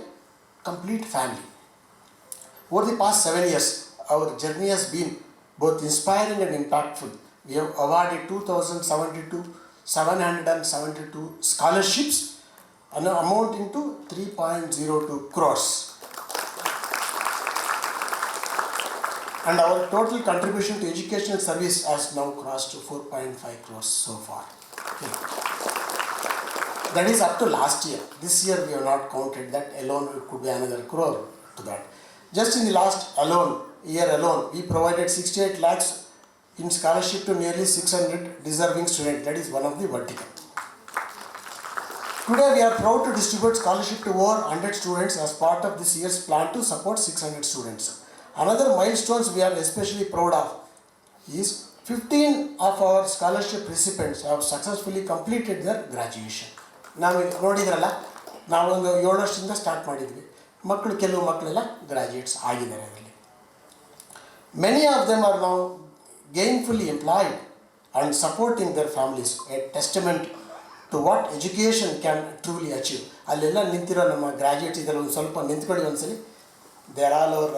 complete family. Over the past 7 years, our journey has been both inspiring and impactful. We have awarded 2,772 scholarships amounting to 3.02 crores. And our total contribution to educational service has now crossed to 4.5 crores so far. Okay. That is up to last year. This year we have not counted that alone. It could be another crore to that. Just in the last year alone, we provided 68 lakhs in scholarship to nearly 600 deserving students. That is one of the vertical. Today we are proud to distribute scholarship to over 100 students as part of this year's plan to support 600 students. Another milestones we are especially proud of is 15 of our scholarship recipients have successfully completed their graduation. ನಾವು ನೋಡಿದ್ರಲ್ಲ, ನಾವೊಂದು 7 ವರ್ಷದಿಂದ start ಮಾಡಿದ್ವಿ. ಕೆಲವು ಮಕ್ಕಳೆಲ್ಲ graduates ಆಗಿದ್ದಾರೆ ಅದರಲ್ಲಿ. Many of them are now gainfully employed and supporting their families, a testament to what education can truly achieve. ಅಲ್ಲೆಲ್ಲ ನಿಂತಿರೋ ನಮ್ಮ ಗ್ರಾಜ್ಯುಯೇಟ್ಸ್ ಇದರಲ್ಲಿ ಒಂದು ಸ್ವಲ್ಪ ನಿಂತ್ಕೊಳ್ಳಿ ಒಂದ್ಸಲಿ. They are all our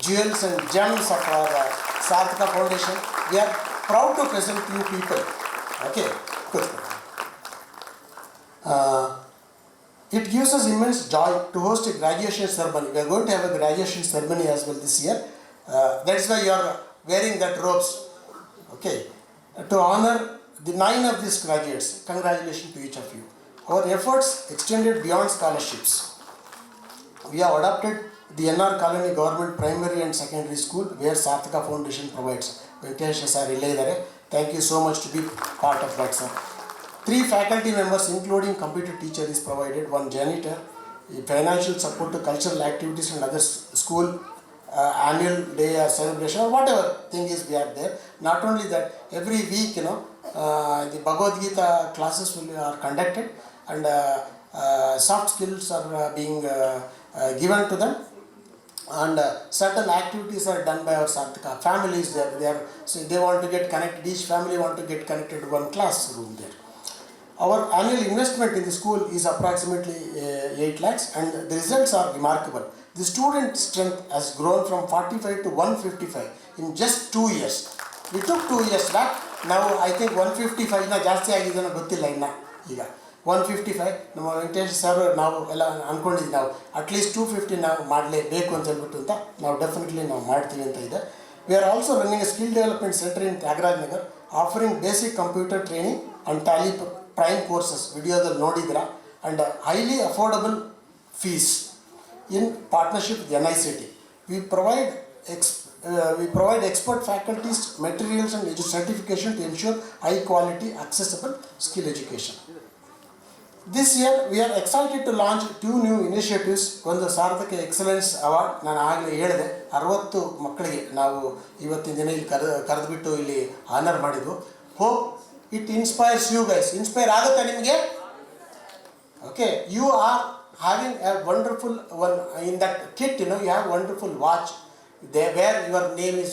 jewels and gems of our Sarthaka Foundation. We are proud to present you people. Okay, good. It gives us immense joy to host a graduation ceremony. We are going to have a graduation ceremony as well this year. That's why you are wearing that robes. Okay, to honor the 9 of these graduates. Congratulations to each of you. Our efforts extended beyond scholarships. We have adopted the NR Colony Government Primary and Secondary School, where Sarthaka Foundation provides. Venkatesh sir illidare. Thank you so much to be part of that, sir. 3 faculty members, including computer teacher, is provided. 1 janitor. Financial support to cultural activities and other school annual day or celebration or whatever thing is we are there. Not only that, every week, the Bhagavad Gita classes are conducted, and soft skills are being given to them, and certain activities are done by our Sarthaka families. So they want to get connected. Each family want to get connected to one classroom there. Our annual investment in the school is approximately 8 lakhs, and the results are remarkable. The student strength has grown from 45 to 155 in just 2 years. We took 2 years back. Now I think 155 na ಜಾಸ್ತಿ ಆಗಿದೆ ಅನ್ನೋ ಗೊತ್ತಿಲ್ಲ ಇನ್ನ. ಈಗ 155 ನಮ್ಮ Venkatesh sir ನಾವು ಎಲ್ಲ ಅನ್ಕೊಂಡಿದ್ವಿ, ನಾವು ಅಟ್ಲೀಸ್ಟ್ 250 ನಾವು ಮಾಡಲೇಬೇಕು ಅಂತ ಹೇಳ್ಬಿಟ್ಟು ಅಂತ ನಾವು ಡೆಫಿನೆಟ್ಲಿ ನಾವು ಮಾಡ್ತೀವಿ ಅಂತ ಇದೆ. We are also running a skill development center in Tyagaraja Nagar, offering basic computer training and Tally prime courses, videoದಲ್ಲಿ ನೋಡಿದ್ರ, and highly affordable fees in partnership with NICT. We provide expert faculties, materials and certification to ensure high quality, accessible skill education. This year we are excited to launch 2 new initiatives. ಒಂದು ಸಾರ್ಥಕ excellence award, ನಾನು ಆಗಲೇ ಹೇಳಿದೆ 60 ಮಕ್ಕಳಿಗೆ ನಾವು ಇವತ್ತಿನ ದಿನ ಇಲ್ಲಿ ಕರೆದುಬಿಟ್ಟು ಇಲ್ಲಿ ಆನರ್ ಮಾಡಿದ್ವು. Hope it inspires you guys. Inspire ಆಗುತ್ತಾ ನಿಮಗೆ? Okay, you are having a wonderful one in that kit, you have wonderful watch there where your name is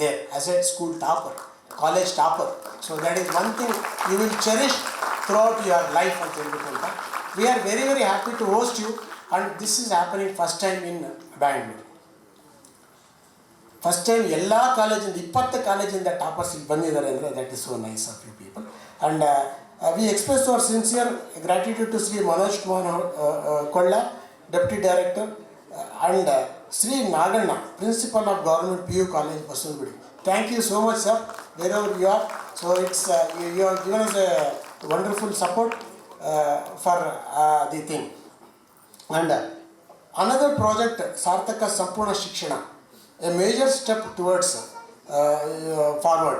there as a school topper, college topper. So that is one thing you will cherish throughout your life. We are very, very happy to host you, and this is happening first time in Bangalore. First time ಎಲ್ಲ ಕಾಲೇಜಿಂದ 20 ಕಾಲೇಜಿಂದ toppers ಇಲ್ಲಿ ಬಂದಿದ್ದಾರೆ ಅಂದರೆ that is so nice of you people. And we express our sincere gratitude to Sri Manoj Kumar Kolla, Deputy Director, and Sri Naganna, Principal of Government PU College, Basundgudi. Thank you so much, sir, wherever you are. So it's you have given us a wonderful support for the thing. And another project, Sarthaka Sampurna Shikshana, a major step towards forward.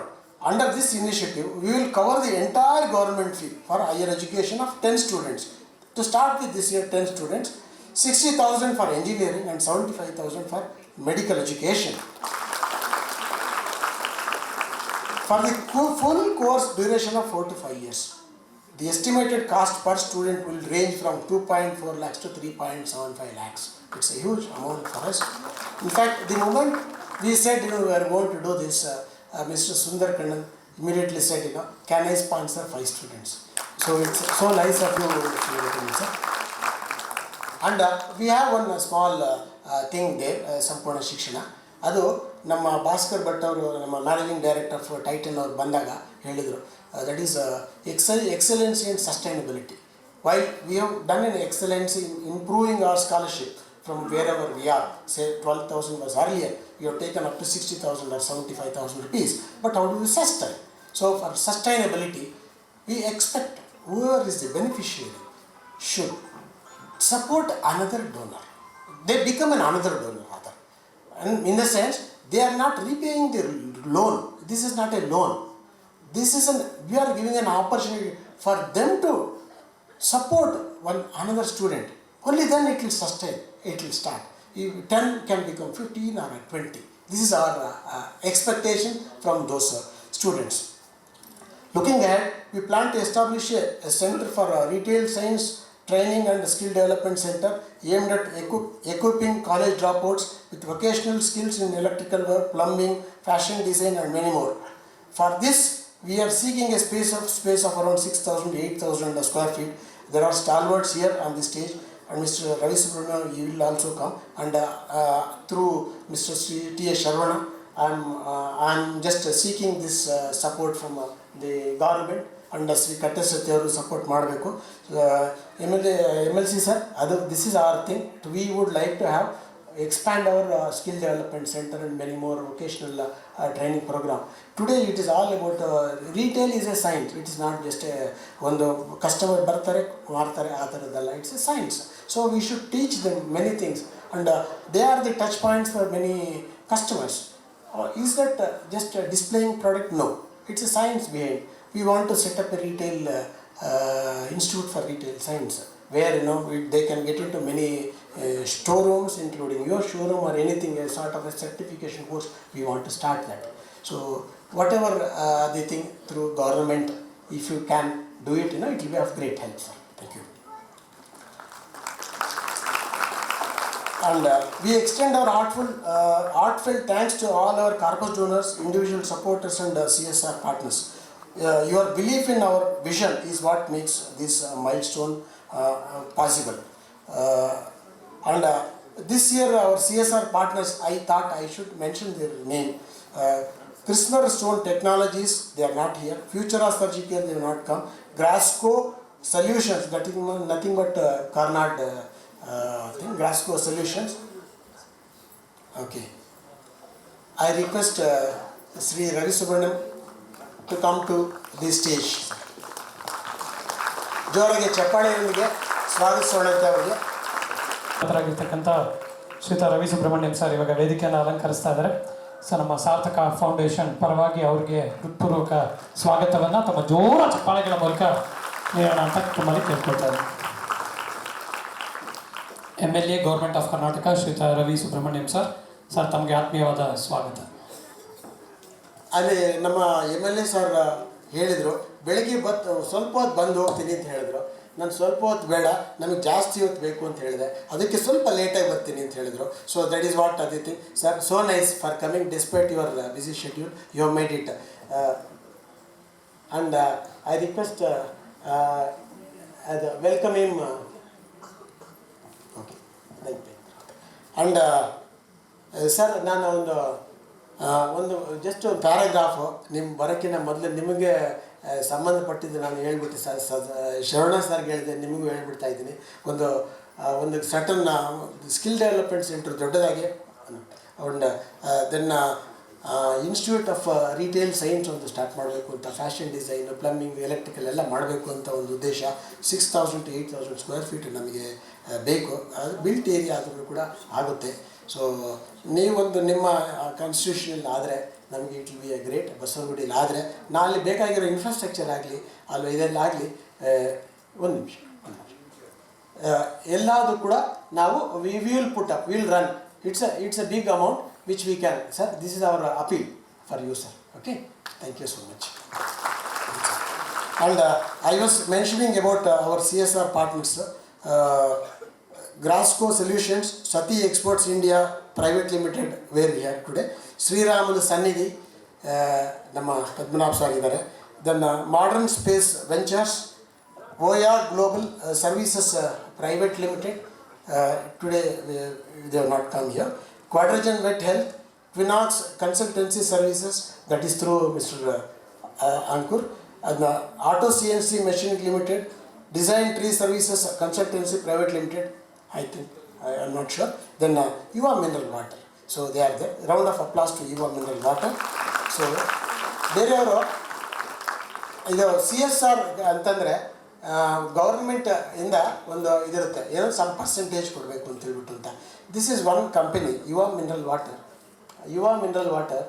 Under this initiative, we will cover the entire government fee for higher education of 10 students. To start with this year, 10 students, 60,000 for engineering and 75,000 for medical education. For the full course duration of 4 to 5 years, the estimated cost per student will range from 2.4 lakhs to 3.75 lakhs. It's a huge amount for us. In fact, the moment we said we are going to do this, Mr. Sundar Kannan immediately said, can I sponsor 5 students? So it's so nice of you, sir. And we have one small thing there, Sampurna Shikshana. ಅದು ನಮ್ಮ ಭಾಸ್ಕರ್ ಭಟ್ ಅವರು, ನಮ್ಮ managing director of tighten ಅವರು ಬಂದಾಗ ಹೇಳಿದರು, that is excellency and sustainability. While we have done an excellency in improving our scholarship from wherever we are, say 12,000 was earlier, you have taken up to 60,000 or 75,000 rupees. But how do we sustain? So for sustainability, we expect whoever is the beneficiary should support another donor. They become another donor rather. And in the sense, they are not repaying the loan. This is not a loan. This is we are giving an opportunity for them to support another student. Only then it will sustain. It will start. 10 can become 15 or 20. This is our expectation from those students. Looking ahead, we plan to establish a center for retail science training and skill development center aimed at equipping college dropouts with vocational skills in electrical work, plumbing, fashion design and many more. For this, we are seeking a space of around 6,000 to 8,000 square feet. There are stalwarts here on the stage. And Mr. Ravi Subramanian, he will also come, and through Mr. T.S. Sharvana, I am just seeking this support from the government, and Sri Kattasathy ಅವರು support ಮಾಡಬೇಕು. MLC sir, this is our thing. We would like to have expand our skill development center and many more vocational training program. Today it is all about retail is a science. It is not just a ಒಂದು customer ಬರ್ತಾರೆ ಮಾಡ್ತಾರೆ ಆ ಥರದ್ದಲ್ಲ. It's a science. So we should teach them many things, and they are the touch points for many customers. Is that just displaying product? No, it's a science behind. We want to set up a retail institute for retail science, where they can get into many showrooms, including your showroom or anything, a sort of a certification course. We want to start that. So whatever they think through government, if you can do it, it will be of great help, sir. Thank you. And we extend our heartfelt thanks to all our corpus donors, individual supporters and CSR partners. Your belief in our vision is what makes this milestone possible. And this year our CSR partners, I thought I should mention their name. Krishna Stone Technologies, they are not here. Futura Surgical, they will not come. Grasco Solutions, that is nothing but Carnard thing. Grasco Solutions. Okay. I request Sri Ravi Subramaniam to come to this stage. ಜೋರಾಗಿ ಚಪ್ಪಾಳೆಯೊಂದಿಗೆ ಸ್ವಾಗತಿಸೋಣ ಅವರಿಗೆ. ಆಗಿರ್ತಕ್ಕಂಥ ಶ್ರೀಯುತ Ravi Subrahmanyam sir ಇವಾಗ ವೇದಿಕೆಯನ್ನು ಅಲಂಕರಿಸ್ತಾ ಇದ್ದಾರೆ. So ನಮ್ಮ ಸಾರ್ಥಕ foundation ಪರವಾಗಿ ಅವರಿಗೆ ಹೃತ್ಪೂರ್ವಕ ಸ್ವಾಗತವನ್ನು ತಮ್ಮ ಜೋರ ಚಪ್ಪಾಳೆಗಳ ಮೂಲಕ ನೀಡೋಣ ಅಂತ ತುಂಬಲ್ಲಿ ಕೇಳ್ಕೊಳ್ತಾರೆ. MLA ಗೌರ್ಮೆಂಟ್ ಆಫ್ ಕರ್ನಾಟಕ ಶ್ರೀಯುತ ರವಿ ಸುಬ್ರಹ್ಮಣ್ಯಂ ಸರ್, ತಮಗೆ ಆತ್ಮೀಯವಾದ ಸ್ವಾಗತ. ಅಲ್ಲಿ ನಮ್ಮ MLA ಸರ್ ಹೇಳಿದರು, ಬೆಳಗ್ಗೆ ಸ್ವಲ್ಪ ಹೊತ್ತು ಬಂದು ಹೋಗ್ತೀನಿ ಅಂತ ಹೇಳಿದ್ರು. ನಾನು ಸ್ವಲ್ಪ ಹೊತ್ತು ಬೇಡ, ನಮಗೆ ಜಾಸ್ತಿ ಹೊತ್ತು ಬೇಕು ಅಂತ ಹೇಳಿದೆ. ಅದಕ್ಕೆ ಸ್ವಲ್ಪ ಲೇಟಾಗಿ ಬರ್ತೀನಿ ಅಂತ ಹೇಳಿದರು. So that is what Aditi sir, so nice for coming despite your busy schedule, you have made it. And I request welcome him. Okay, thank you. And sir, ನಾನು ಒಂದು ಜಸ್ಟ್ ಒಂದು ಪ್ಯಾರಾಗ್ರಾಫು ನಿಮ್ಮ ಬರೋಕ್ಕಿಂತ ಮೊದಲು ನಿಮಗೆ ಸಂಬಂಧಪಟ್ಟಿದ್ದು ನಾನು ಹೇಳ್ಬಿಟ್ಟು ಶರಣ ಸರ್ಗೆ ಹೇಳಿದೆ, ನಿಮಗೂ ಹೇಳ್ಬಿಡ್ತಾ ಇದ್ದೀನಿ. ಒಂದು ಸಟನ್ ಸ್ಕಿಲ್ ಡೆವಲಪ್ಮೆಂಟ್ ಸೆಂಟರ್ ದೊಡ್ಡದಾಗಿ, and then institute of retail science ಒಂದು ಸ್ಟಾರ್ಟ್ ಮಾಡಬೇಕು ಅಂತ, ಫ್ಯಾಷನ್ ಡಿಸೈನು, ಪ್ಲಂಬಿಂಗ್, ಎಲೆಕ್ಟ್ರಿಕಲ್ ಎಲ್ಲ ಮಾಡಬೇಕು ಅಂತ ಒಂದು ಉದ್ದೇಶ. 6,000 to 8,000 ಸ್ಕ್ವೇರ್ ಫೀಟ್ ನಮಗೆ ಬೇಕು. ಅದು ಬಿಲ್ಟ್ ಏರಿಯಾ ಆದರೂ ಕೂಡ ಆಗುತ್ತೆ. ಸೊ ನೀವೊಂದು ನಿಮ್ಮ ಕಾನ್ಸ್ಟಿಟ್ಯೂಷನಲ್ಲಿ ಆದರೆ ನಮಗೆ it will be a great. ಬಸವನಗುಡಿಯಲ್ಲಿ ಆದರೆ ಅಲ್ಲಿ ಬೇಕಾಗಿರೋ ಇನ್ಫ್ರಾಸ್ಟ್ರಕ್ಚರ್ ಆಗಲಿ, ಅಲ್ಲಿ ಇದೆಲ್ಲ ಆಗಲಿ, ಒಂದು ನಿಮಿಷ ಎಲ್ಲದೂ ಕೂಡ ನಾವು we will put up, will run. It's a big amount which we can. Sir, this is our appeal for you sir. Okay, thank you so much. And I was mentioning about our CSR partners. Grasco Solutions, Sati Exports India Private Limited, where we are today. ಶ್ರೀರಾಮನ ಸನ್ನಿಧಿ ನಮ್ಮ Padmanabha sir ಇದ್ದಾರೆ. Then modern space ventures, Oya global services private limited, today they have not come here. Quadragen vet health, Twinax consultancy services, that is through mister Ankur. ಅದನ್ನ auto CNC machining limited, design tree services consultancy private limited, I think, I am not sure. Then Yuva Mineral Water. So they are there. Round of applause to Yuva Mineral Water. So ಬೇರೆ ಅವರು ಇದು CSR ಅಂತಂದರೆ government ಇಂದ ಒಂದು ಇದಿರುತ್ತೆ, ಏನೋ some percentage ಕೊಡಬೇಕು ಅಂತ ಹೇಳ್ಬಿಟ್ಟು ಅಂತ. This is one company, Yuva mineral water. Yuva mineral water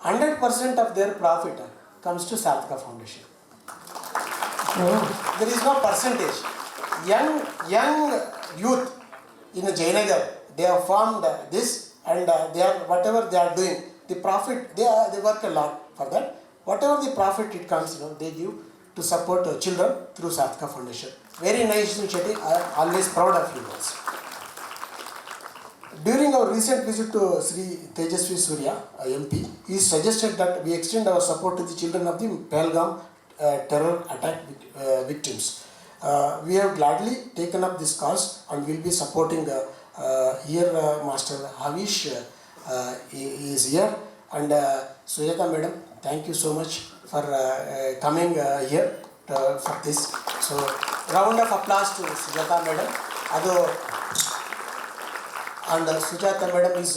100% of their profit comes to Sarthaka foundation. There is no percentage. young youth in Jayanagar, they have formed this, and they are, whatever they are doing, the profit, they work a lot for that. Whatever the profit it comes, they give to support children through Sarthaka Foundation. Very nice initiative. I am always proud of you guys. During our recent visit to Sri Tejasvi Surya, MP, he suggested that we extend our support to the children of the Pahalgam terror attack victims. We have gladly taken up this cause and will be supporting here Master Havish is here, and Sujata madam, thank you so much for coming here for this. So round of applause to Sujata madam. And Sujata madam is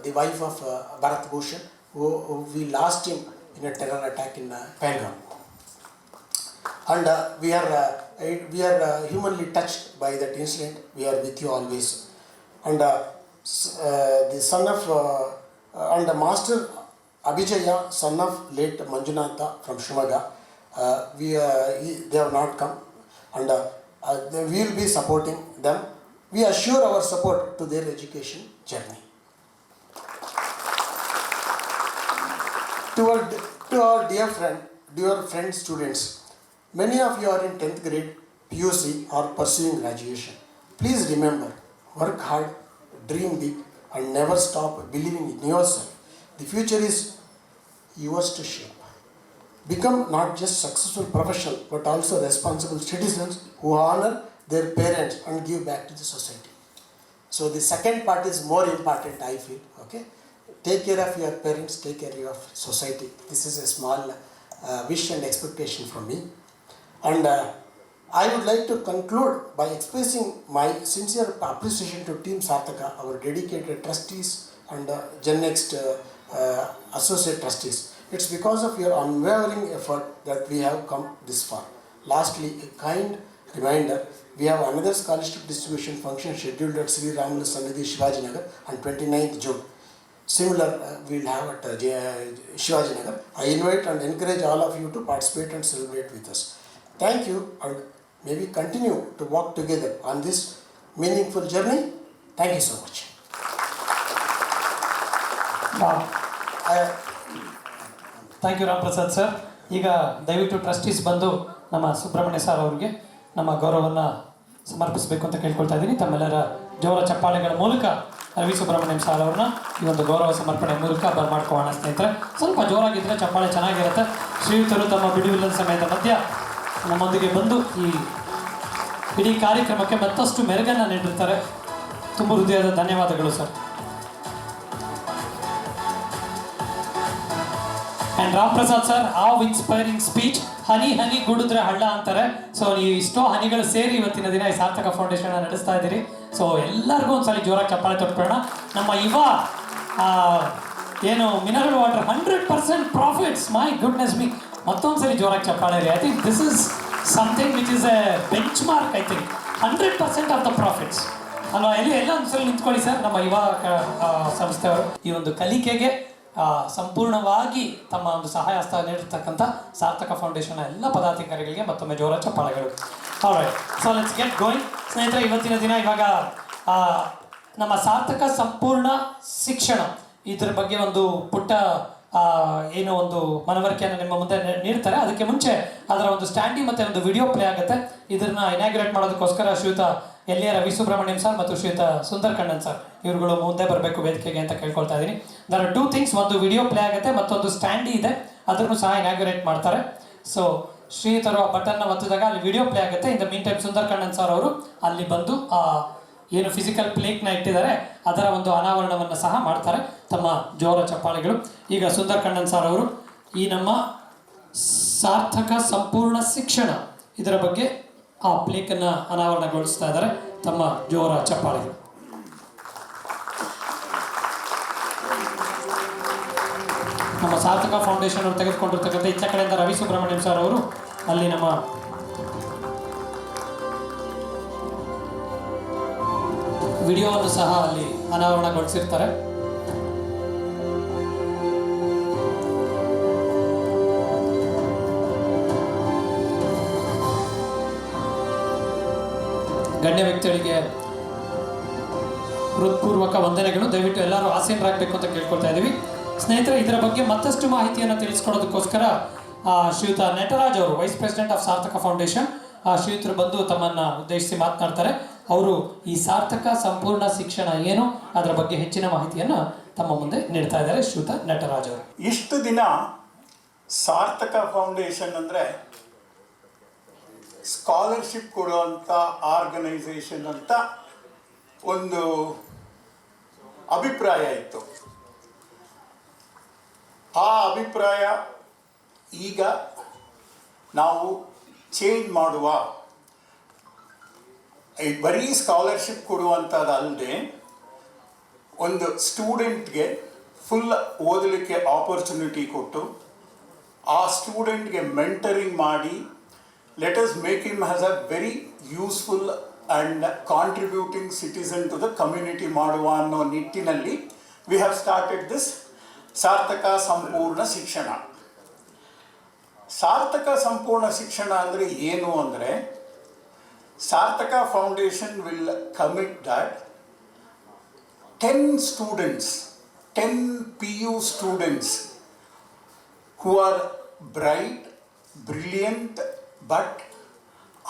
the wife of Bharat Bhushan, who we lost him in a terror attack in Pahalgam. And we are humanly touched by that incident. We are with you always. And the son of and the master Abhijaya, son of late Manjunatha from Shivamoga, they have not come, and we will be supporting them. We assure our support to their education journey. To our dear friend students, many of you are in 10th grade, PUC or pursuing graduation. Please remember, work hard, dream big, and never stop believing in yourself. The future is yours to shape. Become not just successful professionals but also responsible citizens who honor their parents and give back to the society. So the second part is more important, I feel. Okay, take care of your parents, take care of your society. This is a small wish and expectation from me. And I would like to conclude by expressing my sincere appreciation to Team Sarthaka, our dedicated trustees and Gen Next associate trustees. It's because of your unwavering effort that we have come this far. Lastly, a kind reminder, we have another scholarship distribution function scheduled at Sri Ramlu Sannidhi, Shivaji Nagar on 29th June. Similar we'll have at Shivaji Nagar. I invite and encourage all of you to participate and celebrate with us. Thank you, and may we continue to walk together on this meaningful journey. Thank you so much. Thank you Ram Prasad sir. ಈಗ ದಯವಿಟ್ಟು trustees ಬಂದು ನಮ್ಮ Subrahmanya sir ಅವರಿಗೆ ನಮ್ಮ ಗೌರವವನ್ನು ಸಮರ್ಪಿಸಬೇಕು ಅಂತ ಕೇಳ್ಕೊಳ್ತಾ ಇದ್ದೀನಿ. ತಮ್ಮೆಲ್ಲರ ಜೋರ ಚಪ್ಪಾಳೆಗಳ ಮೂಲಕ ರವಿ ಸುಬ್ರಹ್ಮಣ್ಯಂ ಸರ್ ಅವ್ರನ್ನ ಈ ಒಂದು ಗೌರವ ಸಮರ್ಪಣೆ ಮೂಲಕ ಬರ್ಮಾಡ್ಕೊಳ್ಳೋಣ ಸ್ನೇಹಿತರೆ. ಸ್ವಲ್ಪ ಜೋರಾಗಿದ್ದರೆ ಚಪ್ಪಾಳೆ ಚೆನ್ನಾಗಿರುತ್ತೆ. ಶ್ರೀಯುತರು ತಮ್ಮ ಬಿಡುವಿಲ್ಲದ ಸಮಯದ ಮಧ್ಯ ನಮ್ಮೊಂದಿಗೆ ಬಂದು ಈ ಇಡೀ ಕಾರ್ಯಕ್ರಮಕ್ಕೆ ಮತ್ತಷ್ಟು ಮೆರುಗನ್ನು ನೀಡಿರ್ತಾರೆ. ತುಂಬ ಹೃದಯದ ಧನ್ಯವಾದಗಳು ಸರ್. And Ram Prasad sir, have inspiring speech. ಹನಿ ಹನಿ ಗುಡಿದ್ರೆ ಹಳ್ಳ ಅಂತಾರೆ. ಸೊ ನೀವು ಇಷ್ಟೋ ಹನಿಗಳು ಸೇರಿ ಇವತ್ತಿನ ದಿನ ಈ ಸಾರ್ಥಕ ಫೌಂಡೇಶನ್ ನಡೆಸ್ತಾ ಇದ್ದೀರಿ. ಸೊ ಎಲ್ಲರಿಗೂ ಒಂದ್ಸಲ ಜೋರಾಗಿ ಚಪ್ಪಾಳೆ ತೊಟ್ಕೊಳ್ಳೋಣ. ನಮ್ಮ ಏನು mineral water 100% profits, my goodness me. ಮತ್ತೊಂದ್ಸಲಿ ಜೋರಾಗಿ ಚಪ್ಪಾಳೆ ರೀ. I think this is something which is a benchmark. I think 100% of the profits ಅಲ್ವಾ? ಎಲ್ಲ ಒಂದ್ಸಲ ನಿಂತ್ಕೊಳ್ಳಿ ಸರ್. ನಮ್ಮ ಸಂಸ್ಥೆಯವರು ಈ ಒಂದು ಕಲಿಕೆಗೆ ಸಂಪೂರ್ಣವಾಗಿ ತಮ್ಮ ಒಂದು ಸಹಾಯ ಹಸ್ತ ನೀಡಿರ್ತಕ್ಕಂಥ ಸಾರ್ಥಕ ಫೌಂಡೇಶನ್ ಎಲ್ಲ ಪದಾಧಿಕಾರಿಗಳಿಗೆ ಮತ್ತೊಮ್ಮೆ ಜೋರ ಚಪ್ಪಾಳೆಗಳು. Alright, so let's get going ಸ್ನೇಹಿತರೆ. ಇವತ್ತಿನ ದಿನ ಇವಾಗ ನಮ್ಮ ಸಾರ್ಥಕ ಸಂಪೂರ್ಣ ಶಿಕ್ಷಣ ಇದರ ಬಗ್ಗೆ ಒಂದು ಪುಟ್ಟ ಏನೋ ಒಂದು ಮನವರಿಕೆಯನ್ನು ನಿಮ್ಮ ಮುಂದೆ ನೀಡ್ತಾರೆ. ಅದಕ್ಕೆ ಮುಂಚೆ ಅದರ ಒಂದು ಸ್ಟ್ಯಾಂಡಿ ಮತ್ತು ಒಂದು ವಿಡಿಯೋ ಪ್ಲೇ ಆಗುತ್ತೆ. ಇದನ್ನು ಇನಾಗ್ರೇಟ್ ಮಾಡೋದಕ್ಕೋಸ್ಕರ ಶ್ರೀಯುತ L A Ravi Subrahmanyam sir ಮತ್ತು ಶ್ರೀಯುತ ಸುಂದರ್ ಕಣ್ಣನ್ ಸರ್ ಇವರುಗಳು ಮುಂದೆ ಬರಬೇಕು ವೇದಿಕೆಗೆ ಅಂತ ಕೇಳ್ಕೊಳ್ತಾ ಇದ್ದೀನಿ. There are 2 things. ಒಂದು ವಿಡಿಯೋ ಪ್ಲೇ ಆಗುತ್ತೆ, ಮತ್ತೊಂದು ಸ್ಟ್ಯಾಂಡಿ ಇದೆ, ಅದನ್ನು ಸಹ ಇನಾಗ್ರೇಟ್ ಮಾಡ್ತಾರೆ. ಸೊ ಶ್ರೀಯುತರು ಆ ಬಟನ್ನ ಒತ್ತಿದಾಗ ಅಲ್ಲಿ ವಿಡಿಯೋ ಪ್ಲೇ ಆಗುತ್ತೆ. In the mean time Sundar Kannan sir ಅವರು ಅಲ್ಲಿ ಬಂದು ಏನು ಫಿಸಿಕಲ್ ಪ್ಲೇಕ್ನ ಇಟ್ಟಿದ್ದಾರೆ ಅದರ ಒಂದು ಅನಾವರಣವನ್ನು ಸಹ ಮಾಡ್ತಾರೆ. ತಮ್ಮ ಜೋರ ಚಪ್ಪಾಳೆಗಳು. ಈಗ ಸುಂದರ್ ಕಣ್ಣನ್ ಸರ್ ಅವರು ಈ ನಮ್ಮ ಸಾರ್ಥಕ ಸಂಪೂರ್ಣ ಶಿಕ್ಷಣ ಇದರ ಬಗ್ಗೆ ಆ ಪ್ಲೇಕನ್ನು ಅನಾವರಣಗೊಳಿಸ್ತಾ ಇದ್ದಾರೆ. ತಮ್ಮ ಜೋರ ಚಪ್ಪಾಳೆಗಳು. ನಮ್ಮ ಸಾರ್ಥಕ ಫೌಂಡೇಶನ್ ಅವರು ತೆಗೆದುಕೊಂಡಿರ್ತಕ್ಕಂಥ ಇತ್ತ ಕಡೆಯಿಂದ ರವಿ ಸುಬ್ರಹ್ಮಣ್ಯಂ ಸರ್ ಅವರು ಅಲ್ಲಿ ನಮ್ಮ ವಿಡಿಯೋವನ್ನು ಸಹ ಅಲ್ಲಿ ಅನಾವರಣಗೊಳಿಸಿರ್ತಾರೆ. ಗಣ್ಯ ವ್ಯಕ್ತಿಗಳಿಗೆ ಹೃತ್ಪೂರ್ವಕ ವಂದನೆಗಳು. ದಯವಿಟ್ಟು ಎಲ್ಲರೂ ಆಸೀನರಾಗಬೇಕು ಅಂತ ಕೇಳ್ಕೊಳ್ತಾ ಇದ್ದೀವಿ. ಸ್ನೇಹಿತರೆ, ಇದರ ಬಗ್ಗೆ ಮತ್ತಷ್ಟು ಮಾಹಿತಿಯನ್ನು ತಿಳಿಸ್ಕೊಡೋದಕ್ಕೋಸ್ಕರ ಶ್ರೀಯುತ ನಟರಾಜ್ ಅವರು, vice president of Sarthaka foundation, ಶ್ರೀಯುತರು ಬಂದು ತಮ್ಮನ್ನು ಉದ್ದೇಶಿಸಿ ಮಾತನಾಡ್ತಾರೆ. ಅವರು ಈ ಸಾರ್ಥಕ ಸಂಪೂರ್ಣ ಶಿಕ್ಷಣ ಏನು ಅದರ ಬಗ್ಗೆ ಹೆಚ್ಚಿನ ಮಾಹಿತಿಯನ್ನು ತಮ್ಮ ಮುಂದೆ ನೀಡ್ತಾ ಇದ್ದಾರೆ. ಶ್ರೀಯುತ ನಟರಾಜ್ ಅವರು. ಇಷ್ಟು ದಿನ ಸಾರ್ಥಕ ಫೌಂಡೇಶನ್ ಅಂದರೆ ಸ್ಕಾಲರ್ಶಿಪ್ ಕೊಡುವಂಥ ಆರ್ಗನೈಸೇಷನ್ ಅಂತ ಒಂದು ಅಭಿಪ್ರಾಯ ಇತ್ತು. ಆ ಅಭಿಪ್ರಾಯ ಈಗ ನಾವು ಚೇಂಜ್ ಮಾಡುವ ಬರೀ ಸ್ಕಾಲರ್ಶಿಪ್ ಕೊಡುವಂಥದ್ದಲ್ಲದೆ ಒಂದು ಸ್ಟೂಡೆಂಟ್ಗೆ ಫುಲ್ ಓದಲಿಕ್ಕೆ ಆಪರ್ಚುನಿಟಿ ಕೊಟ್ಟು ಆ ಸ್ಟೂಡೆಂಟ್ಗೆ ಮೆಂಟರಿಂಗ್ ಮಾಡಿ let us make him has a very useful and contributing citizen to the community ಮಾಡುವ ಅನ್ನೋ ನಿಟ್ಟಿನಲ್ಲಿ ವಿ ಹ್ಯಾವ್ ಸ್ಟಾರ್ಟೆಡ್ ದಿಸ್ ಸಾರ್ಥಕ ಸಂಪೂರ್ಣ ಶಿಕ್ಷಣ. ಸಾರ್ಥಕ ಸಂಪೂರ್ಣ ಶಿಕ್ಷಣ ಅಂದರೆ ಏನು ಅಂದರೆ, Sarthaka foundation will commit that 10 students, 10 PU students who are bright, brilliant but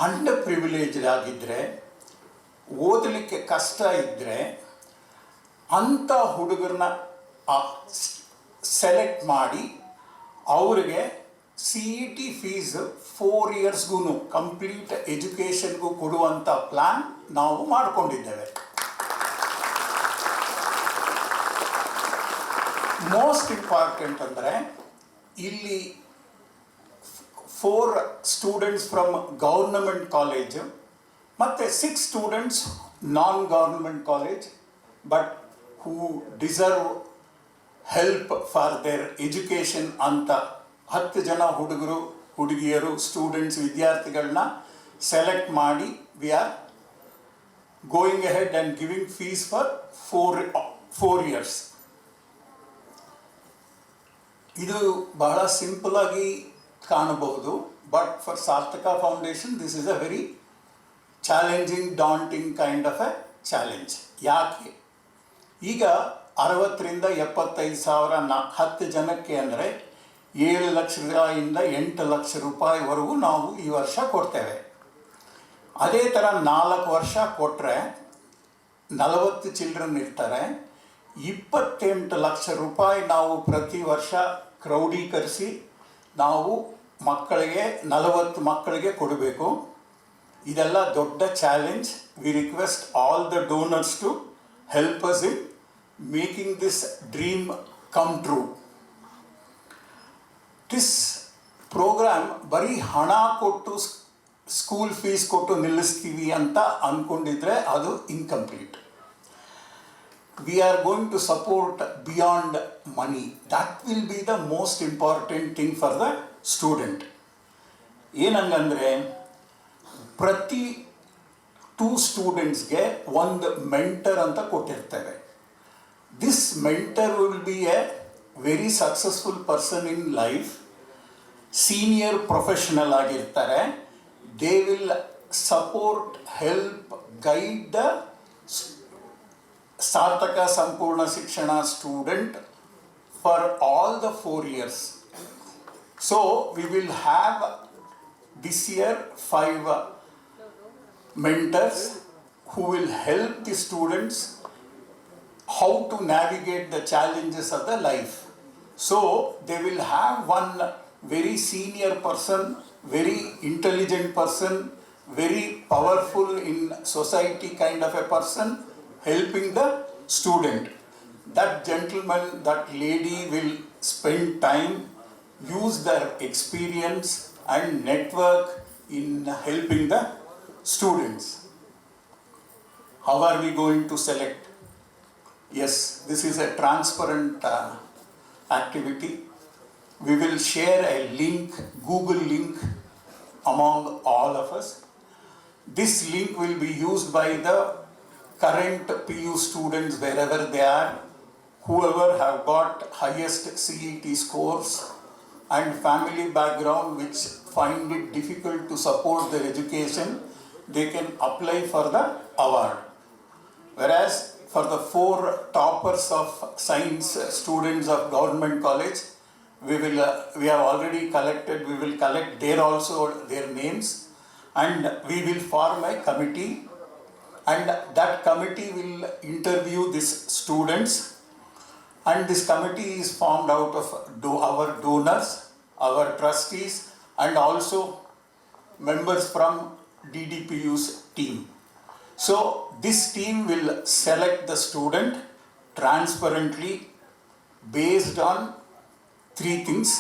underprivileged ಆಗಿದ್ದರೆ, ಓದಲಿಕ್ಕೆ ಕಷ್ಟ ಇದ್ದರೆ ಅಂಥ ಹುಡುಗರನ್ನ ಸೆಲೆಕ್ಟ್ ಮಾಡಿ ಅವರಿಗೆ CET ಫೀಸ್ 4 ಇಯರ್ಸ್ಗೂ ಕಂಪ್ಲೀಟ್ ಎಜುಕೇಷನ್ಗೂ ಕೊಡುವಂಥ ಪ್ಲ್ಯಾನ್ ನಾವು ಮಾಡಿಕೊಂಡಿದ್ದೇವೆ. ಮೋಸ್ಟ್ ಇಂಪಾರ್ಟೆಂಟ್ ಅಂದರೆ ಇಲ್ಲಿ 4 ಸ್ಟೂಡೆಂಟ್ಸ್ ಫ್ರಮ್ ಗೌರ್ನಮೆಂಟ್ ಕಾಲೇಜು ಮತ್ತು 6 students non government college but who deserve help for their education ಅಂತ 10 ಜನ ಹುಡುಗರು ಹುಡುಗಿಯರು ಸ್ಟೂಡೆಂಟ್ಸ್ ವಿದ್ಯಾರ್ಥಿಗಳನ್ನ ಸೆಲೆಕ್ಟ್ ಮಾಡಿ we are going ahead and giving fees for 4 years. ಇದು ಬಹಳ ಸಿಂಪಲ್ ಆಗಿ ಕಾಣಬಹುದು, but for Sarthaka foundation this is a very challenging daunting kind of a challenge. ಯಾಕೆ ಈಗ 60,000 to 75,000 10 ಜನಕ್ಕೆ ಅಂದರೆ 7 ಲಕ್ಷದಿಂದ 8 ಲಕ್ಷ ರೂಪಾಯಿವರೆಗೂ ನಾವು ಈ ವರ್ಷ ಕೊಡ್ತೇವೆ. ಅದೇ ಥರ 4 ವರ್ಷ ಕೊಟ್ಟರೆ 40 ಚಿಲ್ಡ್ರನ್ ಇರ್ತಾರೆ, 28 ಲಕ್ಷ ರೂಪಾಯಿ ನಾವು ಪ್ರತಿ ವರ್ಷ ಕ್ರೌಡೀಕರಿಸಿ ನಾವು ಮಕ್ಕಳಿಗೆ 40 ಮಕ್ಕಳಿಗೆ ಕೊಡಬೇಕು. ಇದೆಲ್ಲ ದೊಡ್ಡ challenge. We request all the donors to help us in making this dream come true. This programme ಬರೀ ಹಣ ಕೊಟ್ಟು ಸ್ಕೂಲ್ ಫೀಸ್ ಕೊಟ್ಟು ನಿಲ್ಲಿಸ್ತೀವಿ ಅಂತ ಅಂದ್ಕೊಂಡಿದ್ರೆ ಅದು incomplete. We are going to support beyond money. That will be the most important thing for the student. ಏನಂಗಂದರೆ ಪ್ರತಿ 2 ಸ್ಟೂಡೆಂಟ್ಸ್ಗೆ ಒಂದು ಮೆಂಟರ್ ಅಂತ ಕೊಟ್ಟಿರ್ತೇವೆ. This mentor will be a very successful person in life, senior professional ಆಗಿರ್ತಾರೆ. They will support, help, guide the Sarthaka Sampurna Shikshana student for all the 4 years. So we will have this year 5 mentors who will help the students how to navigate the challenges of the life. So they will have one very senior person, very intelligent person, very powerful in society kind of a person helping the student. That gentleman, that lady will spend time, use their experience and network in helping the students. How are we going to select? Yes, this is a transparent activity. We will share a link, Google link among all of us. This link will be used by the current PU students wherever they are, whoever have got highest CET scores and family background which find it difficult to support their education, they can apply for the award. Whereas for the 4 toppers of science students of government college, we have already collected, we will collect their names, and we will form a committee. And that committee will interview these students, and this committee is formed out of our donors, our trustees, and also members from DDPU's team. So this team will select the student transparently based on 3 things: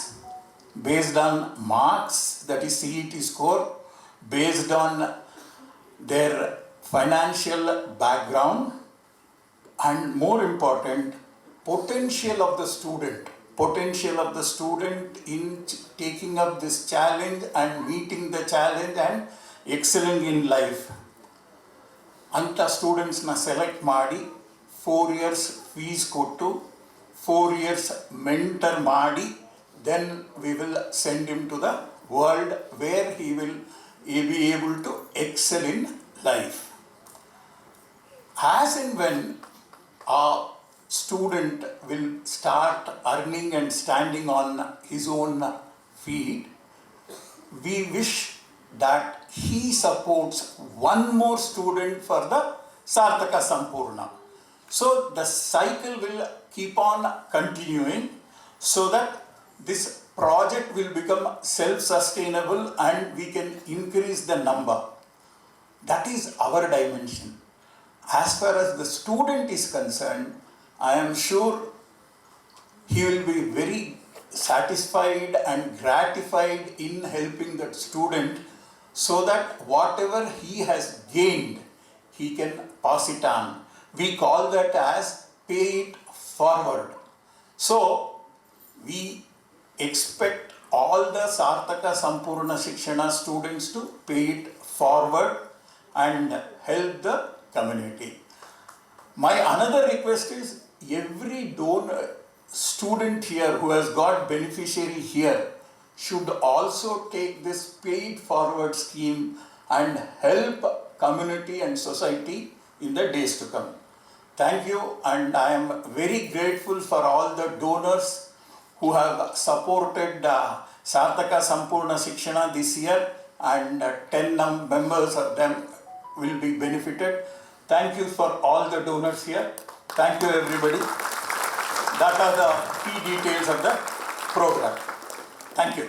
based on marks, that is CET score, based on their financial background, and more important, potential of the student in taking up this challenge and meeting the challenge and excelling in life. ಅಂಥ ಸ್ಟೂಡೆಂಟ್ಸ್ನ select ಮಾಡಿ 4 years fees ಕೊಟ್ಟು 4 years mentor ಮಾಡಿ then we will send him to the world where he will be able to excel in life. As and when a student will start earning and standing on his own feet, we wish that he supports one more student for the Sarthaka Sampurna. So the cycle will keep on continuing so that this project will become self-sustainable and we can increase the number. That is our dimension. As far as the student is concerned, I am sure he will be very satisfied and gratified in helping that student so that whatever he has gained, he can pass it on. We call that as pay it forward. So, we expect all the Sarthaka Sampurna Shikshana students to pay it forward and help the community. My another request is every donor student here who has got beneficiary here should also take this paid forward scheme and help community and society in the days to come. Thank you, and I am very grateful for all the donors who have supported Sarthaka Sampurna Shikshana this year, and 10 members of them will be benefited. Thank you for all the donors here. Thank you everybody. That are the key details of the program. Thank you.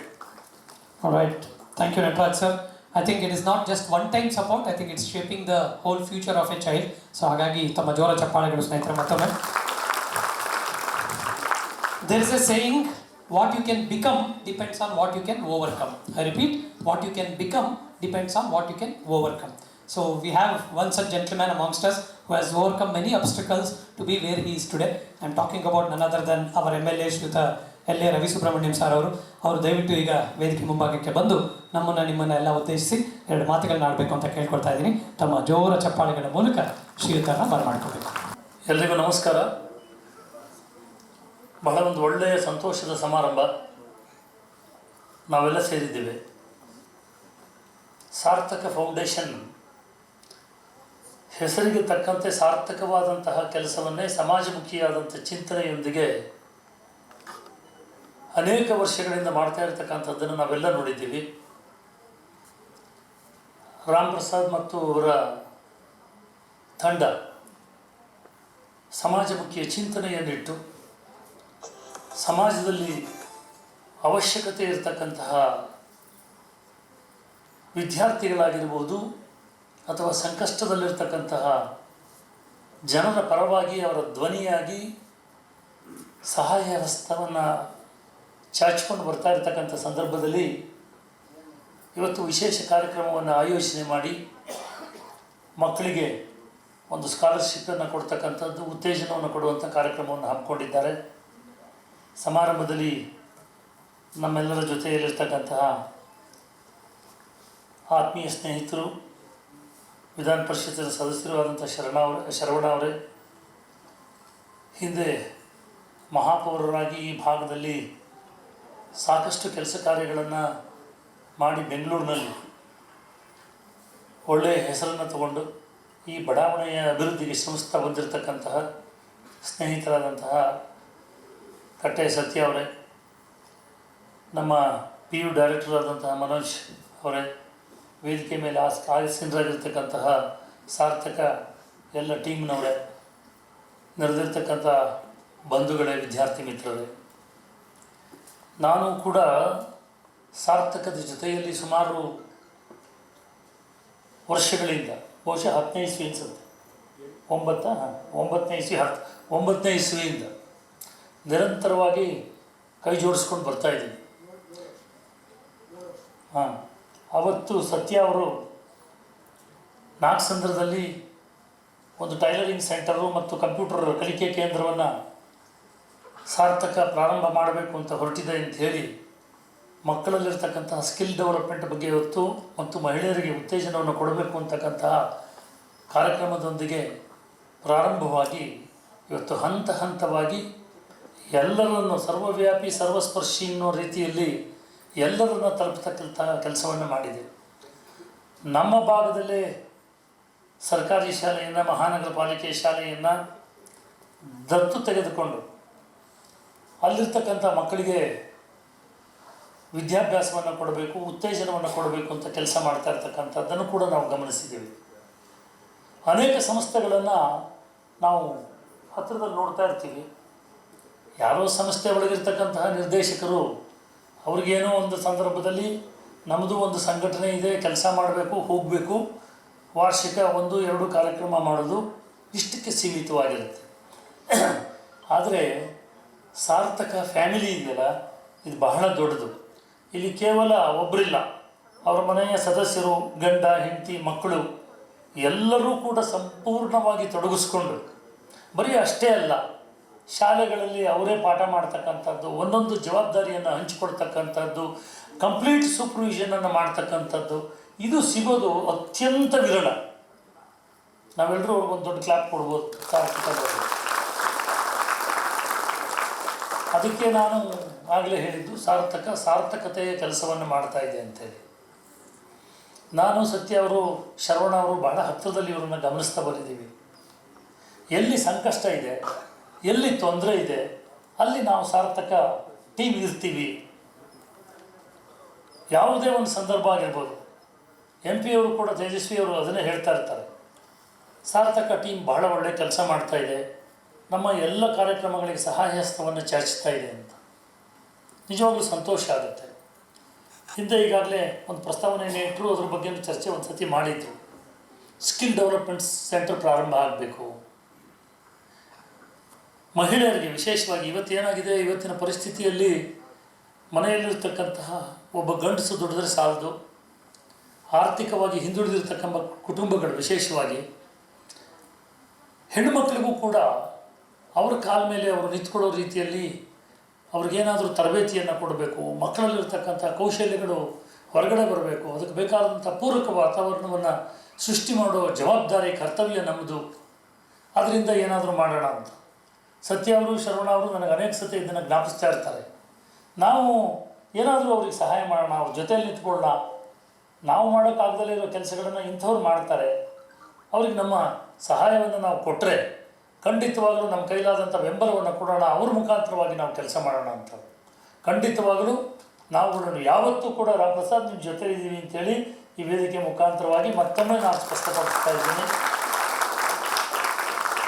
All right. Thank you, Nataraj sir. I think it is not just one-time support. I think it's shaping the whole future of a child. So, ಹಾಗಾಗಿ ತಮ್ಮ ಜೋರ ಚಪ್ಪಾಳೆಗಳು ಸ್ನೇಹಿತರೆ ಮತ್ತೊಮ್ಮೆ. There is a saying, what you can become depends on what you can overcome. I repeat, what you can become depends on what you can overcome. So we have one such gentleman amongst us who has overcome many obstacles to be where he is today. I am talking about none other than our MLA ಶ್ರೀಯುತ L.A. Ravi Subrahmanyam sir ಅವರು ದಯವಿಟ್ಟು ಈಗ ವೇದಿಕೆ ಮುಂಭಾಗಕ್ಕೆ ಬಂದು ನಿಮ್ಮನ್ನು ಎಲ್ಲ ಉದ್ದೇಶಿಸಿ 2 ಮಾತುಗಳನ್ನ ಆಡಬೇಕು ಅಂತ ಕೇಳ್ಕೊಳ್ತಾ ಇದ್ದೀನಿ. ತಮ್ಮ ಜೋರ ಚಪ್ಪಾಳೆಗಳ ಮೂಲಕ ಶ್ರೀಯುತರನ್ನ ಬರಮಾಡ್ಕೋಬೇಕು. ಎಲ್ರಿಗೂ ನಮಸ್ಕಾರ. ಬಹಳ ಒಂದು ಒಳ್ಳೆಯ ಸಂತೋಷದ ಸಮಾರಂಭ ನಾವೆಲ್ಲ ಸೇರಿದ್ದೇವೆ. ಸಾರ್ಥಕ ಫೌಂಡೇಶನ್ ಹೆಸರಿಗೆ ತಕ್ಕಂತೆ ಸಾರ್ಥಕವಾದಂತಹ ಕೆಲಸವನ್ನೇ ಸಮಾಜಮುಖಿಯಾದಂಥ ಚಿಂತನೆಯೊಂದಿಗೆ ಅನೇಕ ವರ್ಷಗಳಿಂದ ಮಾಡ್ತಾ ಇರತಕ್ಕಂಥದ್ದನ್ನು ನಾವೆಲ್ಲ ನೋಡಿದ್ದೀವಿ. ರಾಮ್ ಪ್ರಸಾದ್ ಮತ್ತು ಅವರ ತಂಡ ಸಮಾಜಮುಖಿಯ ಚಿಂತನೆಯನ್ನಿಟ್ಟು ಸಮಾಜದಲ್ಲಿ ಅವಶ್ಯಕತೆ ಇರತಕ್ಕಂತಹ ವಿದ್ಯಾರ್ಥಿಗಳಾಗಿರ್ಬೋದು ಅಥವಾ ಸಂಕಷ್ಟದಲ್ಲಿರ್ತಕ್ಕಂತಹ ಜನರ ಪರವಾಗಿ ಅವರ ಧ್ವನಿಯಾಗಿ ಸಹಾಯ ಹಸ್ತವನ್ನು ಚಾಚಿಕೊಂಡು ಬರ್ತಾ ಇರತಕ್ಕಂಥ ಸಂದರ್ಭದಲ್ಲಿ ಇವತ್ತು ವಿಶೇಷ ಕಾರ್ಯಕ್ರಮವನ್ನು ಆಯೋಜನೆ ಮಾಡಿ ಮಕ್ಕಳಿಗೆ ಒಂದು ಸ್ಕಾಲರ್ಶಿಪ್ಪನ್ನು ಕೊಡ್ತಕ್ಕಂಥದ್ದು, ಉತ್ತೇಜನವನ್ನು ಕೊಡುವಂಥ ಕಾರ್ಯಕ್ರಮವನ್ನು ಹಮ್ಮಿಕೊಂಡಿದ್ದಾರೆ. ಸಮಾರಂಭದಲ್ಲಿ ನಮ್ಮೆಲ್ಲರ ಜೊತೆಯಲ್ಲಿರ್ತಕ್ಕಂತಹ ಆತ್ಮೀಯ ಸ್ನೇಹಿತರು, ವಿಧಾನ ಪರಿಷತ್ತಿನ ಸದಸ್ಯರು ಆದಂಥ ಶರವಣ ಅವರೇ, ಹಿಂದೆ ಮಹಾಪೌರರಾಗಿ ಈ ಭಾಗದಲ್ಲಿ ಸಾಕಷ್ಟು ಕೆಲಸ ಕಾರ್ಯಗಳನ್ನು ಮಾಡಿ ಬೆಂಗಳೂರಿನಲ್ಲಿ ಒಳ್ಳೆಯ ಹೆಸರನ್ನು ತಗೊಂಡು ಈ ಬಡಾವಣೆಯ ಅಭಿವೃದ್ಧಿಗೆ ಶ್ರಮಿಸ್ತಾ ಬಂದಿರತಕ್ಕಂತಹ ಸ್ನೇಹಿತರಾದಂತಹ ಕಟ್ಟೆ ಸತ್ಯ ಅವರೇ, ನಮ್ಮ PU ಡೈರೆಕ್ಟರ್ ಆದಂತಹ ಮನೋಜ್ ಅವರೇ, ವೇದಿಕೆ ಮೇಲೆ ಆಸೀನರಾಗಿರ್ತಕ್ಕಂತಹ ಸಾರ್ಥಕ ಎಲ್ಲ ಟೀಮ್ನವರೇ, ನೆರೆದಿರ್ತಕ್ಕಂಥ ಬಂಧುಗಳೇ, ವಿದ್ಯಾರ್ಥಿ ಮಿತ್ರರೇ, ನಾನು ಕೂಡ ಸಾರ್ಥಕದ ಜೊತೆಯಲ್ಲಿ ಸುಮಾರು ವರ್ಷಗಳಿಂದ, ಬಹುಶಃ 10ನೇ ಇಸ್ವಿ ಅನ್ಸುತ್ತೆ, 9ನೇ ಇಸ್ವಿಯಿಂದ ನಿರಂತರವಾಗಿ ಕೈ ಜೋಡಿಸ್ಕೊಂಡು ಬರ್ತಾಯಿದ್ದೀನಿ. ಅವತ್ತು ಸತ್ಯ ಅವರು ನಾಗಸಂದ್ರದಲ್ಲಿ ಒಂದು ಟೈಲರಿಂಗ್ ಸೆಂಟರು ಮತ್ತು ಕಂಪ್ಯೂಟರ್ ಕಲಿಕೆ ಕೇಂದ್ರವನ್ನು ಸಾರ್ಥಕ ಪ್ರಾರಂಭ ಮಾಡಬೇಕು ಅಂತ ಹೊರಟಿದೆ ಅಂತ ಹೇಳಿ ಮಕ್ಕಳಲ್ಲಿರ್ತಕ್ಕಂತಹ ಸ್ಕಿಲ್ ಡೆವಲಪ್ಮೆಂಟ್ ಬಗ್ಗೆ ಇವತ್ತು ಮತ್ತು ಮಹಿಳೆಯರಿಗೆ ಉತ್ತೇಜನವನ್ನು ಕೊಡಬೇಕು ಅಂತಕ್ಕಂತಹ ಕಾರ್ಯಕ್ರಮದೊಂದಿಗೆ ಪ್ರಾರಂಭವಾಗಿ ಇವತ್ತು ಹಂತ ಹಂತವಾಗಿ ಎಲ್ಲರನ್ನು ಸರ್ವವ್ಯಾಪಿ ಸರ್ವಸ್ಪರ್ಶಿ ಅನ್ನೋ ರೀತಿಯಲ್ಲಿ ಎಲ್ಲರನ್ನು ತಲುಪತಕ್ಕಂಥ ಕೆಲಸವನ್ನು ಮಾಡಿದೆ. ನಮ್ಮ ಭಾಗದಲ್ಲೇ ಸರ್ಕಾರಿ ಶಾಲೆಯನ್ನು, ಮಹಾನಗರ ಪಾಲಿಕೆ ಶಾಲೆಯನ್ನು ದತ್ತು ತೆಗೆದುಕೊಂಡು ಅಲ್ಲಿರ್ತಕ್ಕಂಥ ಮಕ್ಕಳಿಗೆ ವಿದ್ಯಾಭ್ಯಾಸವನ್ನು ಕೊಡಬೇಕು, ಉತ್ತೇಜನವನ್ನು ಕೊಡಬೇಕು ಅಂತ ಕೆಲಸ ಮಾಡ್ತಾ ಇರ್ತಕ್ಕಂಥದ್ದನ್ನು ಕೂಡ ನಾವು ಗಮನಿಸಿದ್ದೀವಿ. ಅನೇಕ ಸಂಸ್ಥೆಗಳನ್ನು ನಾವು ಹತ್ತಿರದಲ್ಲಿ ನೋಡ್ತಾ ಇರ್ತೀವಿ. ಯಾರೋ ಸಂಸ್ಥೆ ಒಳಗಿರ್ತಕ್ಕಂತಹ ನಿರ್ದೇಶಕರು ಅವ್ರಿಗೇನೋ ಒಂದು ಸಂದರ್ಭದಲ್ಲಿ ನಮ್ಮದು ಒಂದು ಸಂಘಟನೆ ಇದೆ, ಕೆಲಸ ಮಾಡಬೇಕು, ಹೋಗಬೇಕು, ವಾರ್ಷಿಕ 1-2 ಕಾರ್ಯಕ್ರಮ ಮಾಡೋದು, ಇಷ್ಟಕ್ಕೆ ಸೀಮಿತವಾಗಿರುತ್ತೆ. ಆದರೆ ಸಾರ್ಥಕ ಫ್ಯಾಮಿಲಿ ಇದೆಯಲ್ಲ, ಇದು ಬಹಳ ದೊಡ್ಡದು. ಇಲ್ಲಿ ಕೇವಲ ಒಬ್ಬರಿಲ್ಲ, ಅವರ ಮನೆಯ ಸದಸ್ಯರು, ಗಂಡ ಹೆಂಡತಿ ಮಕ್ಕಳು ಎಲ್ಲರೂ ಕೂಡ ಸಂಪೂರ್ಣವಾಗಿ ತೊಡಗಿಸ್ಕೊಂಡು, ಬರೀ ಅಷ್ಟೇ ಅಲ್ಲ, ಶಾಲೆಗಳಲ್ಲಿ ಅವರೇ ಪಾಠ ಮಾಡ್ತಕ್ಕಂಥದ್ದು, ಒಂದೊಂದು ಜವಾಬ್ದಾರಿಯನ್ನು ಹಂಚಿಕೊಡ್ತಕ್ಕಂಥದ್ದು, ಕಂಪ್ಲೀಟ್ ಸೂಪರ್ವಿಷನನ್ನು ಮಾಡ್ತಕ್ಕಂಥದ್ದು, ಇದು ಸಿಗೋದು ಅತ್ಯಂತ ವಿರಳ. ನಾವೆಲ್ಲರೂ ಅವ್ರಿಗೊಂದು ದೊಡ್ಡ ಕ್ಲಾಪ್ ಕೊಡ್ಬೋದು ಸಾರ್ಥಕವಾಗಿ. ಅದಕ್ಕೆ ನಾನು ಆಗಲೇ ಹೇಳಿದ್ದು ಸಾರ್ಥಕತೆಯ ಕೆಲಸವನ್ನು ಮಾಡ್ತಾ ಇದೆ ಅಂತೇಳಿ. ನಾನು ಸತ್ಯ ಅವರು, ಶರವಣ ಅವರು ಬಹಳ ಹತ್ತಿರದಲ್ಲಿ ಇವರನ್ನು ಗಮನಿಸ್ತಾ ಬಂದಿದ್ದೀವಿ. ಎಲ್ಲಿ ಸಂಕಷ್ಟ ಇದೆ, ಎಲ್ಲಿ ತೊಂದರೆ ಇದೆ, ಅಲ್ಲಿ ನಾವು ಸಾರ್ಥಕ ಟೀಮ್ ಇರ್ತೀವಿ. ಯಾವುದೇ ಒಂದು ಸಂದರ್ಭ ಆಗಿರ್ಬೋದು, MP ಅವರು ಕೂಡ, ತೇಜಸ್ವಿ ಅವರು ಅದನ್ನೇ ಹೇಳ್ತಾ ಇರ್ತಾರೆ, ಸಾರ್ಥಕ ಟೀಮ್ ಬಹಳ ಒಳ್ಳೆಯ ಕೆಲಸ ಮಾಡ್ತಾ ಇದೆ, ನಮ್ಮ ಎಲ್ಲ ಕಾರ್ಯಕ್ರಮಗಳಿಗೆ ಸಹಾಯ ಹಸ್ತವನ್ನು ಚಾಚ್ತಾ ಇದೆ ಅಂತ. ನಿಜವಾಗ್ಲೂ ಸಂತೋಷ ಆಗುತ್ತೆ. ಹಿಂದೆ ಈಗಾಗಲೇ ಒಂದು ಪ್ರಸ್ತಾವನೆಯನ್ನು ಇಟ್ಟರು, ಅದ್ರ ಬಗ್ಗೆ ಚರ್ಚೆ ಒಂದು ಸತಿ ಮಾಡಿದ್ರು. ಸ್ಕಿಲ್ ಡೆವಲಪ್ಮೆಂಟ್ ಸೆಂಟರ್ ಪ್ರಾರಂಭ ಆಗಬೇಕು. ಮಹಿಳೆಯರಿಗೆ ವಿಶೇಷವಾಗಿ ಇವತ್ತೇನಾಗಿದೆ, ಇವತ್ತಿನ ಪರಿಸ್ಥಿತಿಯಲ್ಲಿ ಮನೆಯಲ್ಲಿರ್ತಕ್ಕಂತಹ ಒಬ್ಬ ಗಂಡಸು ದುಡಿದ್ರೆ ಸಾಲದು, ಆರ್ಥಿಕವಾಗಿ ಹಿಂದುಳಿದಿರ್ತಕ್ಕಂಥ ಕುಟುಂಬಗಳು ವಿಶೇಷವಾಗಿ ಹೆಣ್ಣುಮಕ್ಕಳಿಗೂ ಕೂಡ ಅವರ ಕಾಲ ಮೇಲೆ ಅವರು ನಿಂತ್ಕೊಳ್ಳೋ ರೀತಿಯಲ್ಲಿ ಅವ್ರಿಗೇನಾದರೂ ತರಬೇತಿಯನ್ನು ಕೊಡಬೇಕು, ಮಕ್ಕಳಲ್ಲಿರ್ತಕ್ಕಂಥ ಕೌಶಲ್ಯಗಳು ಹೊರಗಡೆ ಬರಬೇಕು, ಅದಕ್ಕೆ ಬೇಕಾದಂಥ ಪೂರಕ ವಾತಾವರಣವನ್ನು ಸೃಷ್ಟಿ ಮಾಡೋ ಜವಾಬ್ದಾರಿ, ಕರ್ತವ್ಯ ನಮ್ಮದು. ಅದರಿಂದ ಏನಾದರೂ ಮಾಡೋಣ ಅಂತ ಸತ್ಯ ಅವರು, ಶರವಣ ಅವರು ನನಗೆ ಅನೇಕ ಸತಿ ಇದನ್ನು ಜ್ಞಾಪಿಸ್ತಾ ಇರ್ತಾರೆ. ನಾವು ಏನಾದರೂ ಅವ್ರಿಗೆ ಸಹಾಯ ಮಾಡೋಣ, ಅವ್ರ ಜೊತೆಯಲ್ಲಿ ನಿಂತ್ಕೊಳ್ಳೋಣ. ನಾವು ಮಾಡೋಕ್ಕಾಗದಲ್ಲೇ ಇರೋ ಕೆಲಸಗಳನ್ನು ಇಂಥವ್ರು ಮಾಡ್ತಾರೆ, ಅವ್ರಿಗೆ ನಮ್ಮ ಸಹಾಯವನ್ನು ನಾವು ಕೊಟ್ಟರೆ ಖಂಡಿತವಾಗಲೂ ನಮ್ಮ ಕೈಲಾದಂಥ ಬೆಂಬಲವನ್ನು ಕೊಡೋಣ, ಅವ್ರ ಮುಖಾಂತರವಾಗಿ ನಾವು ಕೆಲಸ ಮಾಡೋಣ ಅಂತ. ಖಂಡಿತವಾಗಲೂ ನಾವುಗಳನ್ನು ಯಾವತ್ತೂ ಕೂಡ ರಾಮಪ್ರಸಾದ್ ನಿಮ್ಮ ಜೊತೆ ಇದ್ದೀವಿ ಅಂತೇಳಿ ಈ ವೇದಿಕೆ ಮುಖಾಂತರವಾಗಿ ಮತ್ತೊಮ್ಮೆ ನಾನು ಸ್ಪಷ್ಟಪಡಿಸ್ತಾ ಇದ್ದೀನಿ.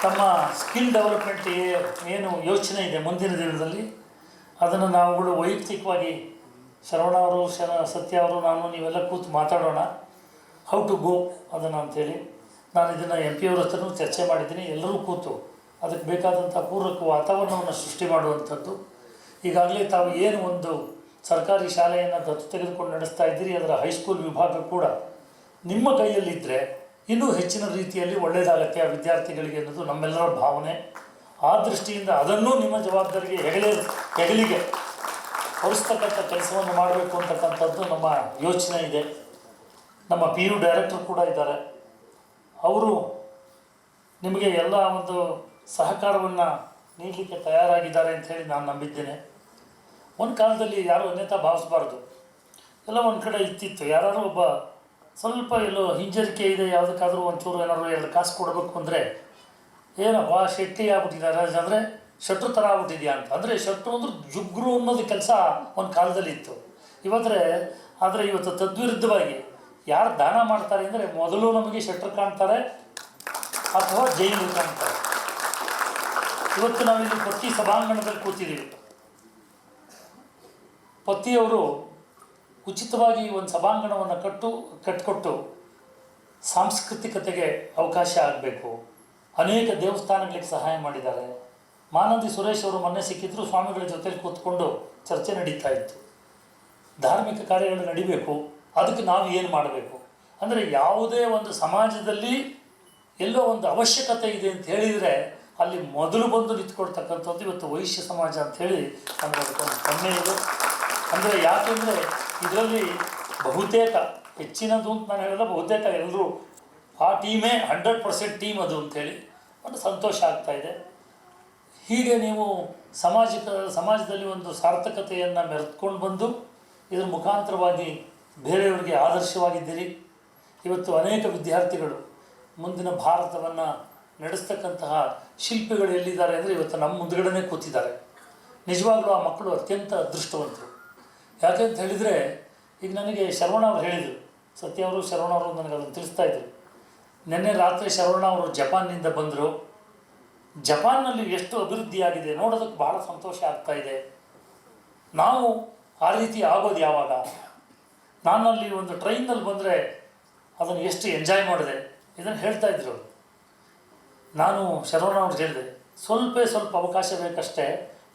ತಮ್ಮ ಸ್ಕಿಲ್ ಡೆವಲಪ್ಮೆಂಟ್ ಏನು ಯೋಚನೆ ಇದೆ ಮುಂದಿನ ದಿನದಲ್ಲಿ, ಅದನ್ನು ನಾವುಗಳು ವೈಯಕ್ತಿಕವಾಗಿ ಶರವಣ ಅವರು, ಸತ್ಯ ಅವರು, ನಾನು ನೀವೆಲ್ಲ ಕೂತು ಮಾತಾಡೋಣ, ಹೌ ಟು ಗೋ ಅದನ್ನು ಅಂಥೇಳಿ. ನಾನು ಇದನ್ನು MP ಅವ್ರ ಹತ್ರನೂ ಚರ್ಚೆ ಮಾಡಿದ್ದೀನಿ. ಎಲ್ಲರೂ ಕೂತು ಅದಕ್ಕೆ ಬೇಕಾದಂಥ ಪೂರಕ ವಾತಾವರಣವನ್ನು ಸೃಷ್ಟಿ ಮಾಡುವಂಥದ್ದು. ಈಗಾಗಲೇ ತಾವು ಏನು ಒಂದು ಸರ್ಕಾರಿ ಶಾಲೆಯನ್ನು ದತ್ತು ತೆಗೆದುಕೊಂಡು ನಡೆಸ್ತಾ ಇದ್ದೀರಿ, ಅದರ ಹೈಸ್ಕೂಲ್ ವಿಭಾಗ ಕೂಡ ನಿಮ್ಮ ಕೈಯಲ್ಲಿದ್ದರೆ ಇನ್ನೂ ಹೆಚ್ಚಿನ ರೀತಿಯಲ್ಲಿ ಒಳ್ಳೆಯದಾಗತ್ತೆ ಆ ವಿದ್ಯಾರ್ಥಿಗಳಿಗೆ ಅನ್ನೋದು ನಮ್ಮೆಲ್ಲರ ಭಾವನೆ. ಆ ದೃಷ್ಟಿಯಿಂದ ಅದನ್ನೂ ನಿಮ್ಮ ಜವಾಬ್ದಾರಿಗೆ ಹೆಗಲಿಗೆ ಹೊರಿಸ್ತಕ್ಕಂಥ ಕೆಲಸವನ್ನು ಮಾಡಬೇಕು ಅಂತಕ್ಕಂಥದ್ದು ನಮ್ಮ ಯೋಚನೆ ಇದೆ. ನಮ್ಮ PU ಡೈರೆಕ್ಟರ್ ಕೂಡ ಇದ್ದಾರೆ, ಅವರು ನಿಮಗೆ ಎಲ್ಲ ಒಂದು ಸಹಕಾರವನ್ನು ನೀಡಲಿಕ್ಕೆ ತಯಾರಾಗಿದ್ದಾರೆ ಅಂಥೇಳಿ ನಾನು ನಂಬಿದ್ದೇನೆ. ಒಂದು ಕಾಲದಲ್ಲಿ ಯಾರೂ ಅನ್ಯತಾ ಭಾವಿಸಬಾರ್ದು, ಎಲ್ಲ ಒಂದು ಕಡೆ ಇತ್ತಿತ್ತು, ಯಾರು ಒಬ್ಬ ಸ್ವಲ್ಪ ಎಲ್ಲೋ ಹಿಂಜರಿಕೆ ಇದೆ, ಯಾವುದಕ್ಕಾದರೂ ಒಂಚೂರು ಏನಾದರೂ 2 ಕಾಸು ಕೊಡಬೇಕು ಅಂದರೆ ಏನಪ್ಪ ಶೆಟ್ಟಿ ಆಗ್ಬಿಟ್ಟಿದ್ದಾರೆ ಅಂದರೆ ಶೆಟ್ರು ಥರ ಆಗ್ಬಿಟ್ಟಿದೆಯಾ ಅಂತ. ಅಂದರೆ ಶೆಟ್ರು ಅಂದ್ರೆ ಜುಗ್ರು ಅನ್ನೋದು ಕೆಲಸ ಒಂದು ಕಾಲದಲ್ಲಿ ಇತ್ತು. ಇವತ್ತು ತದ್ವಿರುದ್ಧವಾಗಿ ಯಾರು ದಾನ ಮಾಡ್ತಾರೆ ಅಂದರೆ ಮೊದಲು ನಮಗೆ ಶೆಟ್ರು ಕಾಣ್ತಾರೆ ಅಥವಾ ಜೈಲು ಕಾಣ್ತಾರೆ. ಇವತ್ತು ನಾವಿಲ್ಲಿ ಪತಿ ಸಭಾಂಗಣದಲ್ಲಿ ಕೂತಿದ್ದೀವಿ. ಪತಿಯವರು ಉಚಿತವಾಗಿ ಒಂದು ಸಭಾಂಗಣವನ್ನು ಕಟ್ಟಿಕೊಟ್ಟು ಸಾಂಸ್ಕೃತಿಕತೆಗೆ ಅವಕಾಶ ಆಗಬೇಕು. ಅನೇಕ ದೇವಸ್ಥಾನಗಳಿಗೆ ಸಹಾಯ ಮಾಡಿದ್ದಾರೆ. ಮಾನಂದಿ ಸುರೇಶ್ ಅವರು ಮೊನ್ನೆ ಸಿಕ್ಕಿದ್ರು, ಸ್ವಾಮಿಗಳ ಜೊತೆಲಿ ಕೂತ್ಕೊಂಡು ಚರ್ಚೆ ನಡೀತಾ ಇತ್ತು. ಧಾರ್ಮಿಕ ಕಾರ್ಯಗಳು ನಡಿಬೇಕು, ಅದಕ್ಕೆ ನಾವು ಏನು ಮಾಡಬೇಕು, ಅಂದರೆ ಯಾವುದೇ ಒಂದು ಸಮಾಜದಲ್ಲಿ ಎಲ್ಲೋ ಒಂದು ಅವಶ್ಯಕತೆ ಇದೆ ಅಂತ ಹೇಳಿದರೆ ಅಲ್ಲಿ ಮೊದಲು ಬಂದು ನಿಂತ್ಕೊಳ್ತಕ್ಕಂಥದ್ದು ಇವತ್ತು ವೈಶ್ಯ ಸಮಾಜ ಅಂಥೇಳಿ ನಮಗೆ ಅದಕ್ಕೊಂದು ಹೆಮ್ಮೆ ಇದೆ. ಅಂದರೆ ಯಾಕೆಂದರೆ ಇದರಲ್ಲಿ ಬಹುತೇಕ ಹೆಚ್ಚಿನದು ಅಂತ ನಾನು ಹೇಳಿದ್ರೆ ಬಹುತೇಕ ಎಲ್ಲರೂ ಆ ಟೀಮೇ 100% ಟೀಮ್ ಅದು ಅಂಥೇಳಿ ಒಂದು ಸಂತೋಷ ಆಗ್ತಾಯಿದೆ. ಹೀಗೆ ನೀವು ಸಮಾಜದಲ್ಲಿ ಒಂದು ಸಾರ್ಥಕತೆಯನ್ನು ಮೆರೆದುಕೊಂಡು ಬಂದು ಇದರ ಮುಖಾಂತರವಾಗಿ ಬೇರೆಯವರಿಗೆ ಆದರ್ಶವಾಗಿದ್ದೀರಿ. ಇವತ್ತು ಅನೇಕ ವಿದ್ಯಾರ್ಥಿಗಳು ಮುಂದಿನ ಭಾರತವನ್ನು ನಡೆಸ್ತಕ್ಕಂತಹ ಶಿಲ್ಪಿಗಳು ಎಲ್ಲಿದ್ದಾರೆ ಅಂದರೆ ಇವತ್ತು ನಮ್ಮ ಮುಂದುಗಡೆನೇ ಕೂತಿದ್ದಾರೆ. ನಿಜವಾಗ್ಲೂ ಆ ಮಕ್ಕಳು ಅತ್ಯಂತ ಅದೃಷ್ಟವಂತರು. ಯಾಕೆಂತ ಹೇಳಿದರೆ ಈಗ ನನಗೆ ಶರವಣ ಅವರು ಹೇಳಿದರು, ಸತ್ಯ ಅವರು ಶರವಣ ಅವರು ನನಗೆ ಅದನ್ನು ತಿಳಿಸ್ತಾಯಿದ್ರು. ನಿನ್ನೆ ರಾತ್ರಿ ಶರವಣ ಅವರು ಜಪಾನ್ನಿಂದ ಬಂದರು. ಜಪಾನ್ನಲ್ಲಿ ಎಷ್ಟು ಅಭಿವೃದ್ಧಿಯಾಗಿದೆ ನೋಡೋದಕ್ಕೆ ಭಾಳ ಸಂತೋಷ ಆಗ್ತಾಯಿದೆ. ನಾವು ಆ ರೀತಿ ಆಗೋದು ಯಾವಾಗ? ನಾನಲ್ಲಿ ಒಂದು ಟ್ರೈನಲ್ಲಿ ಬಂದರೆ ಅದನ್ನು ಎಷ್ಟು ಎಂಜಾಯ್ ಮಾಡಿದೆ ಇದನ್ನು ಹೇಳ್ತಾಯಿದ್ರು. ನಾನು ಶರವಣ ಅವ್ರಿಗೆ ಹೇಳಿದೆ, ಸ್ವಲ್ಪ ಅವಕಾಶ ಬೇಕಷ್ಟೇ,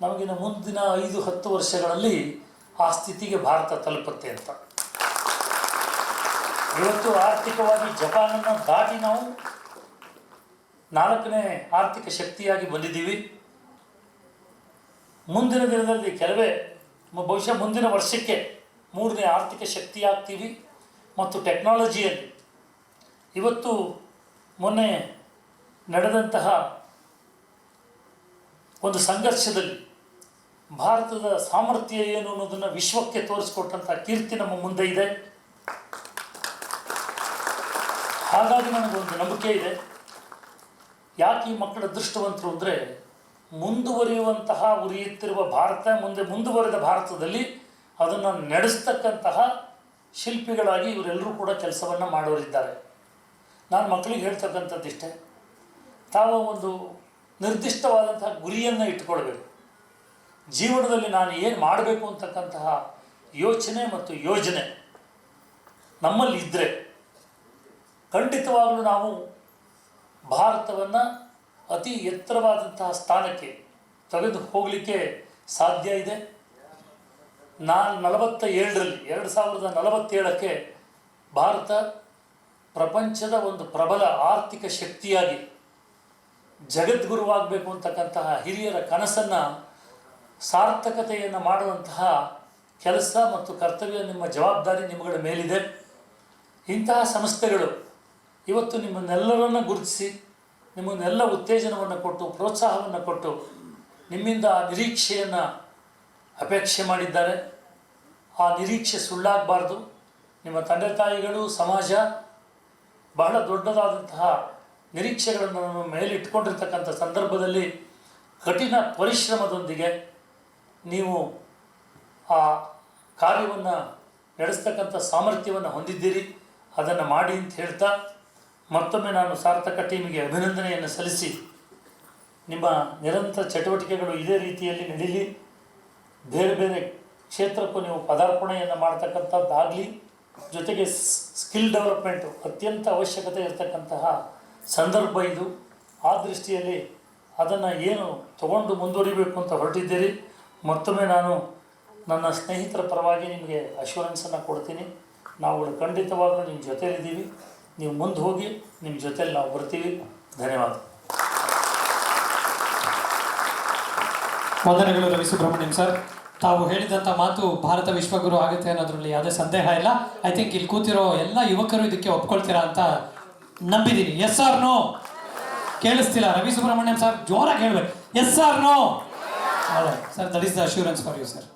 ನಮಗಿನ್ನು ಮುಂದಿನ 5-10 ವರ್ಷಗಳಲ್ಲಿ ಆ ಸ್ಥಿತಿಗೆ ಭಾರತ ತಲುಪುತ್ತೆ ಅಂತ. ಇವತ್ತು ಆರ್ಥಿಕವಾಗಿ ಜಪಾನನ್ನು ದಾಟಿ ನಾವು 4ನೇ ಆರ್ಥಿಕ ಶಕ್ತಿಯಾಗಿ ಬಂದಿದ್ದೀವಿ. ಮುಂದಿನ ದಿನದಲ್ಲಿ ಬಹುಶಃ ಮುಂದಿನ ವರ್ಷಕ್ಕೆ 3ನೇ ಆರ್ಥಿಕ ಶಕ್ತಿಯಾಗ್ತೀವಿ. ಮತ್ತು ಟೆಕ್ನಾಲಜಿಯಲ್ಲಿ ಇವತ್ತು ಮೊನ್ನೆ ನಡೆದಂತಹ ಒಂದು ಸಂಘರ್ಷದಲ್ಲಿ ಭಾರತದ ಸಾಮರ್ಥ್ಯ ಏನು ಅನ್ನೋದನ್ನು ವಿಶ್ವಕ್ಕೆ ತೋರಿಸ್ಕೊಟ್ಟಂಥ ಕೀರ್ತಿ ನಮ್ಮ ಮುಂದೆ ಇದೆ. ಹಾಗಾಗಿ ನನಗೊಂದು ನಂಬಿಕೆ ಇದೆ. ಯಾಕೆ ಈ ಮಕ್ಕಳ ಅದೃಷ್ಟವಂತರು ಅಂದರೆ ಮುಂದುವರಿಯುವಂತಹ ಉರಿಯುತ್ತಿರುವ ಭಾರತ, ಮುಂದುವರೆದ ಭಾರತದಲ್ಲಿ ಅದನ್ನು ನಡೆಸ್ತಕ್ಕಂತಹ ಶಿಲ್ಪಿಗಳಾಗಿ ಇವರೆಲ್ಲರೂ ಕೂಡ ಕೆಲಸವನ್ನು ಮಾಡೋರಿದ್ದಾರೆ. ನಾನು ಮಕ್ಕಳಿಗೆ ಹೇಳ್ತಕ್ಕಂಥದ್ದಿಷ್ಟೇ, ತಾವು ಒಂದು ನಿರ್ದಿಷ್ಟವಾದಂತಹ ಗುರಿಯನ್ನು ಇಟ್ಕೊಳ್ಬೇಕು. ಜೀವನದಲ್ಲಿ ನಾನು ಏನು ಮಾಡಬೇಕು ಅಂತಕ್ಕಂತಹ ಯೋಚನೆ ಮತ್ತು ಯೋಜನೆ ನಮ್ಮಲ್ಲಿ ಇದ್ದರೆ ಖಂಡಿತವಾಗಲೂ ನಾವು ಭಾರತವನ್ನು ಅತಿ ಎತ್ತರವಾದಂತಹ ಸ್ಥಾನಕ್ಕೆ ತೆಗೆದು ಹೋಗಲಿಕ್ಕೆ ಸಾಧ್ಯ ಇದೆ. ನಾನು 2047ಕ್ಕೆ ಭಾರತ ಪ್ರಪಂಚದ ಒಂದು ಪ್ರಬಲ ಆರ್ಥಿಕ ಶಕ್ತಿಯಾಗಿ ಜಗದ್ಗುರುವಾಗಬೇಕು ಅಂತಕ್ಕಂತಹ ಹಿರಿಯರ ಕನಸನ್ನು ಸಾರ್ಥಕತೆಯನ್ನು ಮಾಡುವಂತಹ ಕೆಲಸ ಮತ್ತು ಕರ್ತವ್ಯ, ನಿಮ್ಮ ಜವಾಬ್ದಾರಿ ನಿಮ್ಮಗಳ ಮೇಲಿದೆ. ಇಂತಹ ಸಂಸ್ಥೆಗಳು ಇವತ್ತು ನಿಮ್ಮನ್ನೆಲ್ಲರನ್ನು ಗುರುತಿಸಿ ನಿಮ್ಮನ್ನೆಲ್ಲ ಉತ್ತೇಜನವನ್ನು ಕೊಟ್ಟು ಪ್ರೋತ್ಸಾಹವನ್ನು ಕೊಟ್ಟು ನಿಮ್ಮಿಂದ ನಿರೀಕ್ಷೆಯನ್ನು ಅಪೇಕ್ಷೆ ಮಾಡಿದ್ದಾರೆ. ಆ ನಿರೀಕ್ಷೆ ಸುಳ್ಳಾಗಬಾರ್ದು. ನಿಮ್ಮ ತಂದೆ ತಾಯಿಗಳು, ಸಮಾಜ ಬಹಳ ದೊಡ್ಡದಾದಂತಹ ನಿರೀಕ್ಷೆಗಳನ್ನು ನಮ್ಮ ಮೇಲಿಟ್ಕೊಂಡಿರ್ತಕ್ಕಂಥ ಸಂದರ್ಭದಲ್ಲಿ ಕಠಿಣ ಪರಿಶ್ರಮದೊಂದಿಗೆ ನೀವು ಆ ಕಾರ್ಯವನ್ನು ನಡೆಸ್ತಕ್ಕಂಥ ಸಾಮರ್ಥ್ಯವನ್ನು ಹೊಂದಿದ್ದೀರಿ. ಅದನ್ನು ಮಾಡಿ ಅಂತ ಹೇಳ್ತಾ ಮತ್ತೊಮ್ಮೆ ನಾನು ಸಾರ್ಥಕ ಟೀಮಿಗೆ ಅಭಿನಂದನೆಯನ್ನು ಸಲ್ಲಿಸಿ, ನಿಮ್ಮ ನಿರಂತರ ಚಟುವಟಿಕೆಗಳು ಇದೇ ರೀತಿಯಲ್ಲಿ ನಡೀಲಿ. ಬೇರೆ ಬೇರೆ ಕ್ಷೇತ್ರಕ್ಕೂ ನೀವು ಪದಾರ್ಪಣೆಯನ್ನು ಮಾಡ್ತಕ್ಕಂಥದ್ದಾಗಲಿ. ಜೊತೆಗೆ ಸ್ಕಿಲ್ ಡೆವಲಪ್ಮೆಂಟು ಅತ್ಯಂತ ಅವಶ್ಯಕತೆ ಇರತಕ್ಕಂತಹ ಸಂದರ್ಭ ಇದು. ಆ ದೃಷ್ಟಿಯಲ್ಲಿ ಅದನ್ನು ಏನು ತಗೊಂಡು ಮುಂದುವರಿಬೇಕು ಅಂತ ಹೊರಟಿದ್ದೀರಿ. ಮತ್ತೊಮ್ಮೆ ನಾನು ನನ್ನ ಸ್ನೇಹಿತರ ಪರವಾಗಿ ನಿಮಗೆ ಅಶ್ಯೂರೆನ್ಸನ್ನು ಕೊಡ್ತೀನಿ. ನಾವುಗಳು ಖಂಡಿತವಾಗಲೂ ನಿಮ್ಮ ಜೊತೆಯಲ್ಲಿದ್ದೀವಿ. ನೀವು ಮುಂದೆ ಹೋಗಿ, ನಿಮ್ಮ ಜೊತೆಯಲ್ಲಿ ನಾವು ಬರ್ತೀವಿ. ಧನ್ಯವಾದ. ವಂದನೆಗಳು ರವಿ ಸುಬ್ರಹ್ಮಣ್ಯಂ ಸರ್. ತಾವು ಹೇಳಿದಂಥ ಮಾತು ಭಾರತ ವಿಶ್ವಗುರು ಆಗುತ್ತೆ ಅನ್ನೋದ್ರಲ್ಲಿ ಯಾವುದೇ ಸಂದೇಹ ಇಲ್ಲ. ಐ ಥಿಂಕ್ ಇಲ್ಲಿ ಕೂತಿರೋ ಎಲ್ಲ ಯುವಕರು ಇದಕ್ಕೆ ಒಪ್ಕೊಳ್ತೀರಾ ಅಂತ ನಂಬಿದ್ದೀನಿ. S or no? ಕೇಳಿಸ್ತಿಲ್ಲ ರವಿ ಸುಬ್ರಹ್ಮಣ್ಯಂ ಸರ್, ಜೋರಾಗಿ ಹೇಳ್ಬೇಕು. Yes or no? Sir, that is the assurance for you sir.